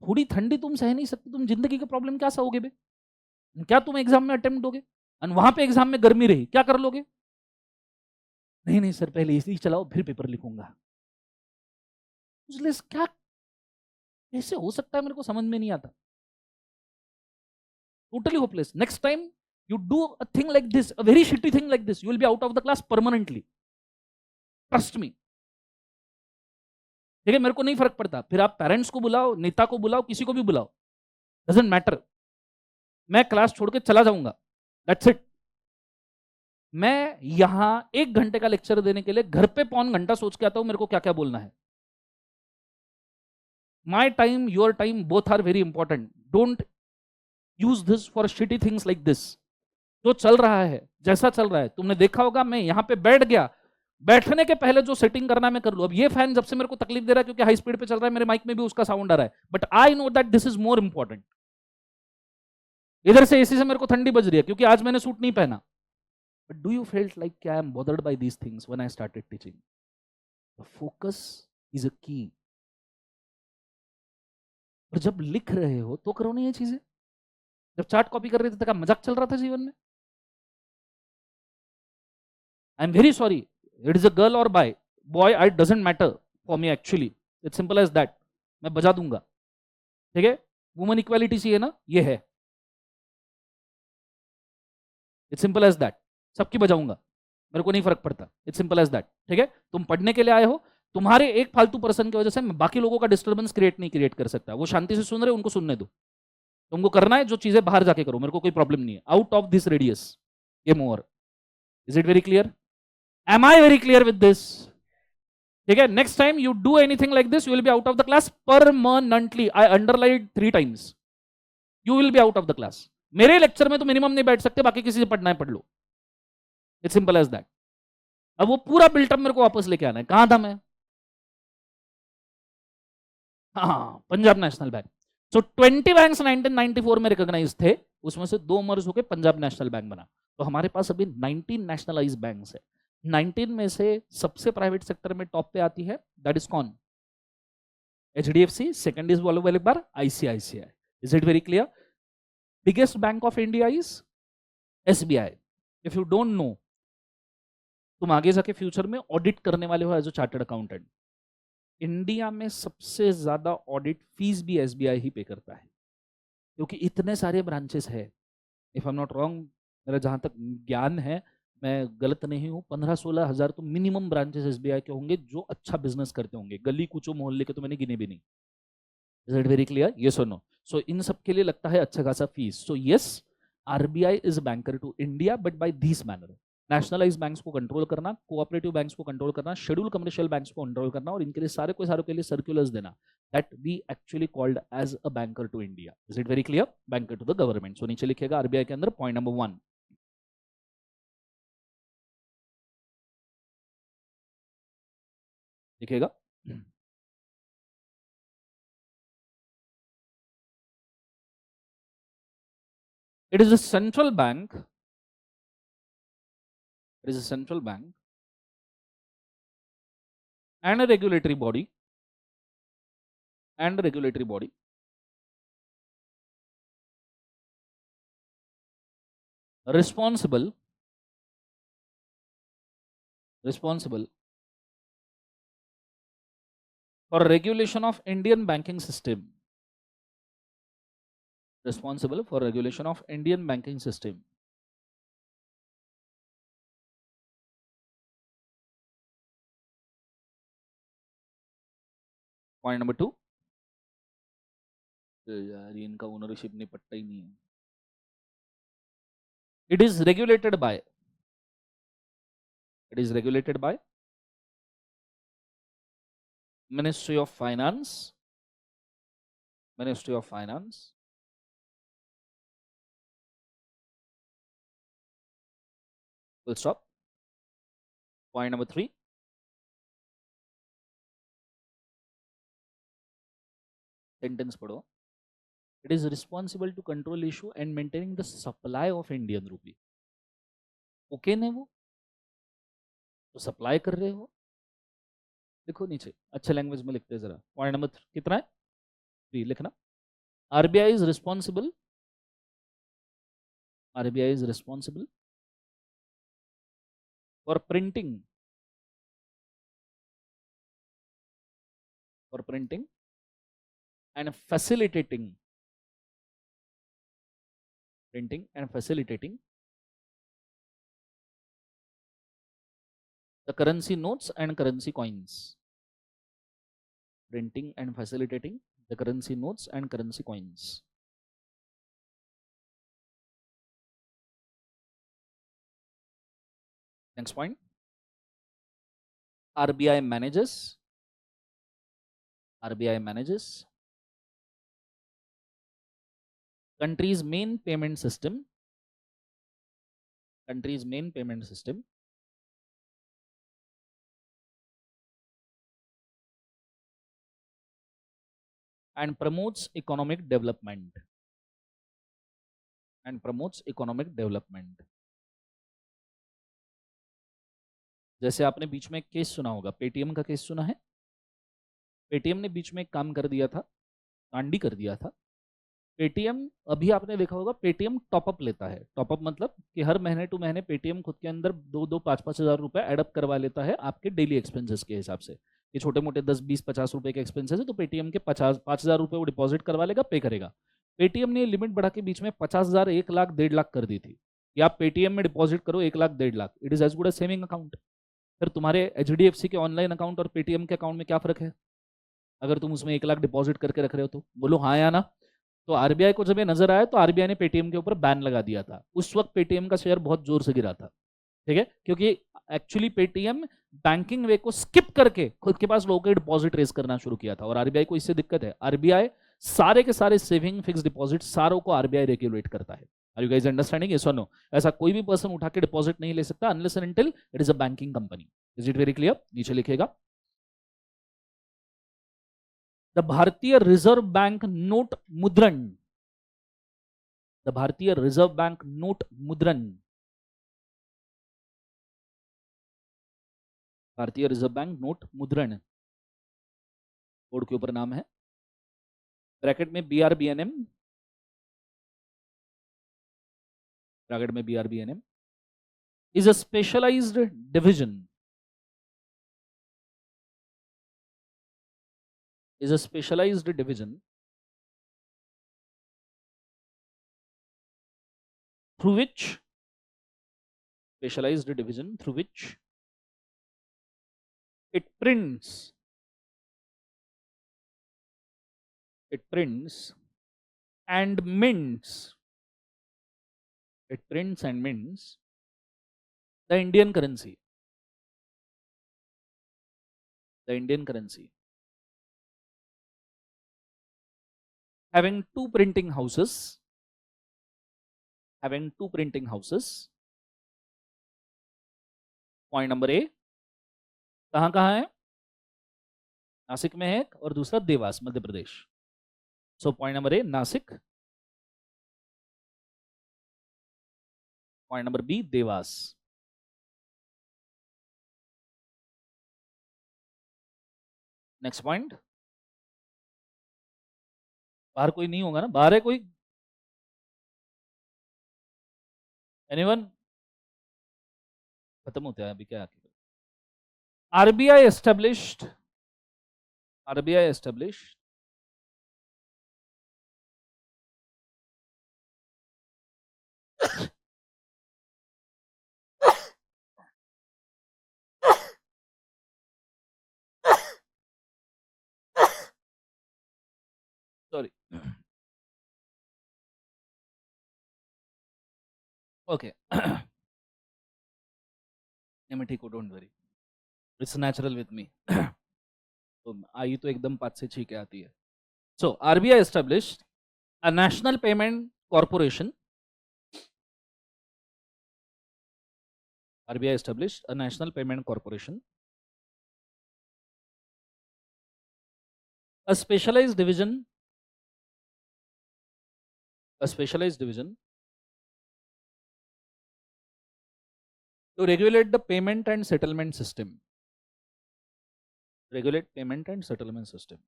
थोड़ी ठंडी तुम सह नहीं सकते, तुम जिंदगी का प्रॉब्लम क्या सहोगे बे? क्या तुम एग्जाम में अटेम्प्ट दोगे और वहां पे एग्जाम में गर्मी रही, क्या कर लोगे? नहीं नहीं सर, पहले एसी चलाओ फिर पेपर लिखूंगा। क्या कैसे हो सकता है, मेरे को समझ में नहीं आता। Totally hopeless. Next time you do a thing like this, a very shitty thing like this, you will be out of the class permanently. Trust me. ठीक है, मेरे को नहीं फर्क पड़ता, फिर आप पेरेंट्स को बुलाओ, नेता को बुलाओ, किसी को भी बुलाओ, डजंट मैटर, मैं क्लास छोड़ के चला जाऊंगा, दैट्स इट। मैं यहां 1 घंटे का लेक्चर देने के लिए घर पे 1.25 घंटा सोच के आता हूं मेरे को क्या क्या बोलना है। My time, your time, both are very important. Don't use this for shitty things like this. जो चल रहा है, जैसा चल रहा है, तुमने देखा होगा, मैं यहां पे बैठ गया, बैठने के पहले जो सेटिंग करना है मैं कर लूं। अब ये फैन जब से मेरे को तकलीफ दे रहा है क्योंकि हाई स्पीड पे चल रहा है, मेरे माइक में भी उसका साउंड आ रहा है, but I know that this is more important. इधर से एसी से मेरे को ठंडी बज रही है क्योंकि आज मैंने सूट नहीं पहना। But do you felt like I am bothered by these things when I started teaching? The focus is a key. और जब लिख रहे हो तो करो ना ये चीजें। जब चार्ट कॉपी कर रहे थे तो क्या मजाक चल रहा था जीवन में? I am very sorry, it is a girl और boy, I doesn't matter for me actually, it's simple as that. मैं बजा दूंगा, ठीक है? वुमन इक्वालिटी सी है ना, ये है, इट्स सिंपल एज दैट। सबकी बजाऊंगा, मेरे को नहीं फर्क पड़ता, इट्स सिंपल एज दैट। ठीक है, तुम पढ़ने के लिए आए हो, तुम्हारे एक फालतू पर्सन की वजह से मैं बाकी लोगों का डिस्टर्बेंस क्रिएट कर सकता। वो शांति से सुन रहे, उनको सुनने दो। तुमको करना है जो चीजें बाहर जाके करो, मेरे को कोई प्रॉब्लम नहीं है। Out of this radius, game over. Is it very clear? Am I very clear with this? ठीक है, next time you do anything like this, you will be out of the class permanently. I underline 3 times, you will be out of the class. मेरे lecture में तो minimum नहीं बैठ सकते, बाकी किसी से पढ़ना है पढ़ लो, इट्स सिंपल एज दैट। अब वो पूरा बिल्टअप मेरे को वापस लेके आना है। कहां था मैं? हाँ, पंजाब नेशनल बैंक। सो 20 बैंक्स 1994 में रिकॉग्नाइज थे, उसमें से 2 मर्ज होकर पंजाब नेशनल बैंक बना। तो हमारे पास अभी 19 नेशनलाइज बैंक्स है। 19 में से सबसे प्राइवेट सेक्टर में टॉप पे आती है, दैट इज कौन? एचडीएफसी। सेकंड इज वाले वाले बार ICICI. Is it very clear? Biggest bank of India is SBI. If you don't know, तुम आगे जाके फ्यूचर में ऑडिट करने वाले हो as a chartered accountant. India में सबसे ज्यादा ऑडिट फीस भी एसबीआई ही पे करता है, क्योंकि इतने सारे ब्रांचेस है। If I am not wrong, मेरा जहां तक ज्ञान है, मैं गलत नहीं हूं, 15-16 हजार तो मिनिमम ब्रांचेस एसबीआई के होंगे जो अच्छा बिजनेस करते होंगे। गली कुचो मोहल्ले के तो मैंने गिने भी नहीं। Is it very clear? Yes और नो? सो इन सब के लिए लगता है अच्छा खासा fees. So yes, RBI is banker to India but by this manner. Nationalise banks को कंट्रोल करना, कोऑपरेटिव बैंक्स को कंट्रोल करना, शेड्यूल कमर्शियल बैंक्स को कंट्रोल करना और इनके लिए सारे के लिए सर्कुलर्स देना, that we actually called as a banker to India. Is it very clear? Banker to the government. So नीचे लिखेगा आरबीआई के अंदर पॉइंट नंबर 1 लिखेगा। It is a central bank. It is a central bank and a regulatory body responsible for regulation of Indian banking system. Responsible for regulation of Indian banking system. Point number 2. यार इनका ownership नहीं पट्टा ही नहीं है। It is regulated by Ministry of Finance. Full stop. Point number 3. Sentence पढ़ो. It is responsible to control issue and maintaining the supply of Indian rupee. Okay ने वो तो सप्लाई कर रहे हो, देखो नीचे अच्छे लैंग्वेज में लिखते हैं जरा। पॉइंट नंबर कितना है? 3 लिखना। RBI is responsible for printing and facilitating the currency notes and currency coins. Printing and facilitating the currency notes and currency coins. Next point. RBI manages country's main payment system and promotes economic development. जैसे आपने बीच में एक case सुना होगा, Paytm का case सुना है। Paytm ने बीच में एक काम कर दिया था, कांडी कर दिया था। पेटीएम अभी आपने देखा होगा, पेटीएम टॉपअप लेता है। टॉपअप मतलब कि हर महीने टू महीने पेटीएम खुद के अंदर 2-5 हज़ार रुपए एडअप करवा लेता है आपके डेली एक्सपेंसेस के हिसाब से। ये छोटे मोटे 10-20-50 रुपए के एक्सपेंसेस है तो पेटीएम के 5,000 रुपए वो डिपॉजिट करवा लेगा, पे करेगा। पेटीएम ने लिमिट बढ़ा के बीच में 50,000, 1 लाख, 1.5 लाख कर दी थी कि आप पेटीएम में डिपॉजिट करो 1 lakh, 1.5 lakh. It is as good as saving account. फिर तुम्हारे एचडीएफसी के ऑनलाइन अकाउंट और पेटीएम के अकाउंट में क्या फर्क है? अगर तुम उसमें 1 लाख डिपॉजिट करके रख रहे हो तो बोलो हाँ या ना। तो आरबीआई को जब ये नजर आया तो आरबीआई ने पेटीएम के ऊपर बैन लगा दिया था। उस वक्त पेटीएम का शेयर बहुत जोर से गिरा था, ठीक है, क्योंकि एक्चुअली पेटीएम बैंकिंग वे को स्किप करके खुद के पास लोगों के डिपॉजिट रेज करना शुरू किया था। और आरबीआई को इससे दिक्कत है। आरबीआई सारे के सारे सेविंग, फिक्स डिपॉजिट सारों को आरबीआई रेगुलेट करता है। Are you guys understanding? Yes और नो? ऐसा कोई भी पर्सन उठा के डिपॉजिट नहीं ले सकता unless and until it is a banking company. Is it very clear? नीचे लिखेगा the Bharatiya reserve bank note Mudran. The Bharatiya reserve bank note Mudran. Bharatiya reserve bank note Mudran board के ऊपर नाम है, ब्रैकेट में बीआरबीएनएम, ब्रैकेट में BRBNM is a specialised division through which it prints and mints It prints and mints the Indian currency. The Indian currency. Having two printing houses. Having two printing houses. Point number A. कहाँ कहाँ है? नासिक में है और दूसरा Dewas Madhya Pradesh. So point number A Nashik. Point number B Dewas. Next point. बाहर कोई नहीं होगा ना? बाहर है कोई? Anyone? खत्म होता है अभी क्या? RBI established. RBI established sorry. Okay. ठीक हो, don't worry, it's natural with me. तो आई तो एकदम 5 से 6 के आती है. So RBI established a national payment corporation. RBI established a national payment corporation, a specialized division to regulate the payment and settlement system. Regulate payment and settlement system.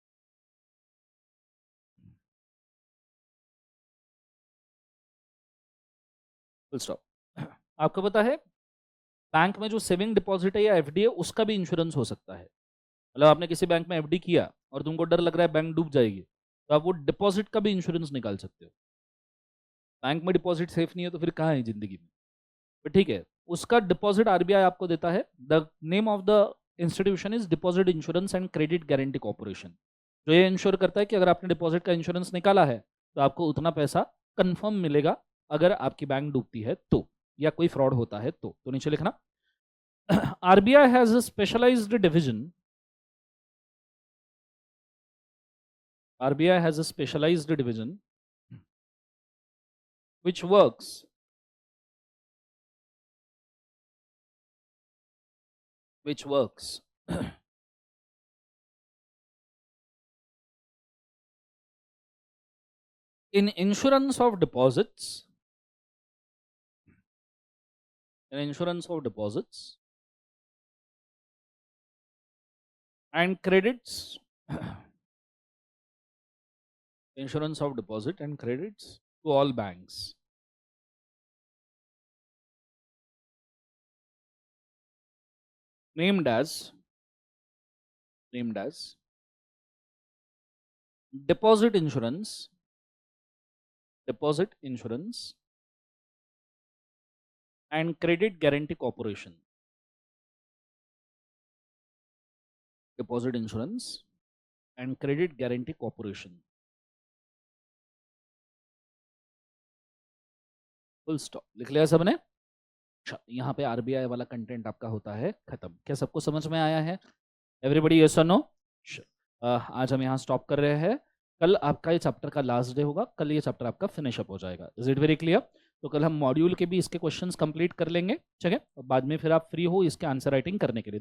Full stop. आपको पता है बैंक में जो saving deposit है या FD है उसका भी इंश्योरेंस हो सकता है. मतलब आपने किसी बैंक में एफडी किया और तुमको डर लग रहा है बैंक डूब जाएगी, तो आप वो डिपॉजिट का भी इंश्योरेंस निकाल सकते हो. बैंक में डिपॉजिट सेफ नहीं है तो फिर कहाँ है जिंदगी में? तो ठीक है, उसका डिपॉजिट आरबीआई आपको देता है. The name of the institution is deposit insurance and credit guarantee corporation, जो ये इंश्योर करता है कि अगर आपने डिपॉजिट का इंश्योरेंस निकाला है तो आपको उतना पैसा कंफर्म मिलेगा अगर आपकी बैंक डूबती है तो, या कोई फ्रॉड होता है तो नीचे लिखना. RBI has a specialized division. RBI has a specialized division which works in insurance of deposits. And credits. Insurance of deposit and credits to all banks. Named as deposit insurance and credit guarantee corporation. Deposit insurance and credit guarantee corporation. Full stop. लिख लिया सबने? यहाँ पे RBI वाला content आपका होता है खत्म. क्या सबको समझ में आया है? एवरीबॉडी यस और नो? आज हम यहाँ स्टॉप कर रहे हैं. कल आपका ये चैप्टर का लास्ट डे होगा. कल ये चैप्टर आपका फिनिश अप हो जाएगा. Is it very clear? तो कल हम मॉड्यूल के भी इसके क्वेश्चंस कंप्लीट कर लेंगे. ठीक है, बाद में फिर आप फ्री हो इसके आंसर राइटिंग करने के लिए.